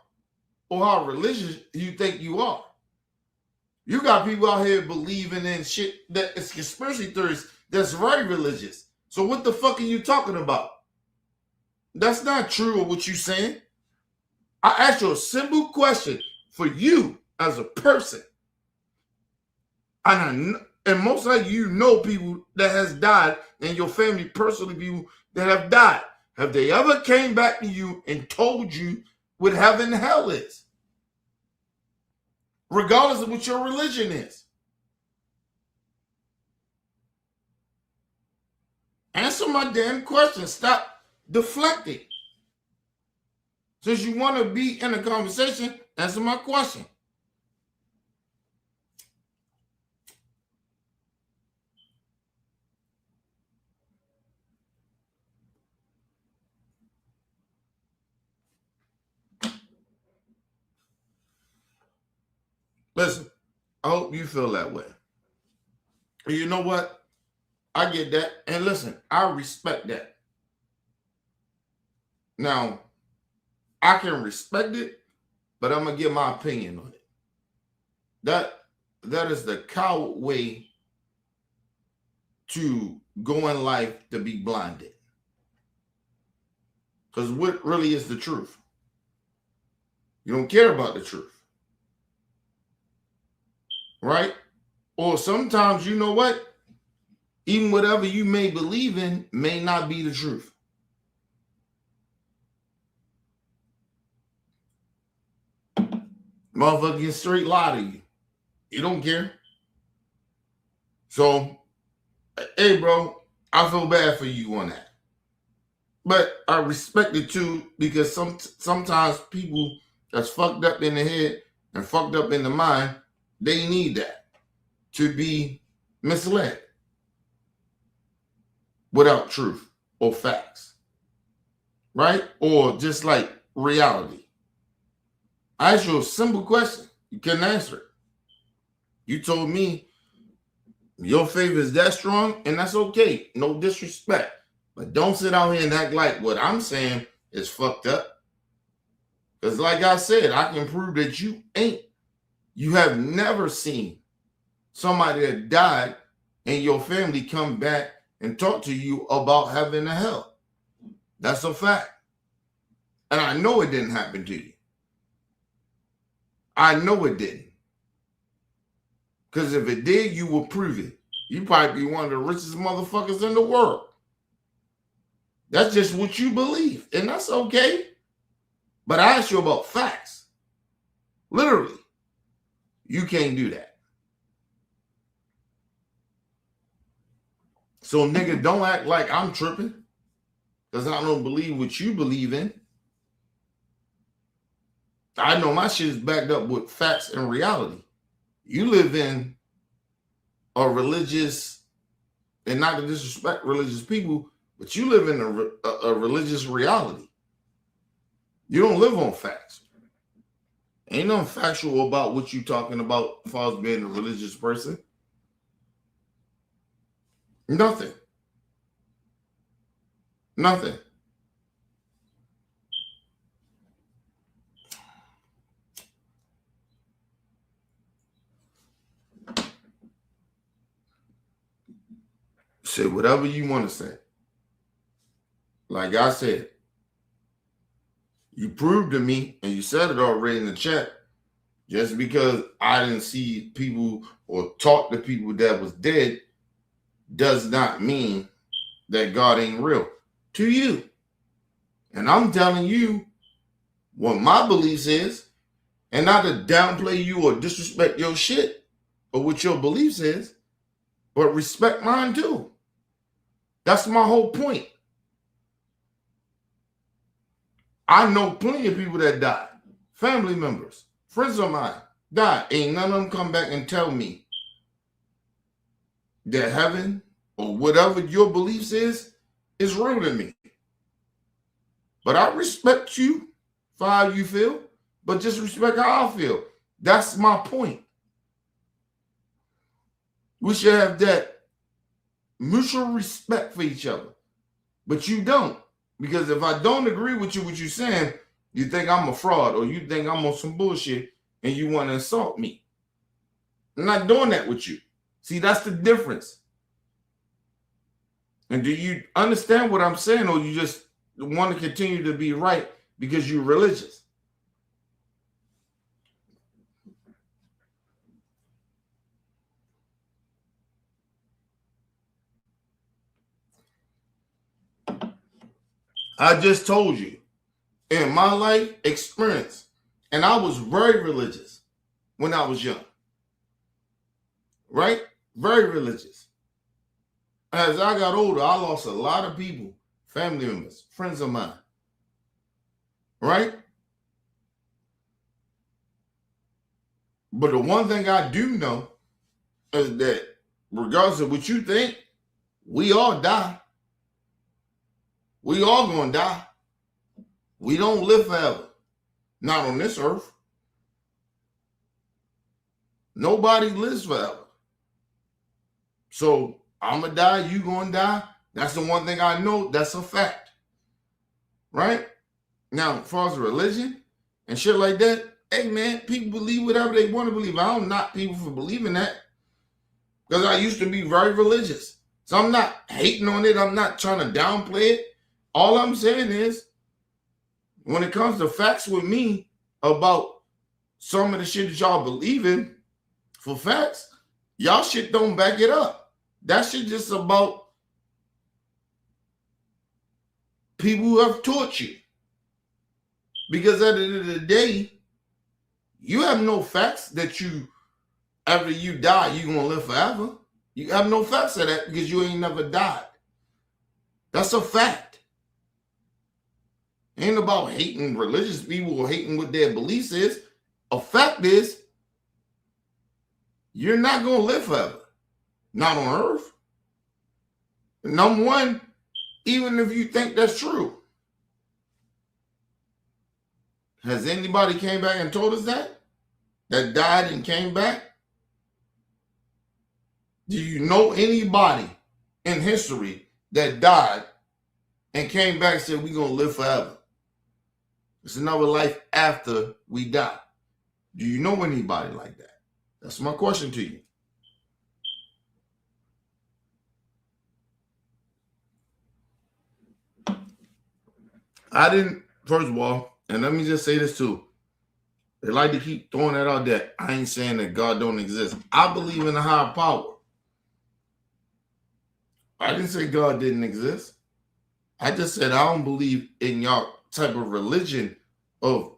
or how religious you think you are. You got people out here believing in shit that it's conspiracy theories that's very religious. So what the fuck are you talking about? That's not true of what you're saying. I asked you a simple question for you as a person. And most of you know people that has died and your family personally people that have died. Have they ever came back to you and told you what heaven and hell is? Regardless of what your religion is. Answer my damn question. Stop deflecting. Since you want to be in a conversation, answer my question. Listen, I hope you feel that way. You know what? I get that. And listen, I respect that. Now, I can respect it, but I'm going to give my opinion on it. That is the coward way to go in life, to be blinded. Because what really is the truth? You don't care about the truth. Right? Or sometimes, you know what? Even whatever you may believe in may not be the truth. Motherfucker can straight lie to you. You don't care. So, hey, bro, I feel bad for you on that. But I respect it too, because sometimes people that's fucked up in the head and fucked up in the mind, they need that to be misled without truth or facts, right? Or just like reality. I asked you a simple question. You couldn't answer it. You told me your favor is that strong, and that's okay. No disrespect. But don't sit out here and act like what I'm saying is fucked up. Because like I said, I can prove that you ain't. You have never seen somebody that died and your family come back and talk to you about heaven and hell. That's a fact. And I know it didn't happen to you. I know it didn't. Because if it did, you will prove it. You'd probably be one of the richest motherfuckers in the world. That's just what you believe. And that's okay. But I asked you about facts. Literally. You can't do that. So, nigga, don't act like I'm tripping. Because I don't believe what you believe in. I know my shit is backed up with facts and reality. You live in a religious, and not to disrespect religious people, but you live in a religious reality. You don't live on facts. Ain't nothing factual about what you talking about as far as being a religious person. Nothing. Nothing. Say whatever you want to say. Like I said, you proved to me, and you said it already in the chat, just because I didn't see people or talk to people that was dead does not mean that God ain't real to you. And I'm telling you what my beliefs is, and not to downplay you or disrespect your shit or what your beliefs is, but respect mine too. That's my whole point. I know plenty of people that died, family members, friends of mine died. Ain't none of them come back and tell me that heaven or whatever your beliefs is real to me. But I respect you for how you feel, but just respect how I feel. That's my point. We should have that mutual respect for each other. But you don't. Because if I don't agree with you, what you're saying, you think I'm a fraud or you think I'm on some bullshit and you want to insult me. I'm not doing that with you. See, that's the difference. And do you understand what I'm saying, or you just want to continue to be right because you're religious? I just told you, in my life experience, and I was very religious when I was young, right? Very religious. As I got older, I lost a lot of people, family members, friends of mine, right? But the one thing I do know is that regardless of what you think, we all die. We all gonna die. We don't live forever. Not on this earth. Nobody lives forever. So I'm gonna die, you gonna die. That's the one thing I know, that's a fact. Right? Now, as far as religion and shit like that, hey man, people believe whatever they want to believe. I don't knock people for believing that. Because I used to be very religious. So I'm not hating on it. I'm not trying to downplay it. All I'm saying is, when it comes to facts with me about some of the shit that y'all believe in, for facts, y'all shit don't back it up. That shit just about people who have taught you. Because at the end of the day, you have no facts that you, after you die, you're going to live forever. You have no facts of that because you ain't never died. That's a fact. Ain't about hating religious people or hating what their beliefs is. A fact is, you're not going to live forever. Not on earth. Number one, even if you think that's true. Has anybody came back and told us that? That died and came back? Do you know anybody in history that died and came back and said, we're going to live forever? It's another life after we die. Do you know anybody like that? That's my question to you. I didn't, first of all, and let me just say this too. They like to keep throwing that out there. I ain't saying that God don't exist. I believe in a higher power. I didn't say God didn't exist. I just said I don't believe in y'all type of religion of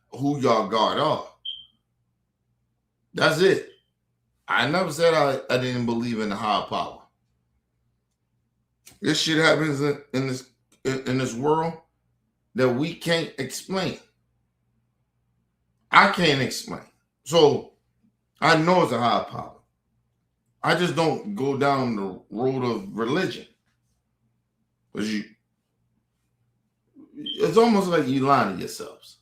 who y'all God are. That's it. I never said I didn't believe in the higher power. This shit happens in this world that we can't explain. I can't explain. So I know it's a higher power. I just don't go down the road of religion. Because it's almost like you lying to yourselves.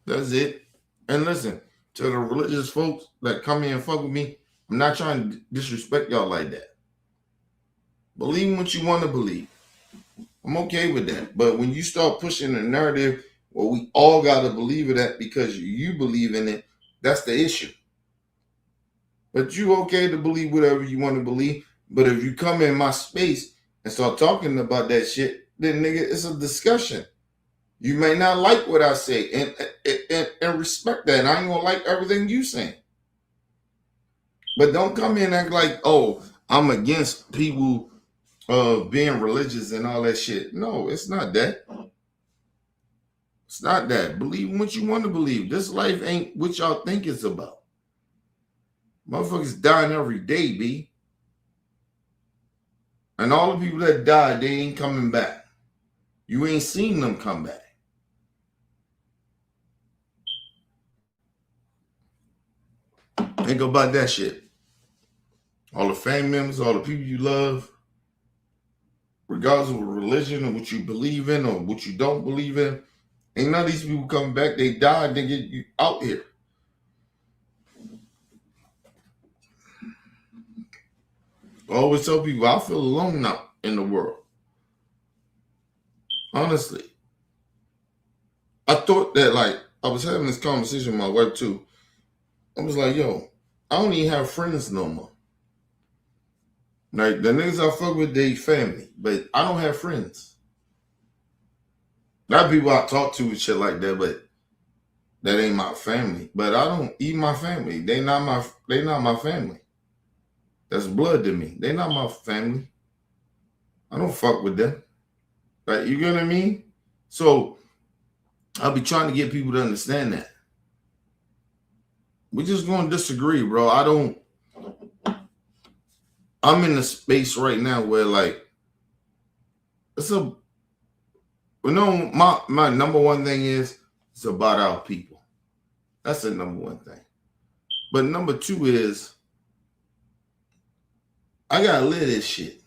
That's it. And listen, to the religious folks that come here and fuck with me, I'm not trying to disrespect y'all like that. Believe what you want to believe. I'm okay with that. But when you start pushing the narrative, well, we all got to believe in that because you believe in it, that's the issue. But you okay to believe whatever you want to believe. But if you come in my space and start talking about that shit, then nigga, it's a discussion. You may not like what I say and respect that. And I ain't gonna like everything you saying. But don't come in and act like, oh, I'm against people being religious and all that shit. No, it's not that. It's not that. Believe what you want to believe. This life ain't what y'all think it's about. Motherfuckers dying every day, B. And all the people that died, they ain't coming back. You ain't seen them come back. Think about that shit. All the family members, all the people you love, regardless of religion or what you believe in or what you don't believe in, ain't none of these people coming back. They died, they get you out here. I always tell people I feel alone now in the world. Honestly. I thought that, like, I was having this conversation with my wife too. I was like, yo, I don't even have friends no more. Like, the niggas I fuck with, they family, but I don't have friends. Not people I talk to and shit like that, but that ain't my family. But I don't eat my family. They not my family. That's blood to me. They not my family. I don't fuck with them. Like, you get what I mean? So I'll be trying to get people to understand that. We're just going to disagree, bro. I'm in a space right now where, like, my number one thing is it's about our people. That's the number one thing. But number two is I got to live this shit.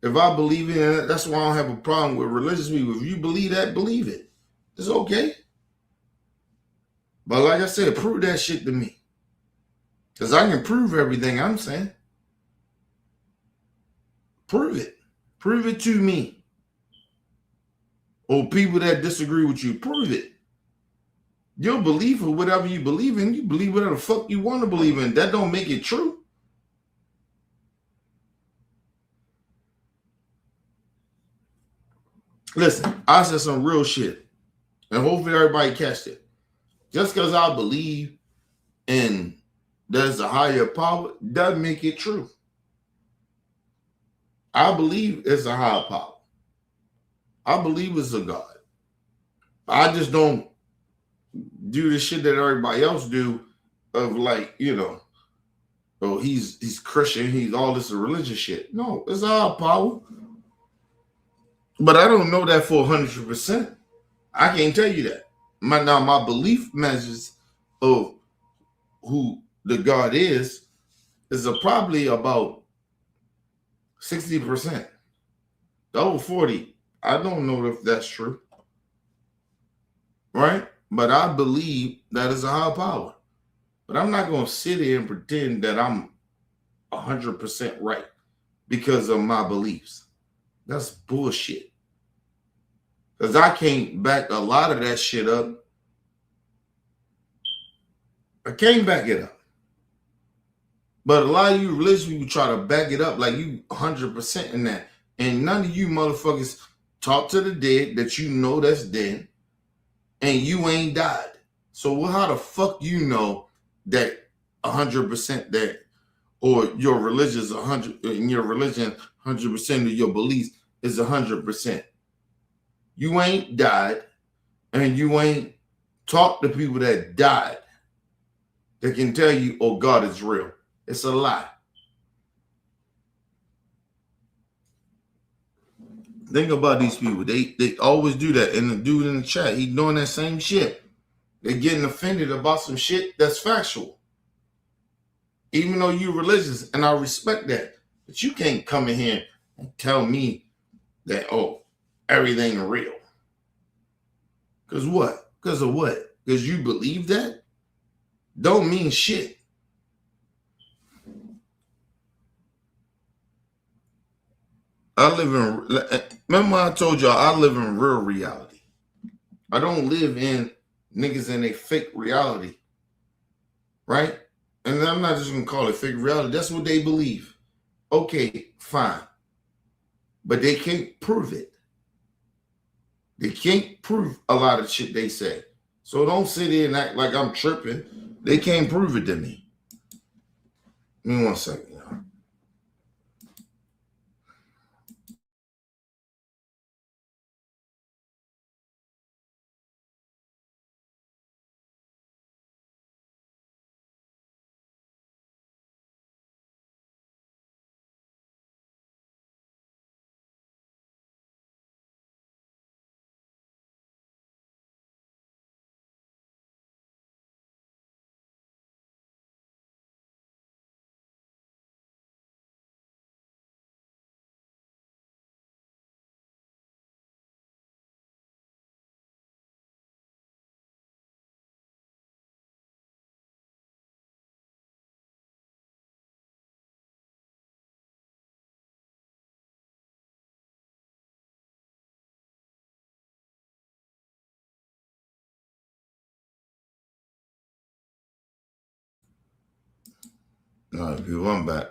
If I believe in it, that's why I don't have a problem with religious people. If you believe that, believe it. It's okay. But like I said, prove that shit to me. Because I can prove everything I'm saying. Prove it. Prove it to me. Or people that disagree with you, prove it. Your belief or whatever you believe in, you believe whatever the fuck you want to believe in. That don't make it true. Listen, I said some real shit. And hopefully everybody catched it. Just because I believe in there's a higher power doesn't make it true. I believe it's a higher power. I believe it's a God. I just don't do the shit that everybody else do of, like, you know, oh, he's Christian, he's all this religious shit. No, it's a higher power. But I don't know that for 100%. I can't tell you that. My belief measures of who the God is probably about 60%. The over 40, I don't know if that's true. Right? But I believe that is a higher power. But I'm not going to sit here and pretend that I'm 100% right because of my beliefs. That's bullshit. Because I can't back a lot of that shit up. I can't back it up. But a lot of you religious people try to back it up like you 100% in that. And none of you motherfuckers talk to the dead that you know that's dead. And you ain't died. So how the fuck you know that 100% that, or your religion is 100, in your religion, 100% of your beliefs is 100%. You ain't died, and you ain't talked to people that died that can tell you, oh, God is real. It's a lie. Think about these people. They always do that. And the dude in the chat, he doing that same shit. They're getting offended about some shit that's factual. Even though you're religious, and I respect that. But you can't come in here and tell me that, oh, everything real. Because what? Because of what? because you believe that don't mean shit. Remember I told y'all I live in real reality. I don't live in niggas in a fake reality, right? And I'm not just gonna call it fake reality. That's what they believe. Okay, fine. But they can't prove it. They can't prove a lot of shit they say. So don't sit here and act like I'm tripping. They can't prove it to me. Give me 1 second. All right, people, I'm back.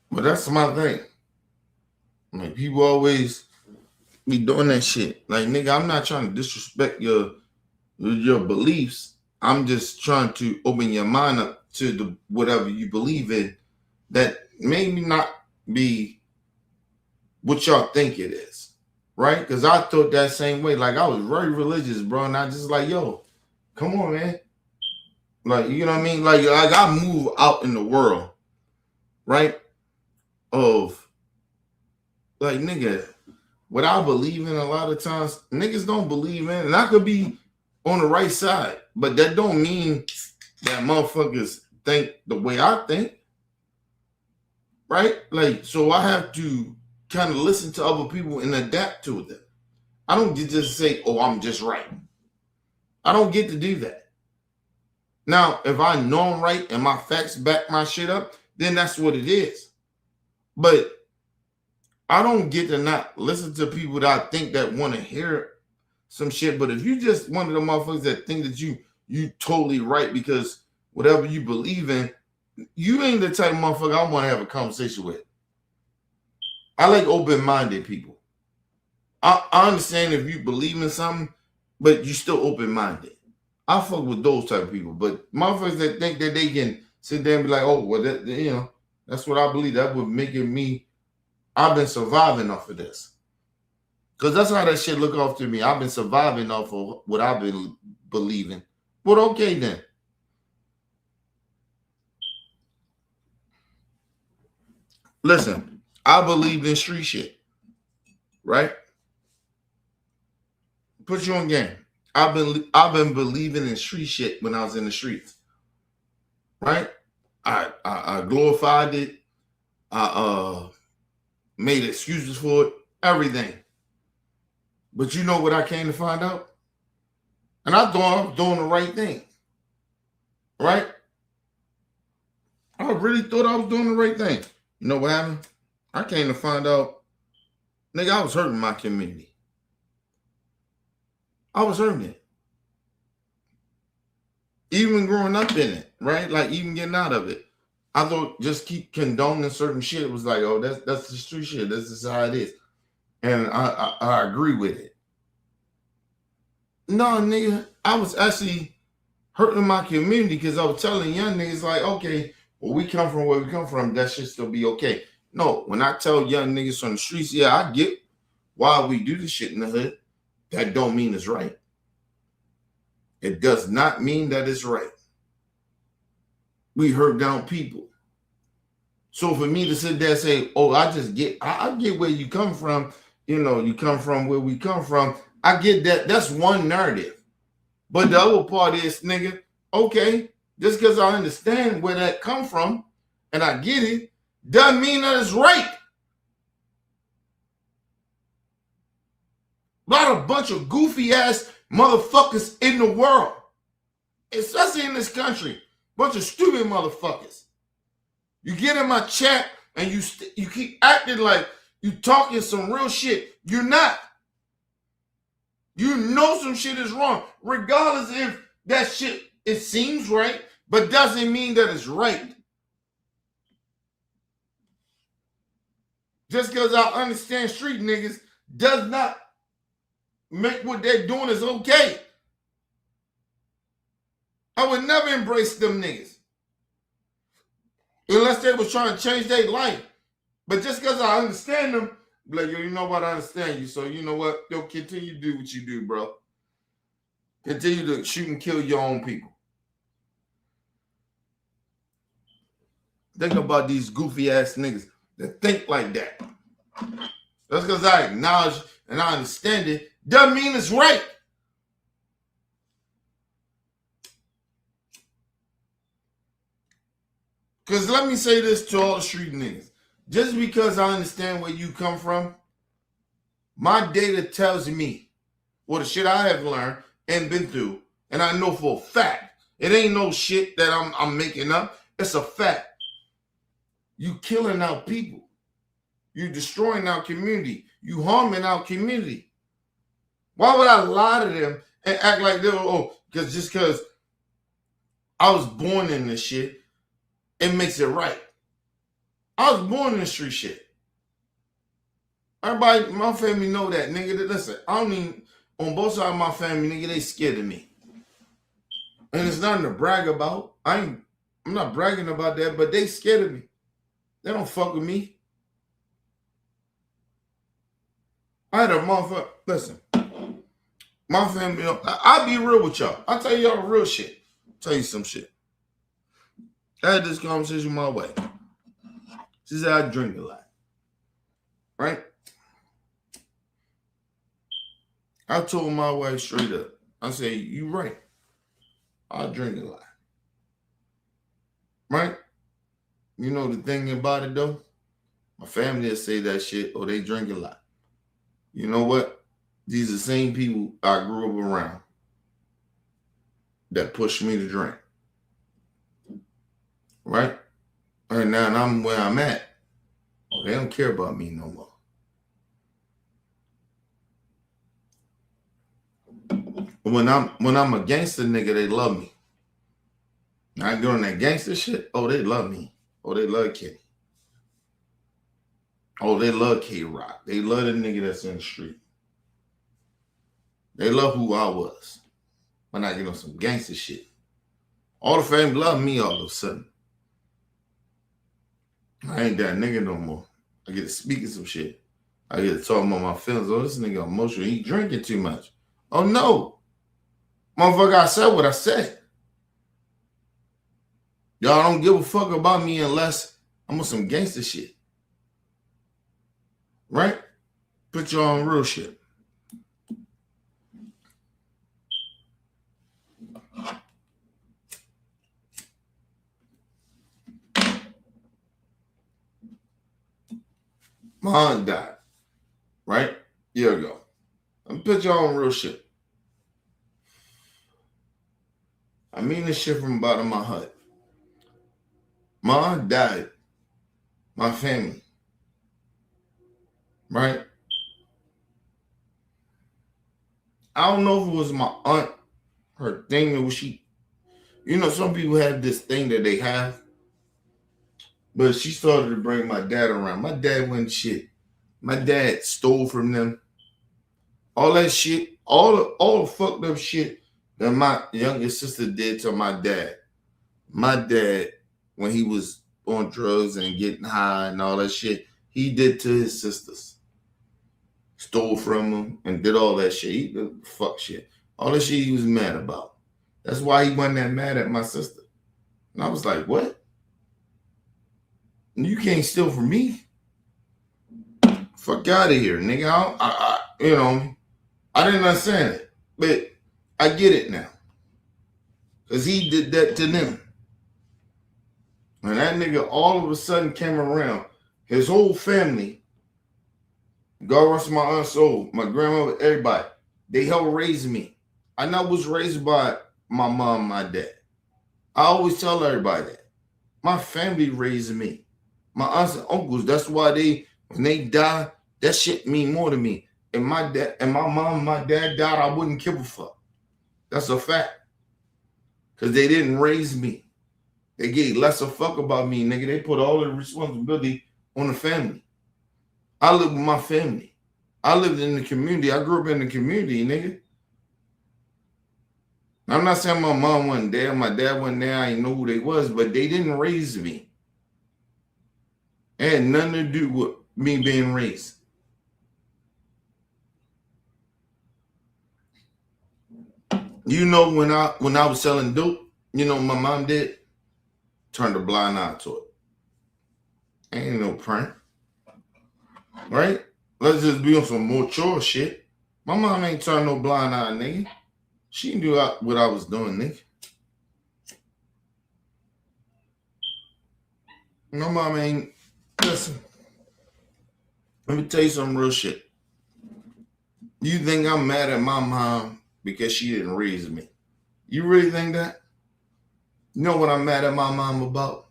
But that's my thing. Like, people always be doing that shit. Like, nigga, I'm not trying to disrespect your beliefs. I'm just trying to open your mind up to the whatever you believe in that maybe not be what y'all think it is, right? Because I thought that same way. Like, I was very religious, bro, and I just like, yo, come on, man. Like, you know what I mean? Like I move out in the world, right? Of like, nigga, what I believe in a lot of times, niggas don't believe in, and I could be on the right side, but that don't mean that motherfuckers think the way I think, right? Like, so I have to kind of listen to other people and adapt to them. I don't get to say, oh, I'm just right. I don't get to do that. Now, if I know I'm right and my facts back my shit up, then that's what it is. But I don't get to not listen to people that I think that want to hear some shit. But if you just one of the motherfuckers that think that you totally right because whatever you believe in, you ain't the type of motherfucker I want to have a conversation with. I like open-minded people. I understand if you believe in something, but you still open-minded. I fuck with those type of people. But motherfuckers that think that they can sit there and be like, oh, well, that, you know, that's what I believe. That would make it me. I've been surviving off of this. Because that's how that shit look off to me. I've been surviving off of what I've been believing. But okay then. Listen, I believe in street shit. Right? Put you on game. I've been believing in street shit when I was in the streets. Right? I glorified it. I made excuses for it. Everything. But you know what I came to find out? And I thought I was doing the right thing. Right? I really thought I was doing the right thing. You know what happened? I came to find out, nigga, I was hurting my community. I was hurting it. Even growing up in it, right? Like even getting out of it. I thought just keep condoning certain shit. It was like, oh, that's the street shit. That's just how it is. And I agree with it. No, nigga, I was actually hurting my community because I was telling young niggas like, okay, well, we come from where we come from. That should still be okay. No, when I tell young niggas on the streets, yeah, I get why we do this shit in the hood. That don't mean it's right. It does not mean that it's right. We hurt down people. So for me to sit there and say, oh, I get where you come from. You know, you come from where we come from. I get that. That's one narrative. But the other part is, nigga, okay, just because I understand where that come from and I get it, doesn't mean that it's right. A bunch of goofy ass motherfuckers in the world, especially in this country. Bunch of stupid motherfuckers. You get in my chat and you keep acting like you talking some real shit. You're not. You know some shit is wrong, regardless if that shit, it seems right, but doesn't mean that it's right. Just because I understand street niggas does not make what they're doing is okay. I would never embrace them niggas unless they was trying to change their life. But just because I understand them, like, yo, you know what, I understand you. So you know what? Yo, continue to do what you do, bro. Continue to shoot and kill your own people. Think about these goofy ass niggas that think like that. Just because I acknowledge and I understand it doesn't mean it's right. Because let me say this to all the street niggas. Just because I understand where you come from, my data tells me what the shit I have learned and been through. And I know for a fact, it ain't no shit that I'm making up. It's a fact. You killing our people. You destroying our community. You harming our community. Why would I lie to them and act like they're, because just because I was born in this shit, it makes it right. I was born in the street shit. Everybody, my family know that, nigga. Listen, I don't even, on both sides of my family, nigga, they scared of me. And it's nothing to brag about. I'm not bragging about that, but they scared of me. They don't fuck with me. I had a motherfucker, listen, my family, I'll be real with y'all. I'll tell y'all real shit. Tell you some shit. I had this conversation with my wife. She said I drink a lot. Right? I told my wife straight up. I said, you right. I drink a lot. Right? You know the thing about it though? My family will say that shit, or they drink a lot. You know what? These are the same people I grew up around that pushed me to drink. Right? And now I'm where I'm at. Oh, they don't care about me no more. When I'm a gangster nigga, they love me. I go on that gangster shit. Oh, they love me. Oh, they love Kenny. Oh, they love K-Rock. They love the nigga that's in the street. They love who I was when I get on some gangster shit. All the family love me all of a sudden. I ain't that nigga no more. I get to speaking some shit. I get to talking about my feelings. Oh, this nigga emotional. He drinking too much. Oh, no. Motherfucker, I said what I said. Y'all don't give a fuck about me unless I'm on some gangster shit. Right? Put you on real shit. My aunt died, right? A year ago. I'm put you on real shit. I mean this shit from the bottom of my heart. My aunt died. My family. Right? I don't know if it was my aunt, her thing, or she, you know, some people have this thing that they have. But she started to bring my dad around. My dad wasn't shit. My dad stole from them. All that shit, all the fucked up shit that my youngest sister did to my dad. My dad, when he was on drugs and getting high and all that shit, he did to his sisters. Stole from them and did all that shit. He did fuck shit. All that shit he was mad about. That's why he wasn't that mad at my sister. And I was like, what? You can't steal from me. Fuck out of here, nigga. I you know, I didn't understand it, but I get it now. Because he did that to them. And that nigga all of a sudden came around. His whole family, God rest my aunt's soul, my grandmother, everybody, they helped raise me. I know I was raised by my mom, my dad. I always tell everybody that. My family raised me. My aunts and uncles, that's why when they die, that shit mean more to me. And my dad and my mom, my dad died, I wouldn't give a fuck. That's a fact. Because they didn't raise me. They gave less a fuck about me, nigga. They put all the responsibility on the family. I live with my family. I lived in the community. I grew up in the community, nigga. I'm not saying my mom wasn't there, my dad wasn't there, I didn't know who they was, but they didn't raise me. It had nothing to do with me being raised. You know, when I was selling dope, you know what my mom did? Turned a blind eye to it. Ain't no prank. Right? Let's just be on some mature shit. My mom ain't turned no blind eye, nigga. She knew what I was doing, nigga. My mom ain't. Listen, let me tell you some real shit. You think I'm mad at my mom because she didn't raise me? You really think that? You know what I'm mad at my mom about?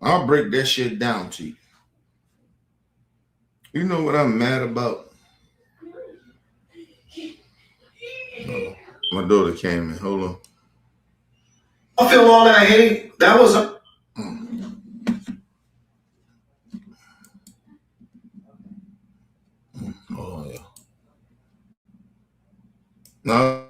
I'll break that shit down to you. You know what I'm mad about? Oh, my daughter came in. Hold on. I feel all that hate. That was a Oh yeah. No.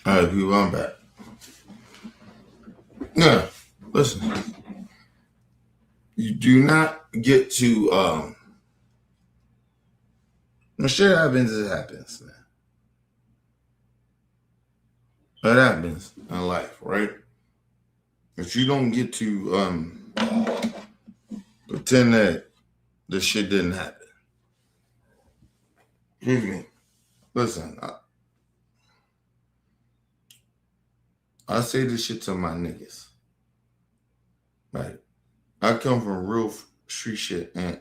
All right, people, I'm back. Yeah, listen. You do not get to when shit happens, it happens, man. That happens in life, right? But you don't get to pretend that this shit didn't happen. Excuse me. Listen, I say this shit to my niggas. Right? I come from real street shit and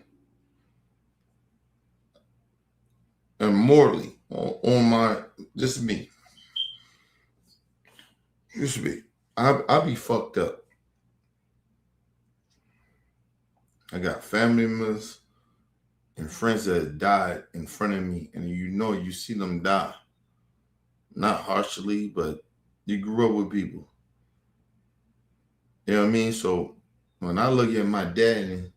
morally on my, this is me. Used to be. I be fucked up. I got family members and friends that died in front of me, and you see them die. Not harshly, but you grew up with people. You know what I mean? So when I look at my dad and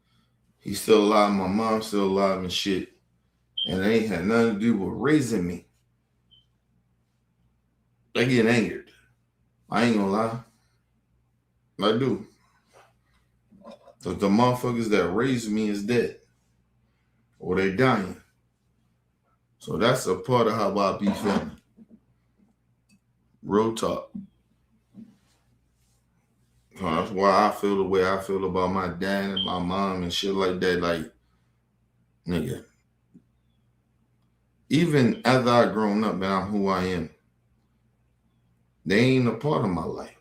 he's still alive, my mom's still alive and shit, and it ain't had nothing to do with raising me, I get angered. I ain't gonna lie. I do. So the motherfuckers that raised me is dead. Or they dying. So that's a part of how I be feeling. Real talk. So that's why I feel the way I feel about my dad and my mom and shit like that. Like, nigga. Even after I grown up and I'm who I am, they ain't a part of my life.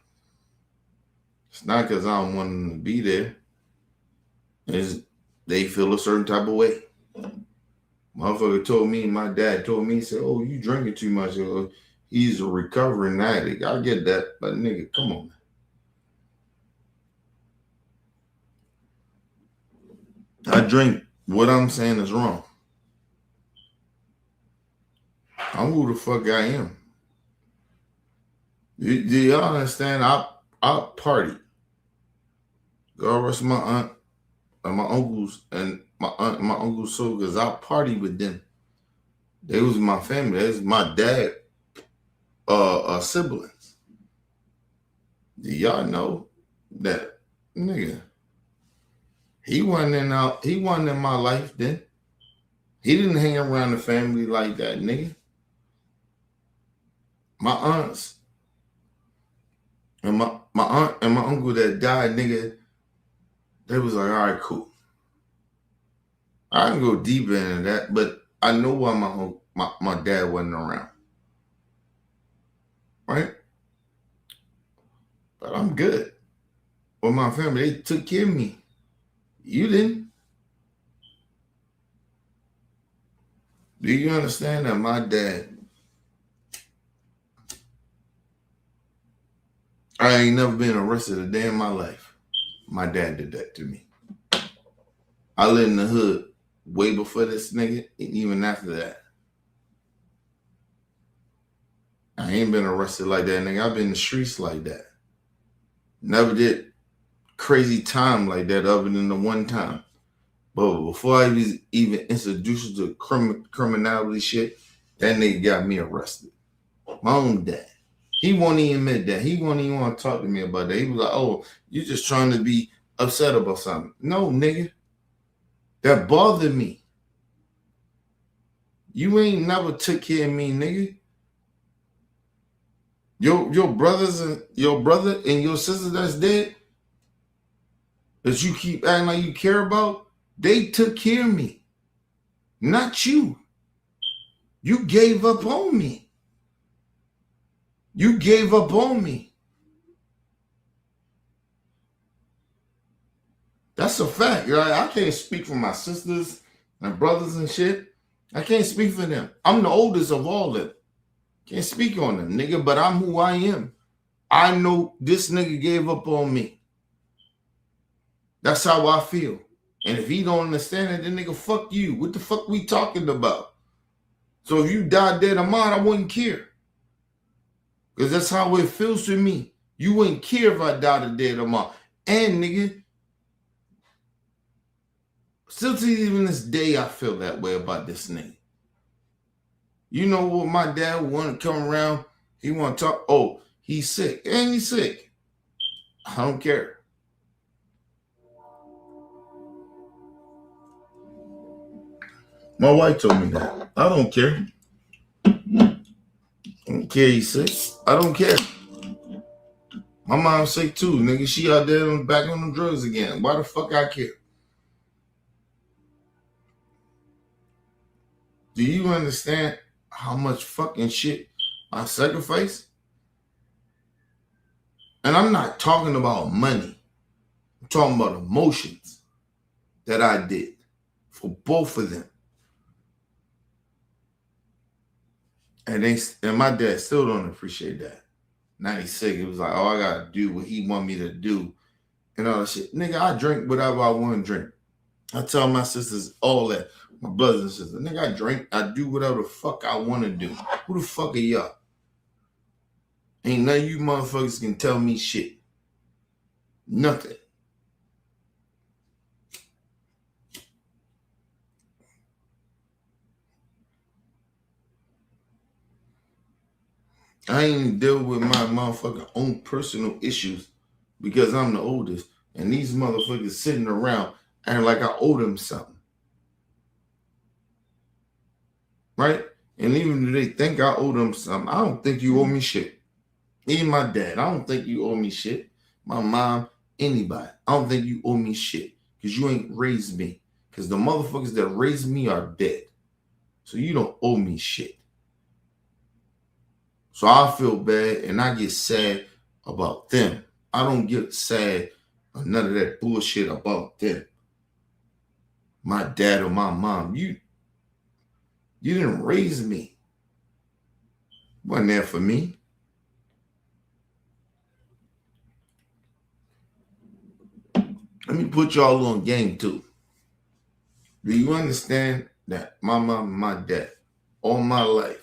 It's not because I don't want them to be there. It's they feel a certain type of way. Motherfucker told me, my dad told me, he said, oh, you drinking too much. He's a recovering addict. I get that, but nigga, come on, man. I drink. What I'm saying is wrong. I'm who the fuck I am. Do y'all understand? I party. God rest my aunt and my uncles and my aunt and my uncles so because I party with them. They was my family. They was my dad siblings. Do y'all know that nigga? He wasn't in my life then. He didn't hang around the family like that, nigga. My aunts and my aunt and my uncle that died, nigga, they was like, all right, cool. I can go deeper into that, but I know why my dad wasn't around. Right? But I'm good. With my family, they took care of me. You didn't. Do you understand that my dad, I ain't never been arrested a day in my life. My dad did that to me. I lived in the hood way before this nigga, and even after that. I ain't been arrested like that, nigga. I've been in the streets like that. Never did crazy time like that other than the one time. But before I was even introduced to criminality shit, that nigga got me arrested. My own dad. He won't even admit that. He won't even want to talk to me about that. He was like, oh, you're just trying to be upset about something. No, nigga. That bothered me. You ain't never took care of me, nigga. Your brothers and your brother and your sister that's dead, that you keep acting like you care about, they took care of me. Not you. You gave up on me. You gave up on me. That's a fact. Right? I can't speak for my sisters and brothers and shit. I can't speak for them. I'm the oldest of all of them. Can't speak on them, nigga, but I'm who I am. I know this nigga gave up on me. That's how I feel. And if he don't understand it, then nigga, fuck you. What the fuck we talking about? So if you died dead of mine, I wouldn't care. Because that's how it feels to me. You wouldn't care if I died dead of mine. And nigga, still to even this day, I feel that way about this nigga. You know what my dad want to come around? He want to talk. Oh, he's sick. And he's sick. I don't care. My wife told me that. I don't care. I don't care he's sick. I don't care. My mom's sick too, nigga. She out there back on the drugs again. Why the fuck I care? Do you understand how much fucking shit I sacrifice? And I'm not talking about money. I'm talking about emotions that I did for both of them. And my dad still don't appreciate that. 96. It was like, oh, I gotta do what he want me to do and all that shit. Nigga, I drink whatever I want to drink. I tell my sisters all that, my brothers and sisters. Nigga, I drink, I do whatever the fuck I want to do. Who the fuck are y'all? Ain't none of you motherfuckers can tell me shit. Nothing. I ain't even deal with my motherfucking own personal issues because I'm the oldest. And these motherfuckers sitting around acting like I owe them something. Right? And even if they think I owe them something, I don't think you owe me shit. Even my dad, I don't think you owe me shit. My mom, anybody. I don't think you owe me shit because you ain't raised me. Because the motherfuckers that raised me are dead. So you don't owe me shit. So I feel bad and I get sad about them. I don't get sad or none of that bullshit about them. My dad or my mom, you didn't raise me. Wasn't there for me. Let me put y'all on game too. Do you understand that my mom and my dad, all my life,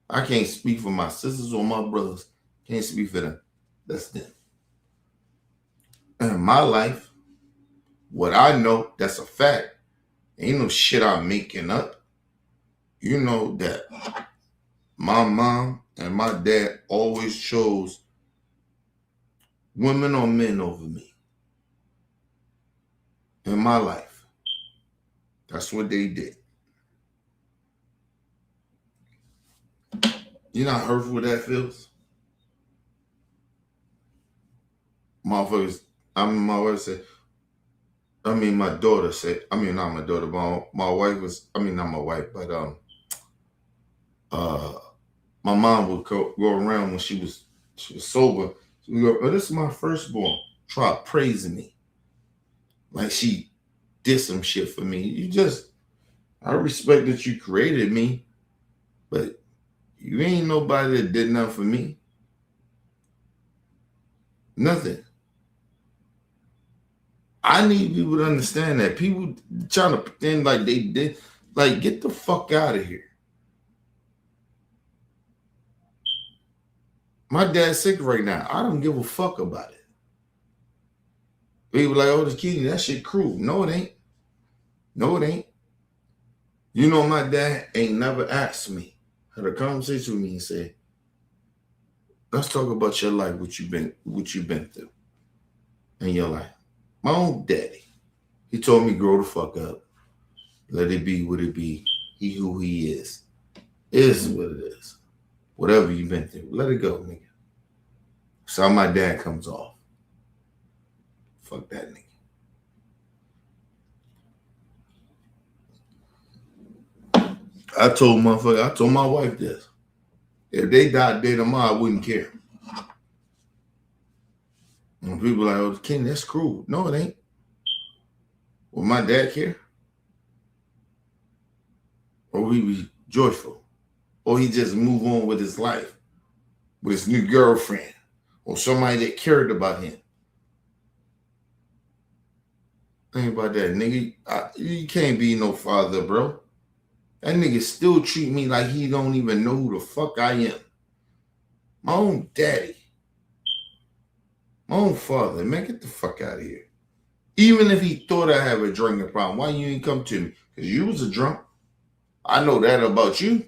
I can't speak for my sisters or my brothers. Can't speak for them. That's them. In my life, what I know, that's a fact. Ain't no shit I'm making up. You know that my mom and my dad always chose women or men over me. In my life. That's what they did. You know how hurtful that feels? Motherfuckers, my wife said, my daughter said, not my daughter, but my wife was, not my wife, but my mom would go around when she was sober. She would go, oh, this is my firstborn. Try praising me. Like she did some shit for me. I respect that you created me, but you ain't nobody that did nothing for me. Nothing. I need people to understand that. People trying to pretend like they did. Like, get the fuck out of here. My dad's sick right now. I don't give a fuck about it. People like, oh, the kidney, that shit cruel. No, it ain't. No, it ain't. You know, my dad ain't never asked me. Had a conversation with me and said, let's talk about your life, what you've been through in your life. My own daddy, he told me grow the fuck up. Let it be what it be. He who he is. Is what it is. Whatever you've been through, let it go, nigga. That's how my dad comes off. Fuck that nigga. I told my wife this. If they died today tomorrow, I wouldn't care. And people are like, oh, Ken, that's cruel. No, it ain't. Will my dad care? Or will he be joyful? Or he just move on with his life, with his new girlfriend, or somebody that cared about him? Think about that, nigga. You can't be no father, bro. That nigga still treat me like he don't even know who the fuck I am. My own daddy. My own father. Man, get the fuck out of here. Even if he thought I have a drinking problem, why you ain't come to me? Because you was a drunk. I know that about you.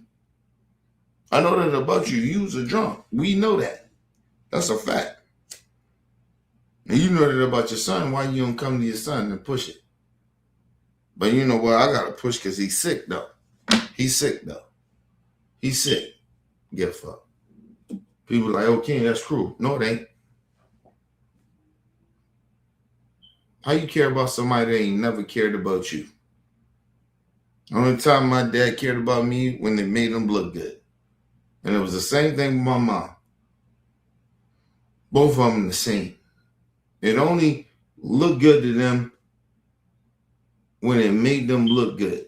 I know that about you. You was a drunk. We know that. That's a fact. And you know that about your son. Why you don't come to your son and push it? But you know what? I got to push because he's sick, though. He's sick, though. He's sick. Get a fuck. People like, oh, King, that's cruel. No, it ain't. How you care about somebody that ain't never cared about you? The only time my dad cared about me when they made him look good. And it was the same thing with my mom. Both of them the same. It only looked good to them when it made them look good.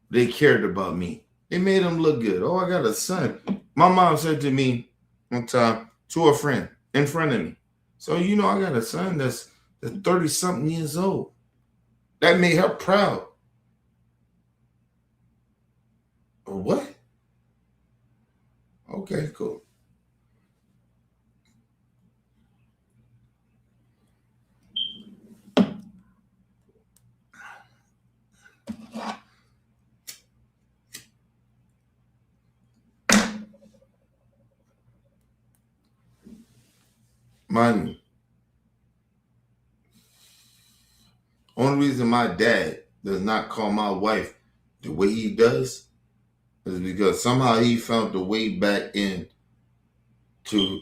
They cared about me. It made them look good. Oh, I got a son. My mom said to me one time, to a friend in front of me. So, you know, I got a son that's 30-something years old. That made her proud. What? Okay, cool. Mind you, only reason my dad does not call my wife the way he does is because somehow he found the way back in to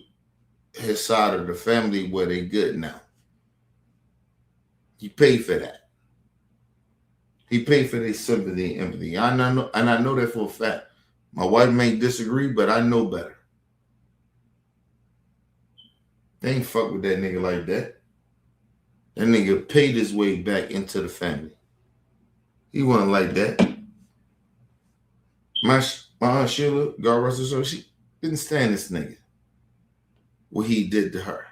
his side of the family where they good now. He paid for that. He paid for their sympathy and empathy. I know that for a fact. My wife may disagree, but I know better. They ain't fuck with that nigga like that. That nigga paid his way back into the family. He wasn't like that. My Aunt Sheila, God rest her soul, she didn't stand this nigga. What he did to her.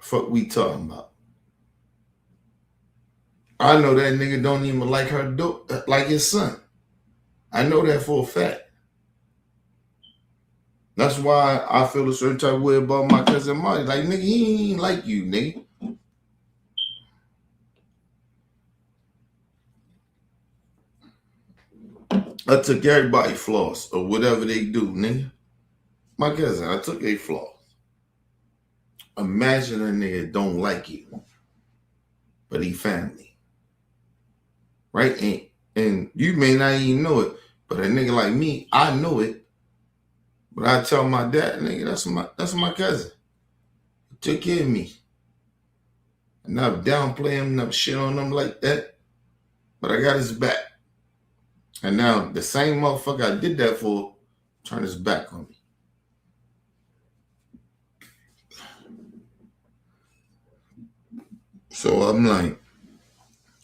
Fuck we talking about. I know that nigga don't even like her like his son. I know that for a fact. That's why I feel a certain type of way about my cousin Marty. Like, nigga, he ain't like you, nigga. I took everybody flaws or whatever they do, nigga. My cousin, I took a flaw. Imagine a nigga don't like you, but he family. Right? And you may not even know it, but a nigga like me, I know it. But I tell my dad, nigga, that's my cousin. He took care of me. And not downplay him, not shit on him like that. But I got his back. And now the same motherfucker I did that for turned his back on me. So I'm like,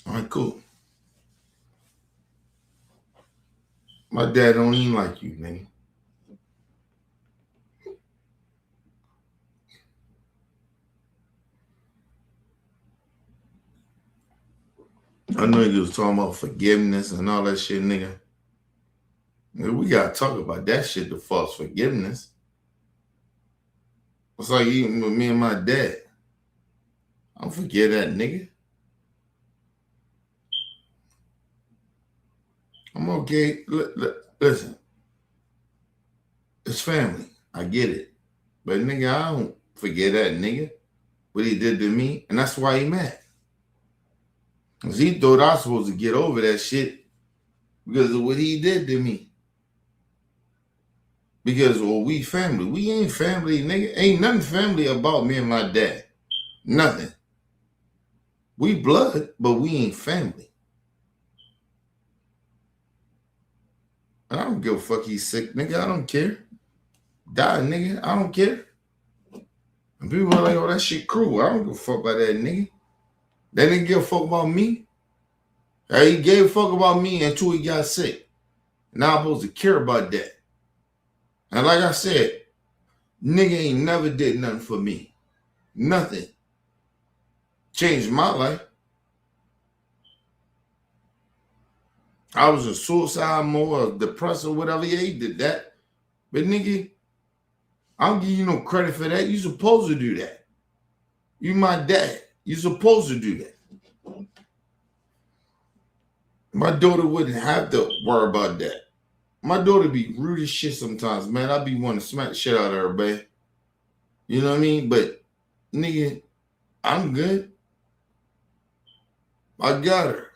all right, cool. My dad don't even like you, nigga. I know you was talking about forgiveness and all that shit, nigga. We gotta talk about that shit, the false forgiveness. It's like even with me and my dad. I don't forget that, nigga. I'm okay. Listen. It's family. I get it. But nigga, I don't forget that, nigga. What he did to me. And that's why he mad. Because he thought I was supposed to get over that shit because of what he did to me. Because, well, we family. We ain't family, nigga. Ain't nothing family about me and my dad. Nothing. We blood, but we ain't family. I don't give a fuck he's sick, nigga. I don't care. Die, nigga. I don't care. And people are like, oh, that shit cruel. I don't give a fuck about that nigga. They didn't give a fuck about me. He gave a fuck about me until he got sick. Now I'm supposed to care about that. And like I said, nigga ain't never did nothing for me. Nothing. Changed my life. I was a suicide mode, depressed or whatever. Yeah, he did that. But nigga, I don't give you no credit for that. You supposed to do that. You my dad. You supposed to do that. My daughter wouldn't have to worry about that. My daughter be rude as shit sometimes, man. I be wanting to smack the shit out of her, man. You know what I mean? But, nigga, I'm good. I got her.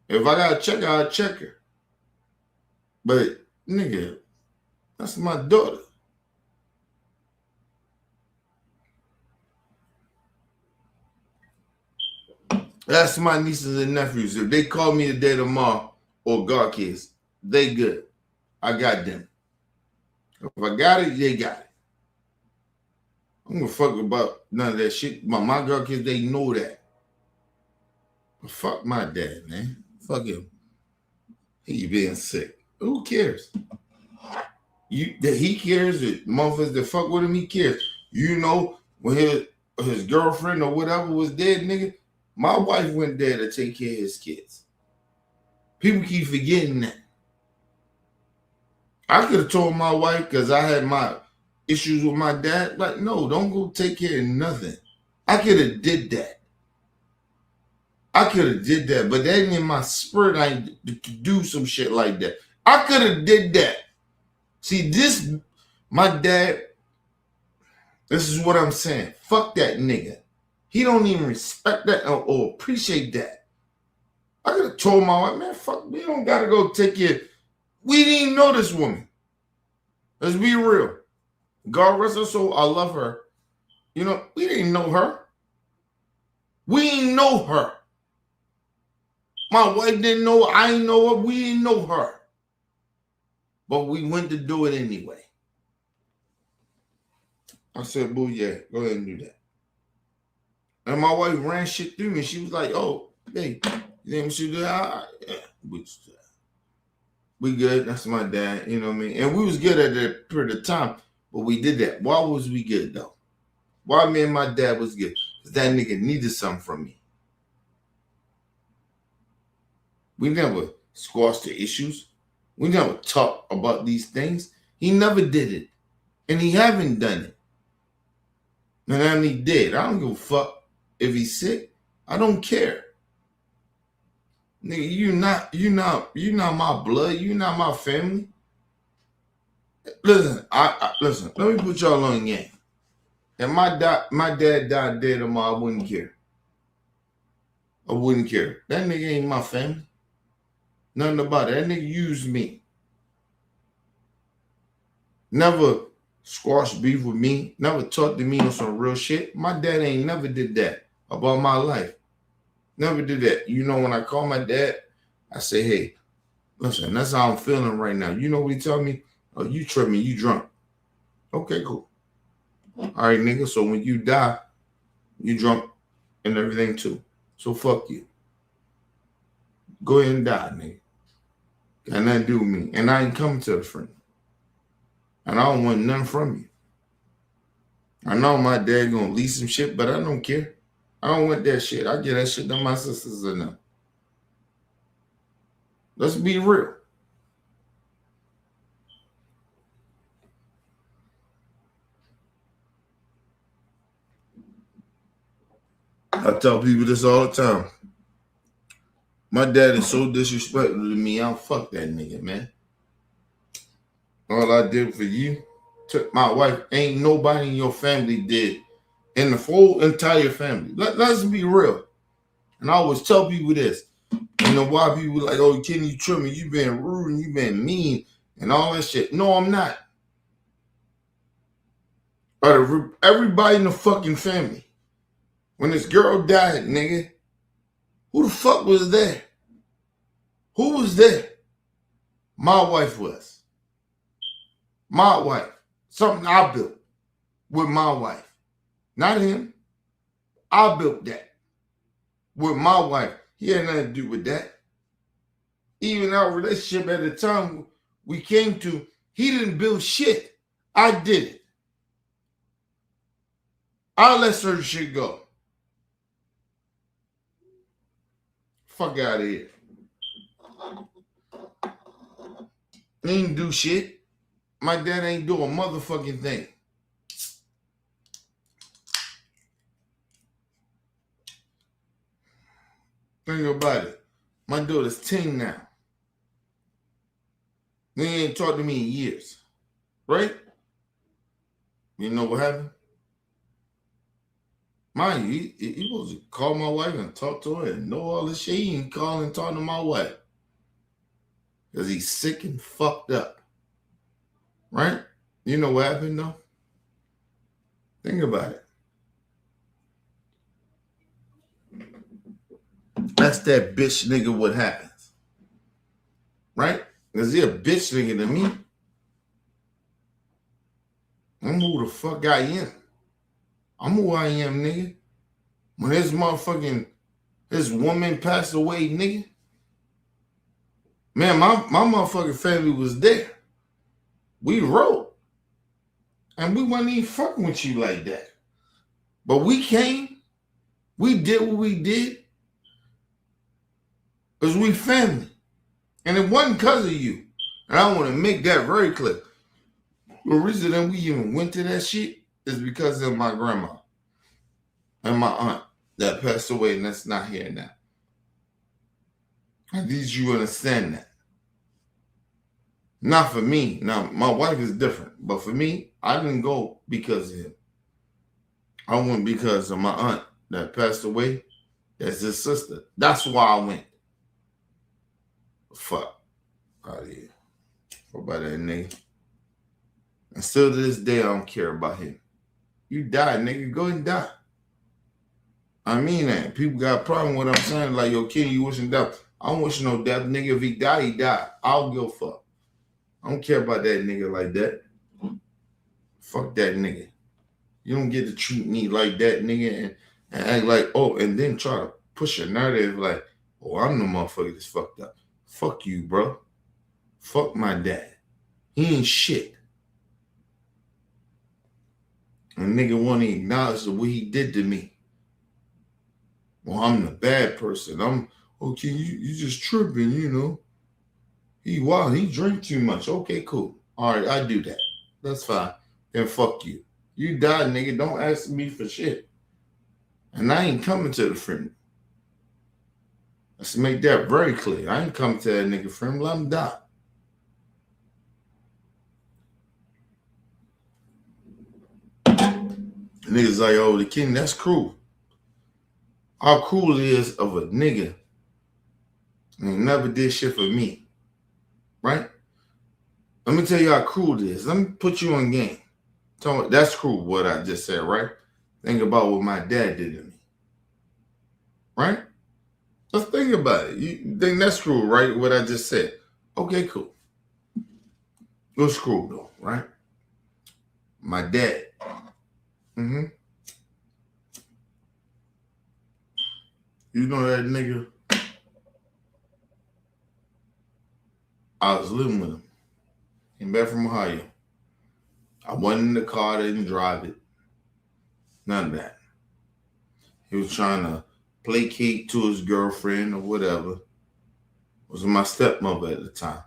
If I gotta check her, I'll check her. But, nigga, that's my daughter. That's my nieces and nephews. If they call me today, tomorrow, or God kids, they good. I got them. If I got it, they got it. I'm gonna fuck about none of that shit. My God kids, they know that. But fuck my dad, man. Fuck him. He being sick. Who cares? that he cares, that motherfuckers that fuck with him, he cares. You know, when his girlfriend or whatever was dead, nigga, my wife went there to take care of his kids. People keep forgetting that. I could have told my wife, because I had my issues with my dad, like, no, don't go take care of nothing. I could have did that. But that ain't in my spirit. I ain't to do some shit like that. I could have did that. See, my dad, this is what I'm saying. Fuck that nigga. He don't even respect that or appreciate that. I could have told my wife, man, fuck, we don't gotta go take care. We didn't even know this woman. Let's be real. God rest her soul, I love her. You know, we didn't know her. We didn't know her. My wife didn't know her. I didn't know her. We didn't know her. But we went to do it anyway. I said, boo, yeah, go ahead and do that. And my wife ran shit through me. She was like, oh, hey, you think we should do that? Yeah, we good. That's my dad. You know what I mean? And we was good at that period of time, but we did that. Why was we good, though? Why me and my dad was good? Because that nigga needed something from me. We never squashed the issues. We never talked about these things. He never did it. And he haven't done it. And then he did. I don't give a fuck if he's sick. I don't care. Nigga, you not my blood. You not my family. Listen, listen, let me put y'all on game. If my dad died dead tomorrow, I wouldn't care. I wouldn't care. That nigga ain't my family. Nothing about it. That nigga used me. Never squashed beef with me. Never talked to me on some real shit. My dad ain't never did that about my life. Never did that. You know, when I call my dad, I say, hey, listen, that's how I'm feeling right now. You know what he tell me? Oh, you tripping, you drunk. Okay, cool. All right, nigga. So when you die, you drunk and everything too. So fuck you. Go ahead and die, nigga. Got nothing to do with me. And I ain't coming to the friend. And I don't want nothing from you. I know my dad gonna lease some shit, but I don't care. I don't want that shit. I get that shit to my sisters and them. Let's be real. I tell people this all the time. My dad is so disrespectful to me. I'll fuck that nigga, man. All I did for you, took my wife, ain't nobody in your family did. In the whole entire family. Let's be real. And I always tell people this. You know why people like, oh, Kenny, you tripping, you been rude and you been mean and all that shit. No, I'm not. But everybody in the fucking family. When this girl died, nigga, who the fuck was there? Who was there? My wife was. My wife. Something I built with my wife. Not him. I built that with my wife. He had nothing to do with that. Even our relationship at the time we came to, he didn't build shit. I did it. I let certain shit go. Fuck out of here. He ain't do shit. My dad ain't do a motherfucking thing. Think about it. My daughter's 10 now. They ain't talked to me in years. Right? You know what happened? Mind you, he supposed to call my wife and talk to her and know all this shit. He ain't call and talk to my wife. Because he's sick and fucked up. Right? You know what happened though? Think about it. That's that bitch nigga what happens. Right? Because he a bitch nigga to me. I'm who the fuck I am. I'm who I am, nigga. When his woman passed away, nigga. Man, my motherfucking family was there. We wrote. And we wasn't even fucking with you like that. But we came. We did what we did. Because we family. And it wasn't because of you. And I want to make that very clear. The reason that we even went to that shit is because of my grandma and my aunt that passed away and that's not here now. I need you to understand that. Not for me. Now, my wife is different. But for me, I didn't go because of him. I went because of my aunt that passed away. That's his sister. That's why I went. Fuck out of here. What about that nigga? And still to this day, I don't care about him. You die, nigga. Go and die. I mean that. People got a problem with what I'm saying. Like, yo, Kenny, you wishing death. I don't wish no death, nigga. If he die, he die. I don't give a fuck. I don't care about that nigga like that. Fuck that nigga. You don't get to treat me like that, nigga, and act like, oh, and then try to push a narrative like, oh, I'm the motherfucker that's fucked up. Fuck you, bro. Fuck my dad. He ain't shit. And nigga want to acknowledge the way he did to me. Well, I'm the bad person. Okay, you just tripping, you know. He wild, he drink too much. Okay, cool. All right, I do that. That's fine. Then fuck you. You die, nigga. Don't ask me for shit. And I ain't coming to the friend. Let's make that very clear. I ain't coming to that nigga friend. Let him die. Niggas like, oh, the king, that's cruel. How cruel it is of a nigga and never did shit for me. Right? Let me tell you how cruel it is. Let me put you on game. Tell me, that's cruel what I just said, right? Think about what my dad did to me. Right? Let's think about it. You think that's cruel, right? What I just said. Okay, cool. It was cruel though, right? My dad. Mm-hmm. You know that nigga? I was living with him. Came back from Ohio. I wasn't in the car, didn't drive it. None of that. He was trying to placate to his girlfriend or whatever. It was my stepmother at the time.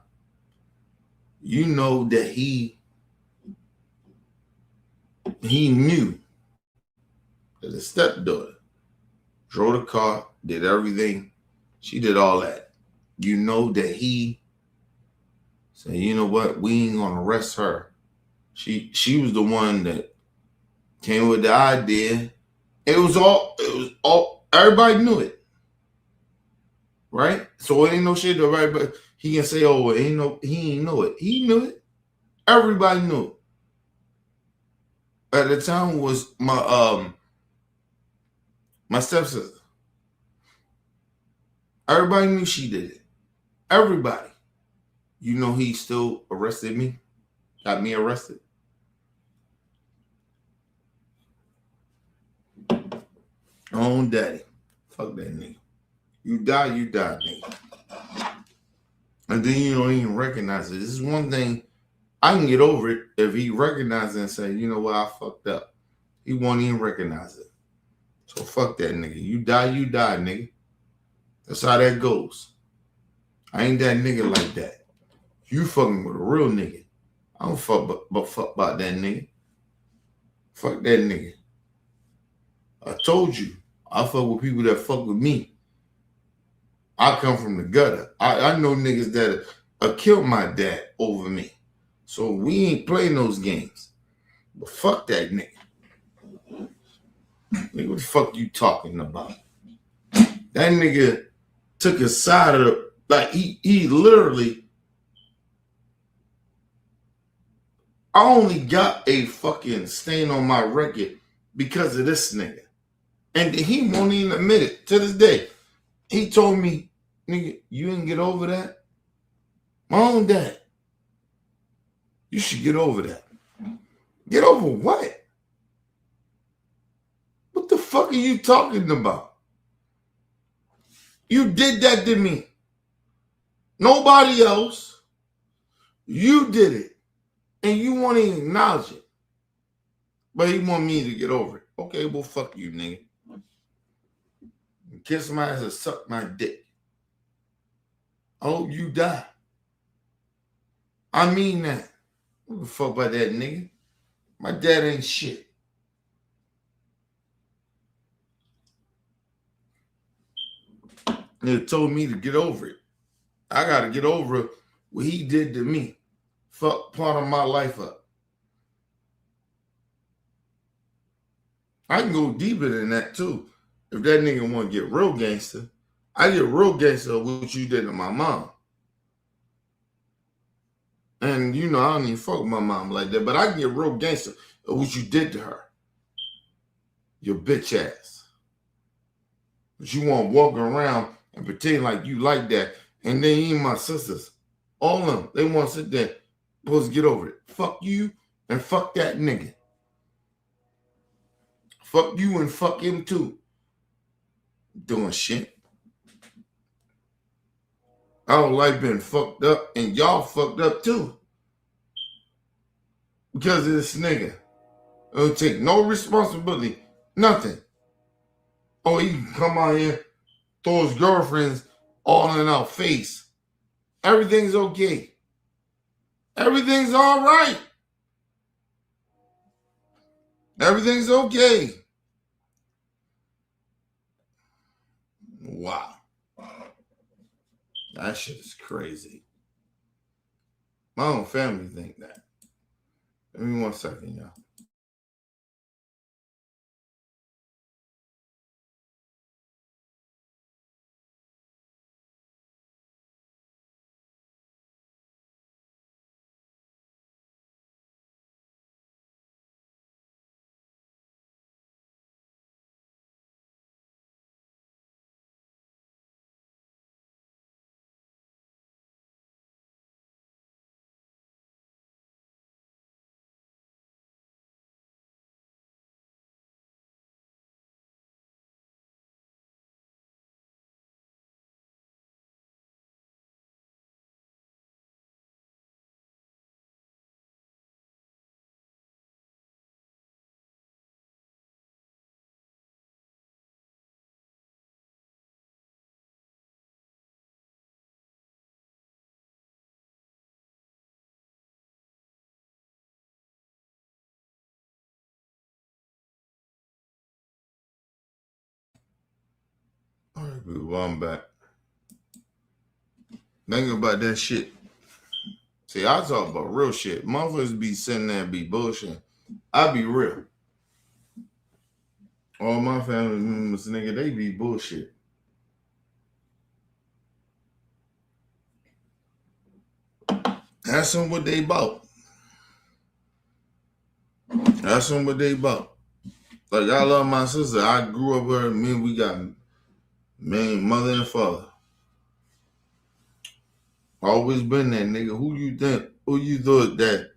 You know that he knew that his stepdaughter drove the car, did everything. She did all that. You know that he said, you know what? We ain't gonna arrest her. She was the one that came with the idea. It was all everybody knew it. Right? So it ain't no shit to everybody. He can say, oh, he ain't know it. He knew it. Everybody knew it. At the time was my stepsister. Everybody knew she did it. Everybody. You know he still arrested me. Got me arrested. Own daddy. Fuck that nigga. You die, nigga. And then you don't even recognize it. This is one thing. I can get over it if he recognizes it and say, you know what, I fucked up. He won't even recognize it. So fuck that nigga. You die, nigga. That's how that goes. I ain't that nigga like that. You fucking with a real nigga. I don't fuck about that nigga. Fuck that nigga. I told you, I fuck with people that fuck with me. I come from the gutter. I know niggas that killed my dad over me. So we ain't playing those games. But fuck that nigga. Nigga, what the fuck you talking about? That nigga took his side of the, like he literally, I only got a fucking stain on my record because of this nigga. And he won't even admit it to this day. He told me, nigga, you didn't get over that? My own dad. You should get over that. Get over what? What the fuck are you talking about? You did that to me. Nobody else. You did it. And you won't even acknowledge it. But he want me to get over it. Okay, well, fuck you, nigga. Kiss my ass and suck my dick. I hope you die. I mean that. What the fuck about that, nigga? My dad ain't shit. They told me to get over it. I gotta get over what he did to me. Fuck part of my life up. I can go deeper than that too. If that nigga want to get real gangster, I get real gangster of what you did to my mom. And you know, I don't even fuck with my mom like that, but I can get real gangster of what you did to her. Your bitch ass. But you want to walk around and pretend like you like that. And then even my sisters, all of them, they want to sit there, supposed to get over it. Fuck you and fuck that nigga. Fuck you and fuck him too. Doing shit. I don't like being fucked up, and y'all fucked up too. Because of this nigga. Don't take no responsibility. Nothing. Oh, he can come out here, throw his girlfriends all in our face. Everything's okay. Everything's all right. Everything's okay. Wow. That shit is crazy. My own family think that. Give me 1 second, y'all. All right, well, I'm back. Think about that shit. See, I talk about real shit. Motherfuckers be sitting there and be bullshit. I be real. All my family members, nigga, they be bullshit. Ask them what they about. Ask them what they about. Like, I love my sister. I grew up with her. Me, we got mother and father. Always been that nigga. Who you thought that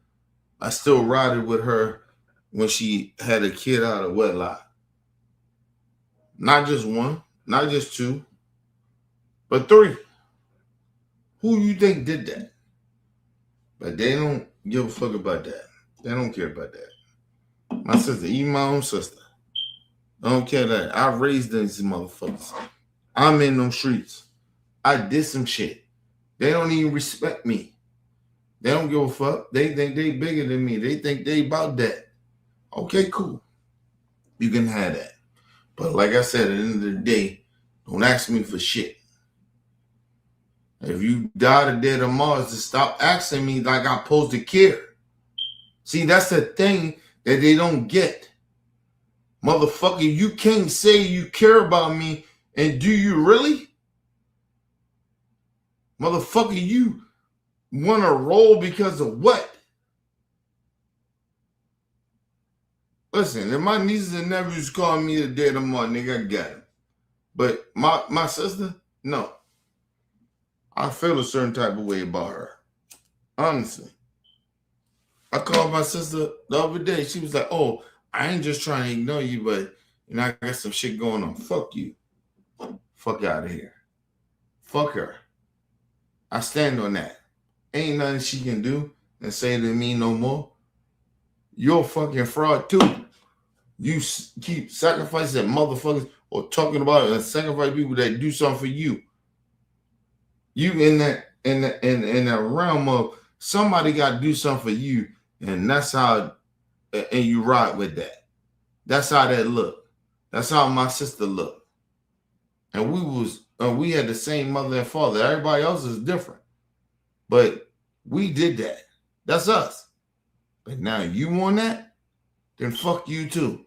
I still rided with her when she had a kid out of wedlock? Not just one, not just two, but three. Who you think did that? But they don't give a fuck about that. They don't care about that. My sister, even my own sister, I don't care that. I raised these motherfuckers. I'm in them streets. I did some shit. They don't even respect me. They don't give a fuck. They think they bigger than me. They think they about that. Okay, cool. You can have that. But like I said, at the end of the day, don't ask me for shit. If you die today tomorrow, to stop asking me like I'm supposed to care. See, that's the thing that they don't get. Motherfucker, you can't say you care about me, and do you really? Motherfucker, you want to roll because of what? Listen, if my nieces and nephews call me today tomorrow, nigga, I got them. But my sister, no. I feel a certain type of way about her. Honestly. I called my sister the other day. She was like, oh, I ain't just trying to ignore you, but you know, I got some shit going on. Fuck you. Fuck out of here. Fuck her. I stand on that. Ain't nothing she can do. and say to me no more, you're a fucking fraud too. You keep sacrificing motherfuckers or talking about and sacrifice people that do something for you. You in that realm of somebody got to do something for you, and that's how, and you ride with that. That's how that looked. That's how my sister looked. And we had the same mother and father. Everybody else is different, but we did that. That's us. But now you want that, then fuck you too.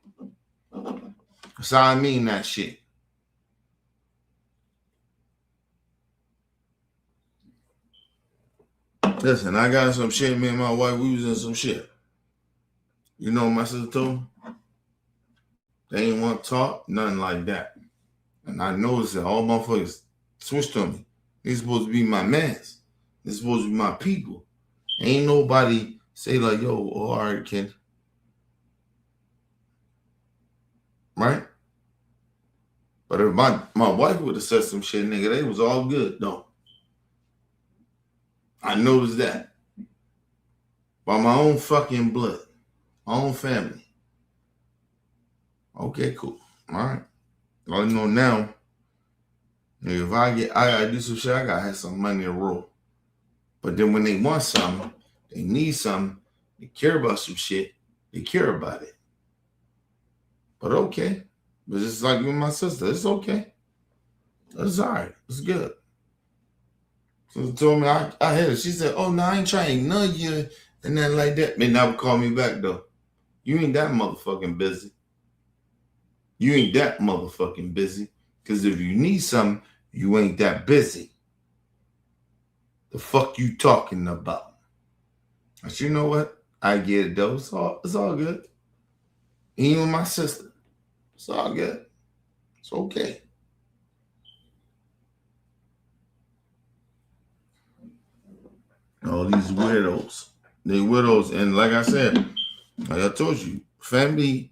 That's how I mean that shit. Listen, I got some shit. Me and my wife, we was in some shit. You know what my sister told me? They ain't want to talk, nothing like that. And I noticed that all motherfuckers switched on me. They supposed to be my mans. They supposed to be my people. Ain't nobody say like, yo, all right, kid. Right? But if my wife would have said some shit, nigga, they was all good, though. I noticed that. By my own fucking blood. My own family. Okay, cool. All right. All you know now, if I gotta do some shit, I gotta have some money to roll. But then when they want something, they need something, they care about some shit, they care about it. But okay. But it's like with my sister, it's okay. It's all right. It's good. So she told me I had it. She said, oh, no, I ain't trying to nug you and nothing like that. They never call me back, though. You ain't that motherfucking busy. You ain't that motherfucking busy. Because if you need something, you ain't that busy. The fuck you talking about? But you know what? I get it, though. It's all good. Even my sister. It's all good. It's okay. All these weirdos. They widows. And like I said, like I told you, family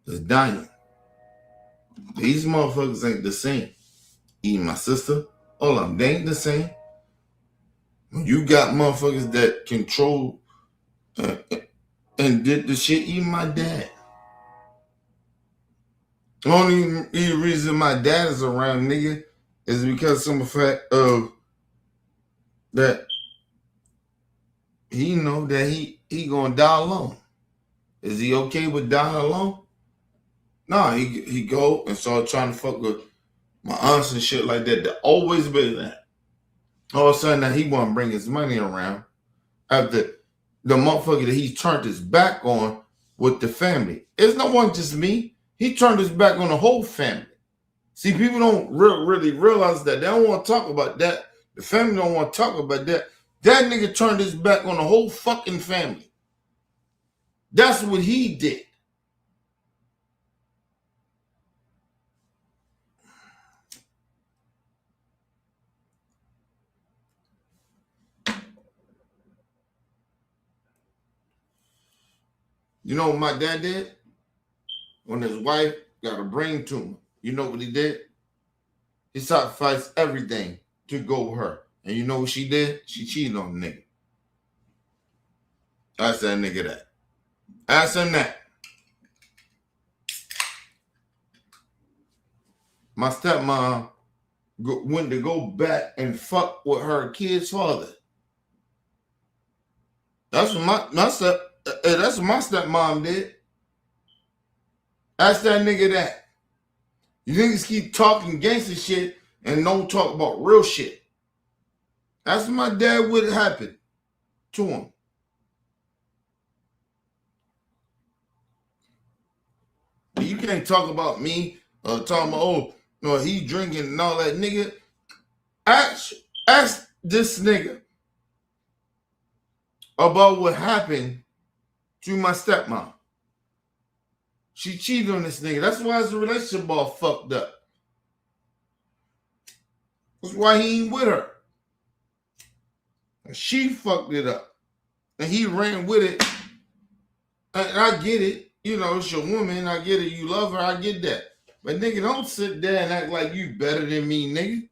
is dying. These motherfuckers ain't the same. Even my sister, all of them, they ain't the same. You got motherfuckers that control and did the shit, even my dad. The only reason my dad is around, nigga, is because some of the fact of that he know that he gonna die alone. Is he okay with dying alone? No, he go and start trying to fuck with my aunts and shit like that. That always been that. All of a sudden now he want to bring his money around after the motherfucker that he turned his back on with the family. It's not one just me. He turned his back on the whole family. See, people don't really realize that. They don't want to talk about that. The family don't want to talk about that. That nigga turned his back on the whole fucking family. That's what he did. You know what my dad did? When his wife got a brain tumor, you know what he did? He sacrificed everything to go with her. And you know what she did? She cheated on the nigga. Ask that nigga that. Ask him that. My stepmom went to go back and fuck with her kid's father. That's what my stepmom did. Ask that nigga that. You niggas keep talking gangster shit and don't talk about real shit. That's what my dad would happen to him. You can't talk about me talking about, oh, no, he drinking and all that, nigga. Ask this nigga about what happened to my stepmom. She cheated on this nigga. That's why his relationship all fucked up. That's why he ain't with her. And she fucked it up. And he ran with it. And I get it. You know, it's your woman. I get it. You love her. I get that. But nigga, don't sit there and act like you better than me, nigga.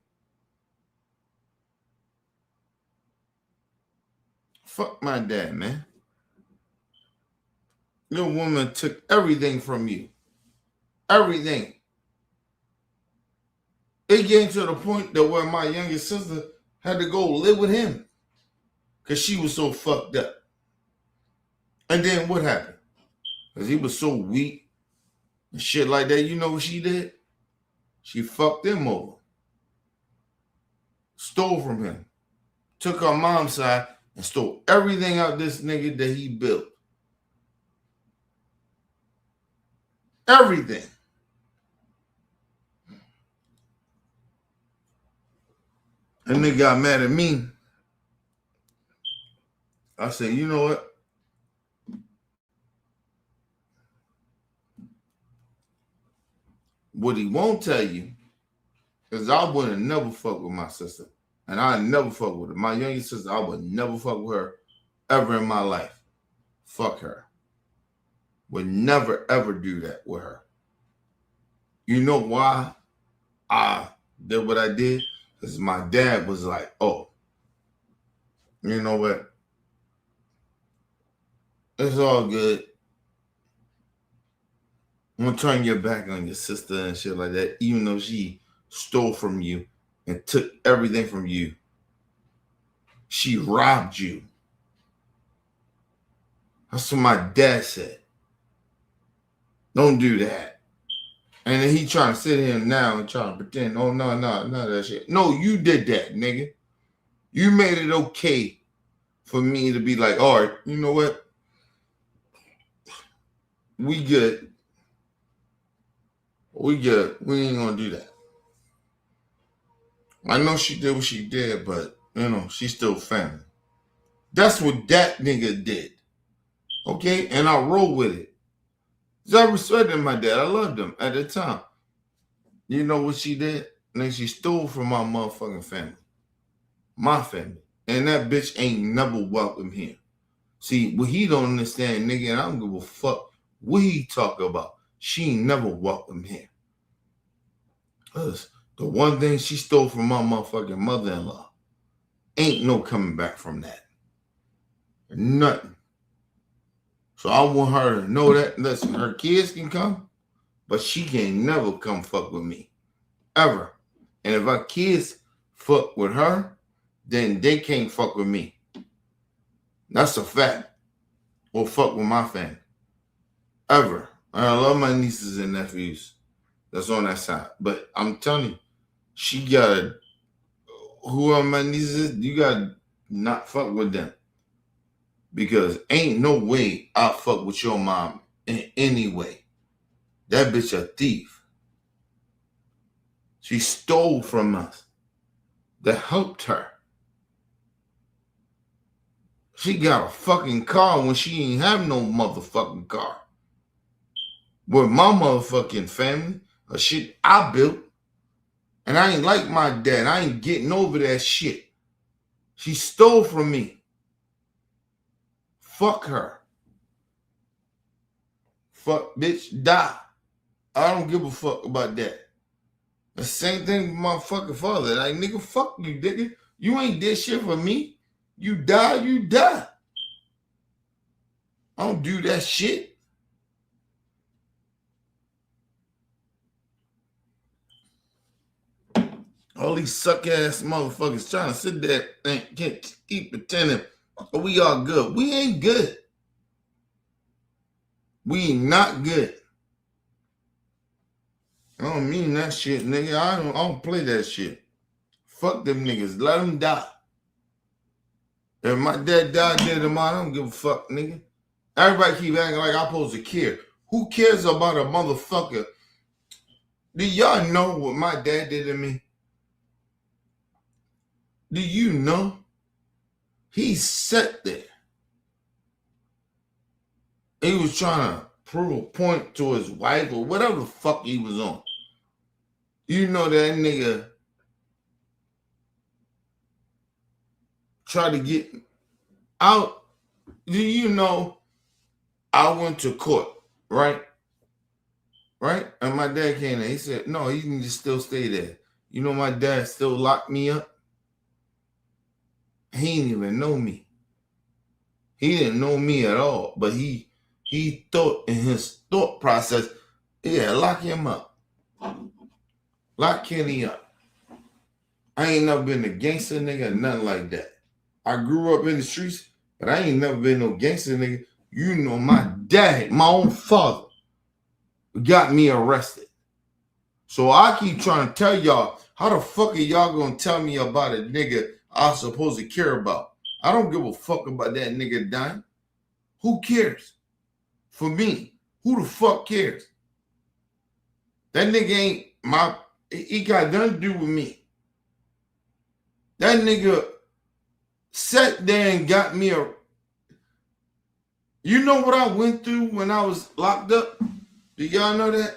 Fuck my dad, man. Your woman took everything from you. Everything. It came to the point that where my youngest sister had to go live with him because she was so fucked up. And then what happened? Because he was so weak and shit like that, you know what she did? She fucked him over. Stole from him. Took her mom's side and stole everything out this nigga that he built. Everything. And they got mad at me. I said, you know what? What he won't tell you is I would have never fuck with my sister. And I never fuck with her. My youngest sister, I would never fuck with her ever in my life. Fuck her. Would never, ever do that with her. You know why I did what I did? Because my dad was like, oh, you know what? It's all good. I'm going to turn your back on your sister and shit like that, even though she stole from you and took everything from you. She robbed you. That's what my dad said. Don't do that. And then he trying to sit here now and trying to pretend, oh, no, that shit. No, you did that, nigga. You made it okay for me to be like, all right, you know what? We good. We good. We ain't gonna do that. I know she did what she did, but, you know, she's still family. That's what that nigga did. Okay? And I roll with it. I respected my dad. I loved him at the time. You know what she did? And then she stole from my motherfucking family. My family. And that bitch ain't never welcome here. See, what he don't understand, nigga, and I don't give a fuck what he talk about. She ain't never welcome here. Because the one thing she stole from my motherfucking mother-in-law, ain't no coming back from that. Nothing. So I want her to know that. Listen, her kids can come, but she can never come fuck with me. Ever. And if our kids fuck with her, then they can't fuck with me. That's a fact. Or fuck with my family. Ever. And I love my nieces and nephews that's on that side. But I'm telling you, she gotta, who are my nieces, you gotta not fuck with them. Because ain't no way I'll fuck with your mom in any way. That bitch a thief. She stole from us. That helped her. She got a fucking car when she ain't have no motherfucking car. With my motherfucking family, a shit I built. And I ain't like my dad. I ain't getting over that shit. She stole from me. Fuck her. Fuck, bitch, die. I don't give a fuck about that. The same thing with my fucking father. Like, nigga, fuck you, nigga. You ain't did shit for me. You die, you die. I don't do that shit. All these suck-ass motherfuckers trying to sit there and keep pretending we are good. We ain't good. We not good. I don't mean that shit, nigga. I don't play that shit. Fuck them niggas. Let them die. If my dad died dead tomorrow, I don't give a fuck, nigga. Everybody keep acting like I'm supposed to care. Who cares about a motherfucker? Do y'all know what my dad did to me? Do you know? He sat there. He was trying to prove a point to his wife or whatever the fuck he was on. You know that nigga tried to get out. Do you know I went to court, right? Right? And my dad came there. He said, no, you can just still stay there. You know my dad still locked me up? He didn't even know me. He didn't know me at all, but he thought in his thought process, yeah, lock him up. Lock Kenny up. I ain't never been a gangster nigga, nothing like that. I grew up in the streets, but I ain't never been no gangster nigga. You know, my dad, my own father, got me arrested. So I keep trying to tell y'all, how the fuck are y'all gonna tell me about a nigga I'm supposed to care about? I don't give a fuck about that nigga dying. Who cares? For me, who the fuck cares? That nigga ain't he got nothing to do with me. That nigga sat there and got me You know what I went through when I was locked up? Do y'all know that?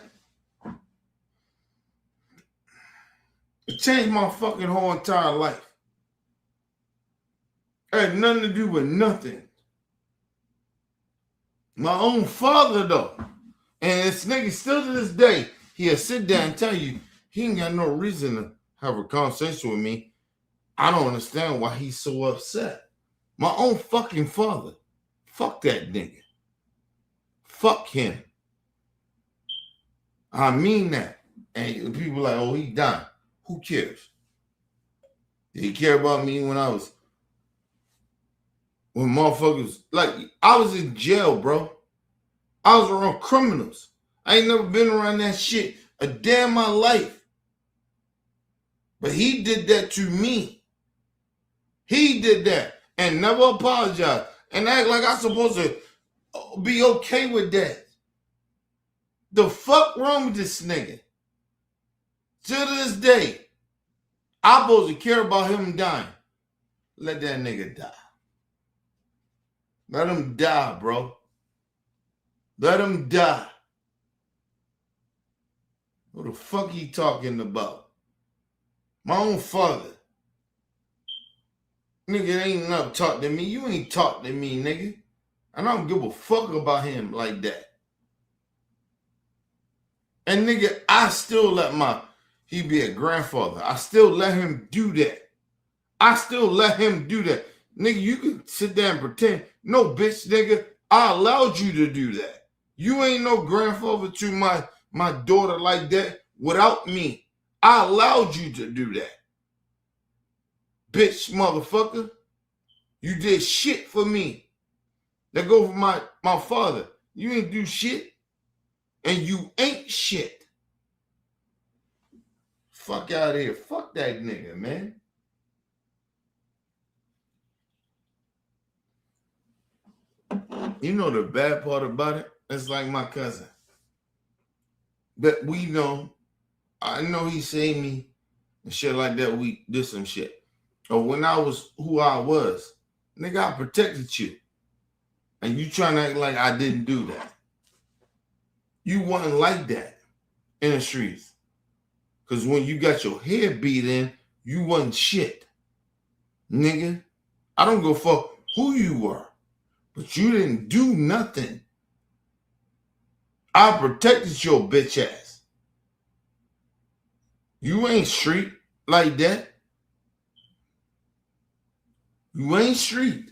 It changed my fucking whole entire life. It had nothing to do with nothing. My own father, though. And this nigga still to this day, he'll sit down and tell you he ain't got no reason to have a conversation with me. I don't understand why he's so upset. My own fucking father. Fuck that nigga. Fuck him. I mean that. And people like, oh, he died. Who cares? Did he care about me when motherfuckers, like, I was in jail, bro. I was around criminals. I ain't never been around that shit a day in my life. But he did that to me. He did that and never apologized and act like I'm supposed to be okay with that. The fuck wrong with this nigga? To this day, I'm supposed to care about him dying. Let that nigga die. Let him die, bro. Let him die. What the fuck he talking about? My own father. Nigga ain't never talked to me. You ain't talked to me, nigga. And I don't give a fuck about him like that. And nigga, I still let he be a grandfather. I still let him do that. I still let him do that. Nigga, you can sit there and pretend. No, bitch, nigga, I allowed you to do that. You ain't no grandfather to my daughter like that without me. I allowed you to do that. Bitch, motherfucker. You did shit for me. That go for my father. You ain't do shit. And you ain't shit. Fuck out of here. Fuck that nigga, man. You know the bad part about it? It's like my cousin. But we know, I know he saved me and shit like that. We did some shit. Or when I was who I was, nigga, I protected you. And you trying to act like I didn't do that. You wasn't like that in the streets. Because when you got your head beat in, you wasn't shit. Nigga, I don't go for who you were. But you didn't do nothing. I protected your bitch ass. You ain't street like that. You ain't street.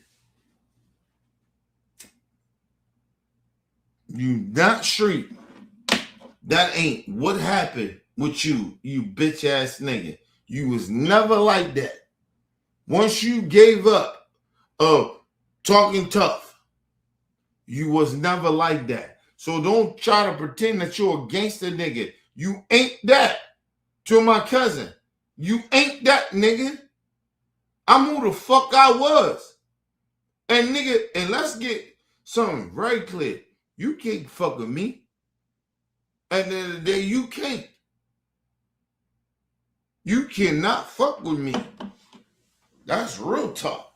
You not street. That ain't what happened with you, you bitch ass nigga. You was never like that. Once you gave up talking tough, you was never like that. So don't try to pretend that you're a gangster nigga. You ain't that. To my cousin, you ain't that nigga. I'm who the fuck I was. And nigga, and let's get something very clear. You can't fuck with me. At the end of the day, you can't. You cannot fuck with me. That's real talk.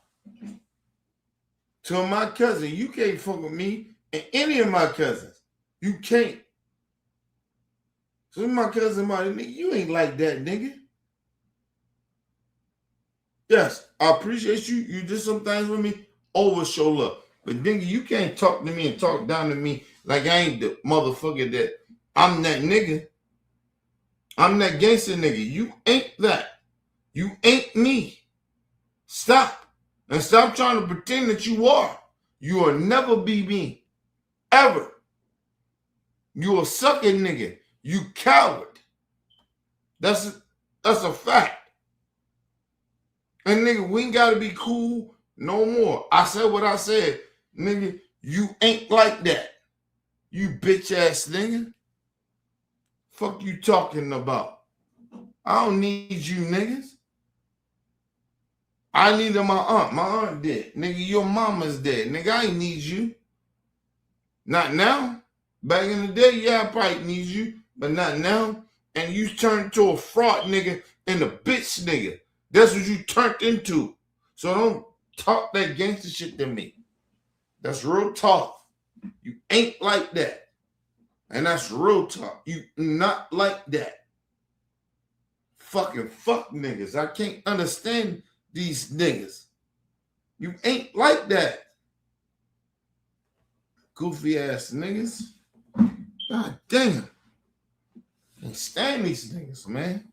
To my cousin, you can't fuck with me and any of my cousins. You can't. So my cousin, nigga, you ain't like that, nigga. Yes, I appreciate you. You did some things with me. Always show love. But nigga, you can't talk to me and talk down to me like I ain't the motherfucker that I'm that nigga. I'm that gangster nigga. You ain't that. You ain't me. Stop. And stop trying to pretend that you are. You will never be me. Ever. You a sucking nigga. You coward. That's a fact. And nigga, we ain't gotta be cool no more. I said what I said. Nigga, you ain't like that. You bitch ass nigga. Fuck you talking about? I don't need you niggas. I needed my aunt. My aunt dead. Nigga, your mama's dead. Nigga, I ain't need you. Not now. Back in the day, yeah, I probably need you, but not now. And you turned to a fraud nigga and a bitch nigga. That's what you turned into. So don't talk that gangster shit to me. That's real talk. You ain't like that. And that's real talk. You not like that. Fucking fuck niggas. I can't understand these niggas. You ain't like that. Goofy ass niggas. God damn. Can't stand these niggas, man.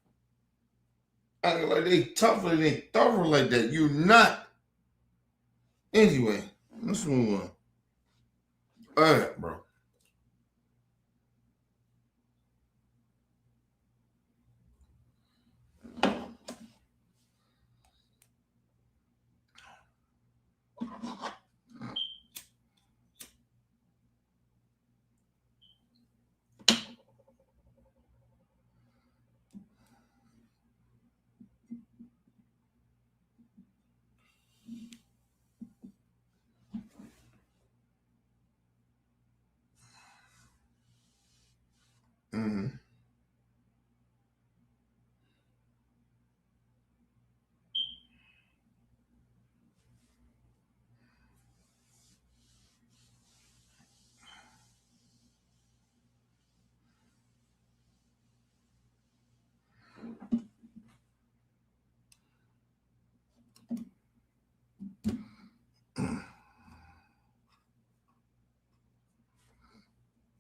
Acting like they tougher, they thorough like that. You're not. Anyway, let's move on. All right, bro. Mm-hmm.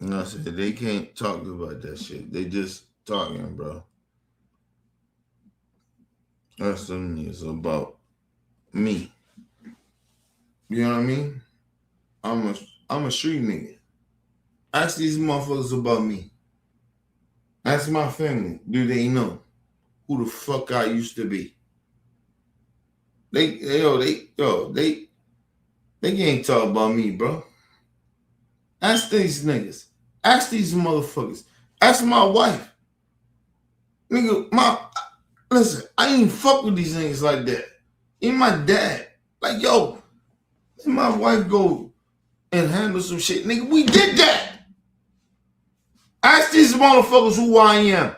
And I said they can't talk about that shit. They just talking, bro. That's them niggas about me. You know what I mean? I'm a street nigga. Ask these motherfuckers about me. Ask my family. Do they know who the fuck I used to be? They can't talk about me, bro. Ask these niggas. Ask these motherfuckers. Ask my wife. Nigga, listen, I ain't fuck with these niggas like that. Even my dad. Like, yo, let my wife go and handle some shit. Nigga, we did that. Ask these motherfuckers who I am.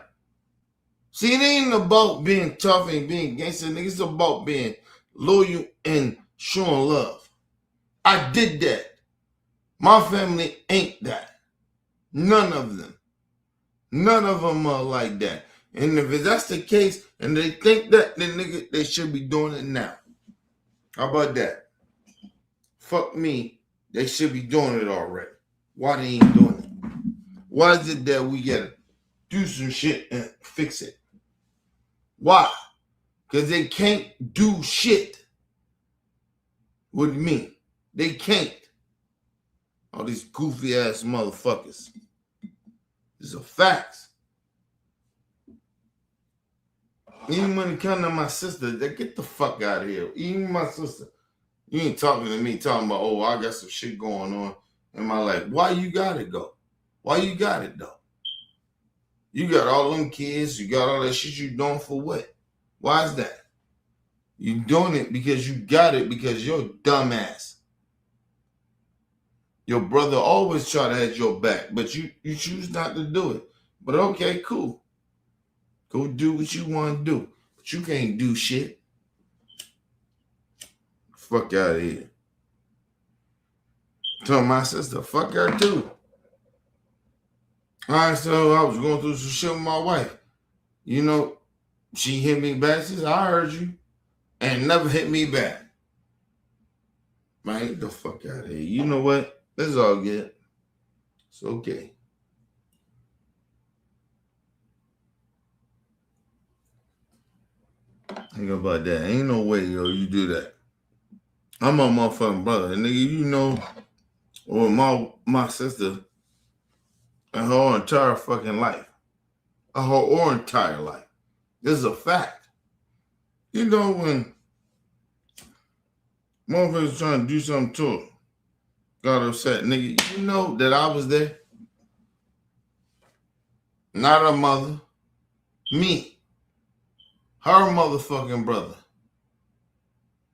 See, it ain't about being tough and being gangster, nigga. It's about being loyal and showing love. I did that. My family ain't that. None of them. None of them are like that. And if that's the case, and they think that, then nigga, they should be doing it now. How about that? Fuck me. They should be doing it already. Why they ain't doing it? Why is it that we gotta do some shit and fix it? Why? Because they can't do shit with me. They can't. All these goofy ass motherfuckers. These are facts. Even when it comes to my sister, they get the fuck out of here. Even my sister. You ain't talking to me talking about, oh, I got some shit going on in my life. Why you got it, though? Why you got it, though? You got all them kids. You got all that shit you doing for what? Why is that? You doing it because you got it because you're a dumbass. Your brother always try to have your back, but you choose not to do it. But okay, cool. Go do what you want to do. But you can't do shit. Fuck out of here. Tell my sister, fuck her too. All right, so I was going through some shit with my wife. You know, she hit me back. She said, I heard you. And never hit me back. Man, get the fuck out of here. You know what? This is all good. It's okay. Think about that. Ain't no way, yo, you do that. I'm a motherfucking brother. Nigga, you know, or my sister and her entire fucking life. Her entire life. This is a fact. You know, when motherfuckers trying to do something to her, got upset, nigga, you know that I was there? Not her mother. Me. Her motherfucking brother.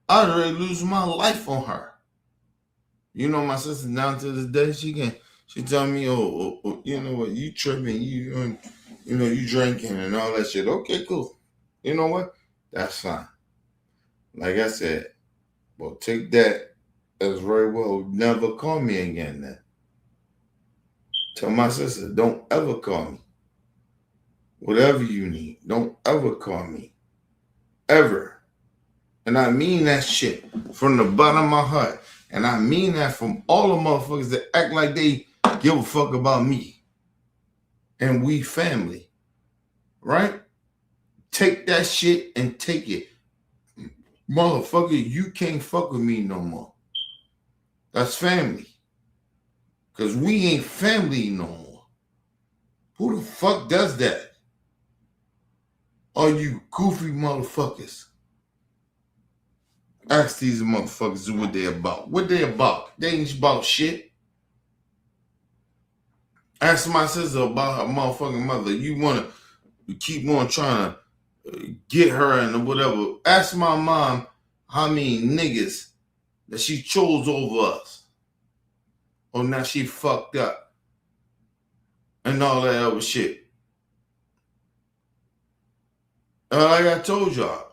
I'd already lose my life on her. You know, my sister down to this day, she tell me, oh, you know what, you tripping, you know, you drinking and all that shit. Okay, cool. You know what? That's fine. Like I said, well, take that as very well. Never call me again then. Tell my sister, don't ever call me. Whatever you need, don't ever call me. Ever. And I mean that shit from the bottom of my heart. And I mean that from all the motherfuckers that act like they give a fuck about me. And we family. Right? Take that shit and take it. Motherfucker, you can't fuck with me no more. That's family. Because we ain't family no more. Who the fuck does that? Are you goofy motherfuckers? Ask these motherfuckers what they about. What they about? They ain't about shit. Ask my sister about her motherfucking mother. You want to keep on trying to get her and whatever. Ask my mom how many niggas that she chose over us. Oh, now she fucked up. And all that other shit. Like I told y'all,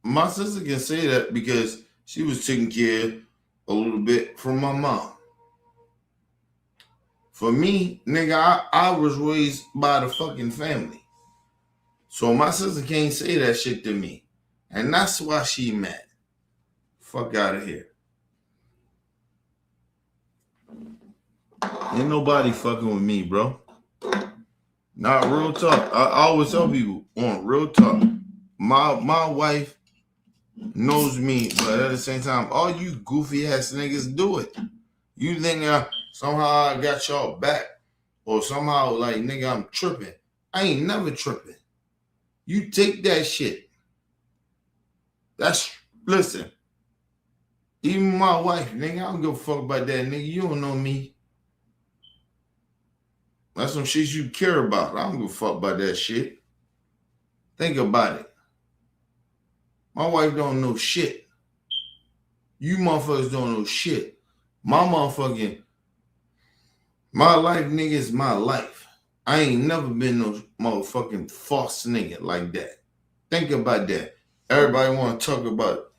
my sister can say that because she was taking care a little bit from my mom. For me, nigga, I was raised by the fucking family. So my sister can't say that shit to me. And that's why she mad. Fuck out of here. Ain't nobody fucking with me, bro. Not real talk. I always tell people on real talk. My wife knows me, but at the same time, all you goofy ass niggas do it. You think somehow I got y'all back, or somehow like nigga I'm tripping. I ain't never tripping. You take that shit. Listen. Even my wife, nigga, I don't give a fuck about that, nigga. You don't know me. That's some shit you care about. I don't give a fuck about that shit. Think about it. My wife don't know shit. You motherfuckers don't know shit. My life, nigga, is my life. I ain't never been no motherfucking false nigga like that. Think about that. Everybody want to talk about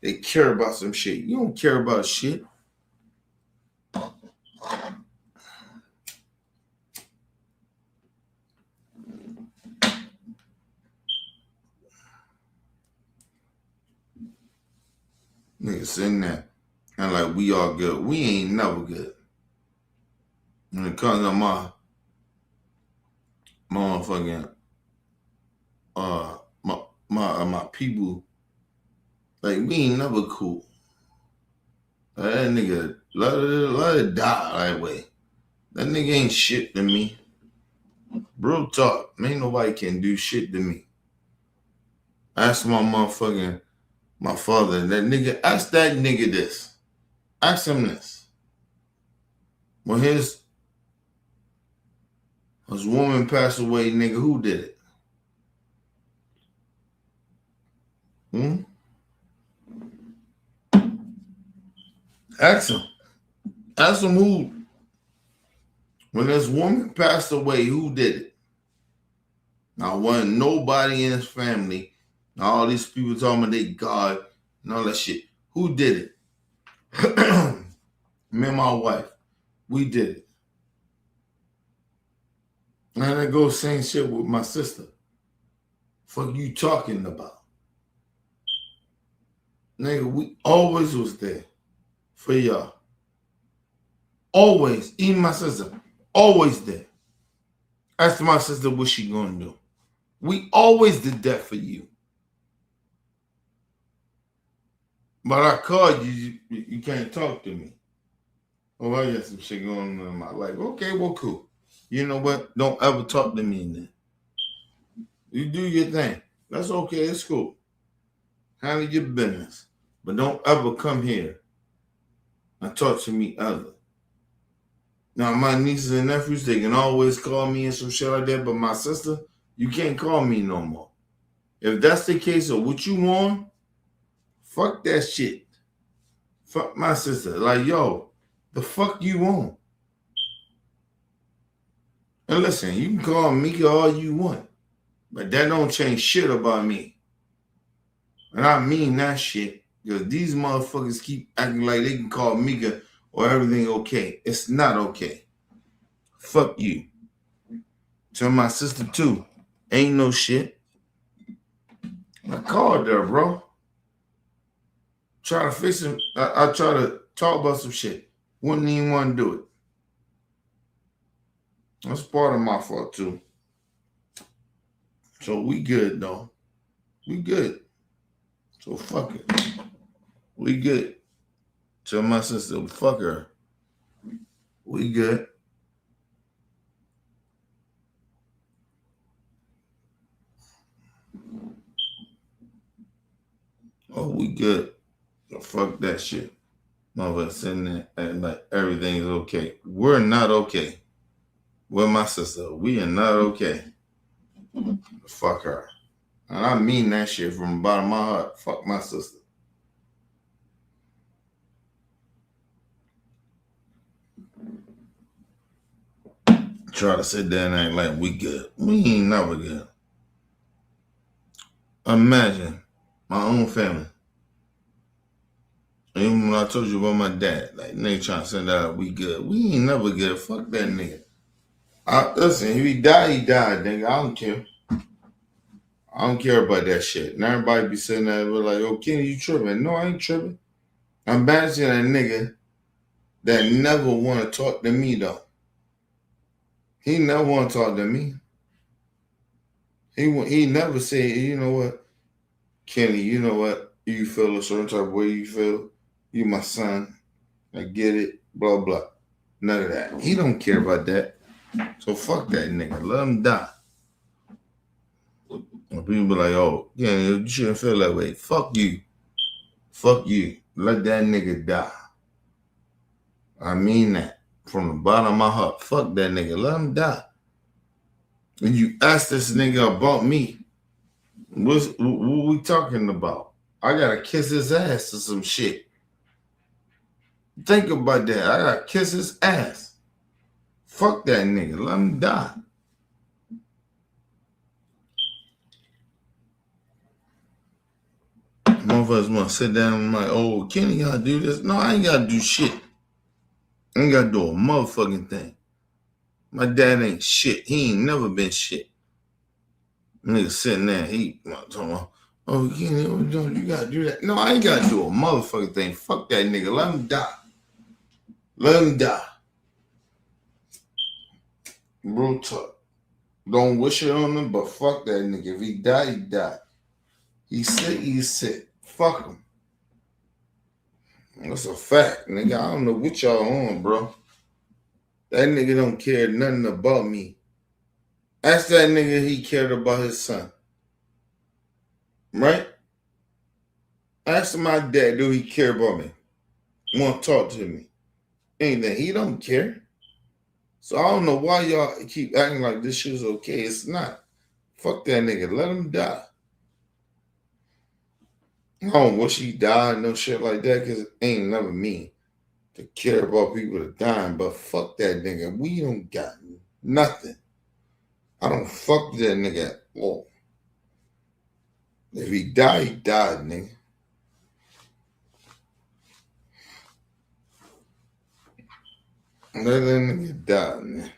they care about some shit. You don't care about shit. Nigga sitting there and like we all good. We ain't never good. When it comes to my motherfucking my people, like we ain't never cool. That nigga let it die that way. That nigga ain't shit to me. Real talk. Ain't nobody can do shit to me. Ask my father, that nigga, ask that nigga this. Ask him this. When his woman passed away, nigga, who did it? Ask him. Ask him who. When his woman passed away, who did it? Now, wasn't nobody in his family. Now, all these people talking about they God and all that shit. Who did it? Me and my wife. We did it. And I go same shit with my sister. Fuck you talking about? Nigga, we always was there for y'all. Always. Even my sister. Always there. Ask my sister what she gonna do. We always did that for you. But I called you, you can't talk to me. Oh, I got some shit going on in my life. Okay, well, cool. You know what? Don't ever talk to me then. You do your thing. That's okay. It's cool. Handle your business. But don't ever come here and talk to me ever. Now, my nieces and nephews, they can always call me and some shit like that. But my sister, you can't call me no more. If that's the case of what you want, fuck that shit. Fuck my sister. Like, yo, the fuck you want? And listen, you can call Mika all you want, but that don't change shit about me. And I mean that shit, because these motherfuckers keep acting like they can call Mika or everything okay. It's not okay. Fuck you. Tell my sister too. Ain't no shit. I called her, bro. Try to fix him. I try to talk about some shit. Wouldn't even want to do it. That's part of my fault too. So we good though. We good. So fuck it. We good. Tell my sister, fuck her. We good. Oh, we good. So fuck that shit. Motherfucker sitting there and like everything's okay. We're not okay. With my sister. We are not okay. Fuck her. And I mean that shit from the bottom of my heart. Fuck my sister. Try to sit there and act like we good. We ain't never good. Imagine my own family. Even when I told you about my dad, like nigga trying to send out we good. We ain't never good. Fuck that nigga. Listen, if he died, he died, nigga. I don't care. I don't care about that shit. And everybody be saying that, we're like, oh, Kenny, you tripping. No, I ain't tripping. I'm bashing that nigga that never want to talk to me, though. He never want to talk to me. He never said, you know what, Kenny, you know what, you feel a certain type of way you feel. You my son. I get it. Blah, blah. None of that. He don't care about that. So fuck that nigga. Let him die. And people be like, oh, yeah, you shouldn't feel that way. Fuck you. Fuck you. Let that nigga die. I mean that. From the bottom of my heart. Fuck that nigga. Let him die. When you ask this nigga about me, what we talking about? I gotta kiss his ass or some shit. Think about that. I gotta kiss his ass. Fuck that nigga. Let him die. Motherfuckers want to sit down and like, oh, Kenny gotta do this. No, I ain't gotta do shit. I ain't gotta do a motherfucking thing. My dad ain't shit. He ain't never been shit. Nigga sitting there, he talking about, oh, Kenny, you gotta do that. No, I ain't gotta do a motherfucking thing. Fuck that nigga. Let him die. Let him die. Real talk. Don't wish it on him, but fuck that nigga. If he die, he die. He's sick, he's sick. Fuck him. That's a fact, nigga. I don't know what y'all on, bro. That nigga don't care nothing about me. Ask that nigga he cared about his son. Right? Ask my dad, do he care about me? Want to talk to me? Anything. He don't care. So I don't know why y'all keep acting like this shit's okay. It's not. Fuck that nigga. Let him die. I don't wish he died, no shit like that, because it ain't never me to care about people that dying, but fuck that nigga. We don't got nothing. I don't fuck that nigga at all. If he died, he died, nigga. Let that nigga die, man.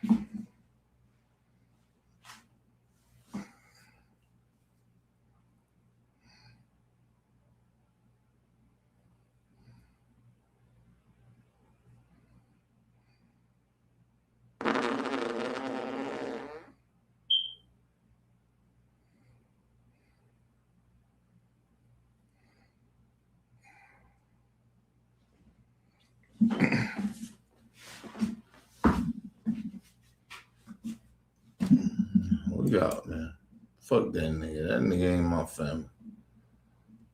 out, man. Fuck that nigga. That nigga ain't my family.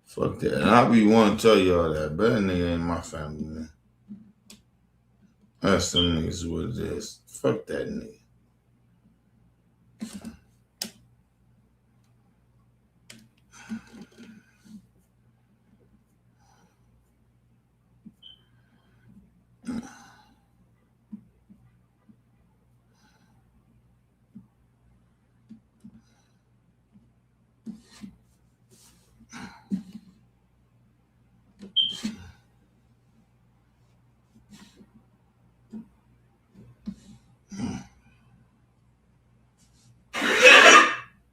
Fuck that. And I be wanting to tell y'all that, but that nigga ain't my family, man. That's them niggas what it is. Fuck that nigga.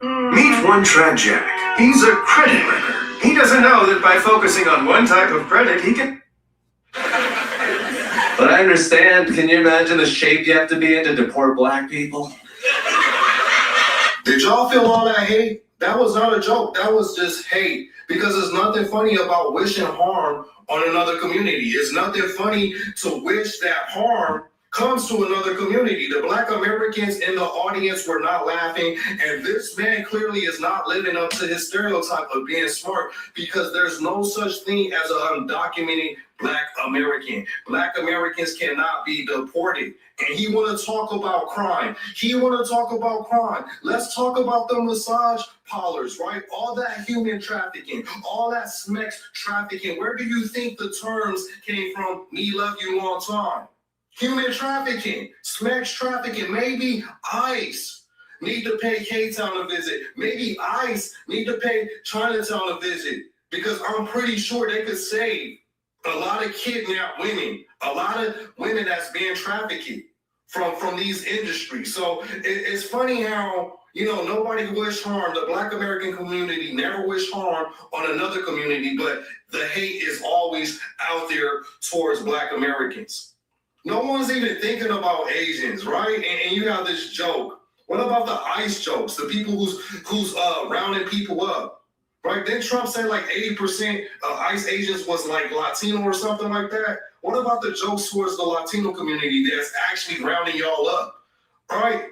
Meet One Track Jack. He's a credit wrecker. He doesn't know that by focusing on one type of credit, he can. But I understand. Can you imagine the shape you have to be in to deport black people? Did y'all feel all that hate? That was not a joke. That was just hate. Because there's nothing funny about wishing harm on another community. It's nothing funny to wish that harm comes to another community. The Black Americans in the audience were not laughing, and this man clearly is not living up to his stereotype of being smart, because there's no such thing as an undocumented Black American. Black Americans cannot be deported. And he want to talk about crime. Let's talk about the massage parlors, right? All that human trafficking, all that sex trafficking. Where do you think the terms came from? Me love you long time. Human trafficking, sex trafficking. Maybe ICE need to pay K-Town a visit. Maybe ICE need to pay Chinatown a visit, because I'm pretty sure they could save a lot of kidnapped women, a lot of women that's being trafficked from these industries. So it's funny how, nobody wish harm. The Black American community never wish harm on another community, but the hate is always out there towards Black Americans. No one's even thinking about Asians, right? And you have this joke. What about the ICE jokes? The people who's rounding people up, right? Didn't Trump say like 80% of ICE agents was like Latino or something like that? What about the jokes towards the Latino community that's actually rounding y'all up, right?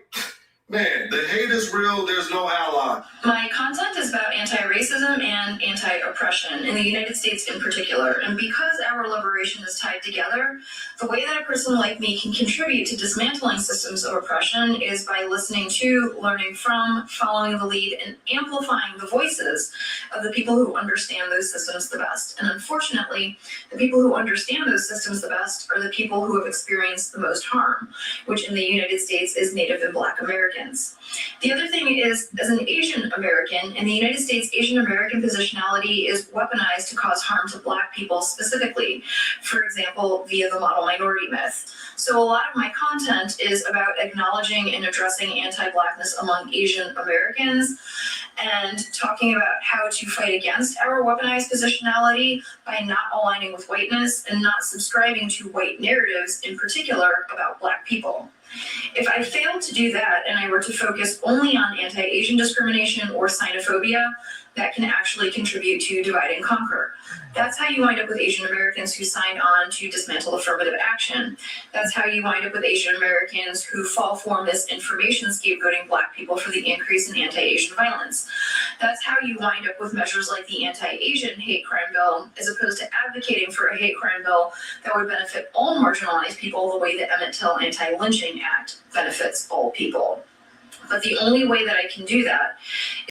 Man, the hate is real. There's no ally. My content is about anti-racism and anti-oppression in the United States in particular. And because our liberation is tied together, the way that a person like me can contribute to dismantling systems of oppression is by listening to, learning from, following the lead, and amplifying the voices of the people who understand those systems the best. And unfortunately, the people who understand those systems the best are the people who have experienced the most harm, which in the United States is Native and Black Americans. The other thing is, as an Asian American, in the United States, Asian American positionality is weaponized to cause harm to Black people specifically, for example, via the model minority myth. So a lot of my content is about acknowledging and addressing anti-Blackness among Asian Americans and talking about how to fight against our weaponized positionality by not aligning with whiteness and not subscribing to white narratives, in particular about Black people. If I failed to do that and I were to focus only on anti-Asian discrimination or xenophobia, that can actually contribute to divide and conquer. That's how you wind up with Asian Americans who signed on to dismantle affirmative action. That's how you wind up with Asian Americans who fall for misinformation scapegoating Black people for the increase in anti-Asian violence. That's how you wind up with measures like the anti-Asian hate crime bill, as opposed to advocating for a hate crime bill that would benefit all marginalized people the way the Emmett Till Anti-Lynching Act benefits all people. But the only way that I can do that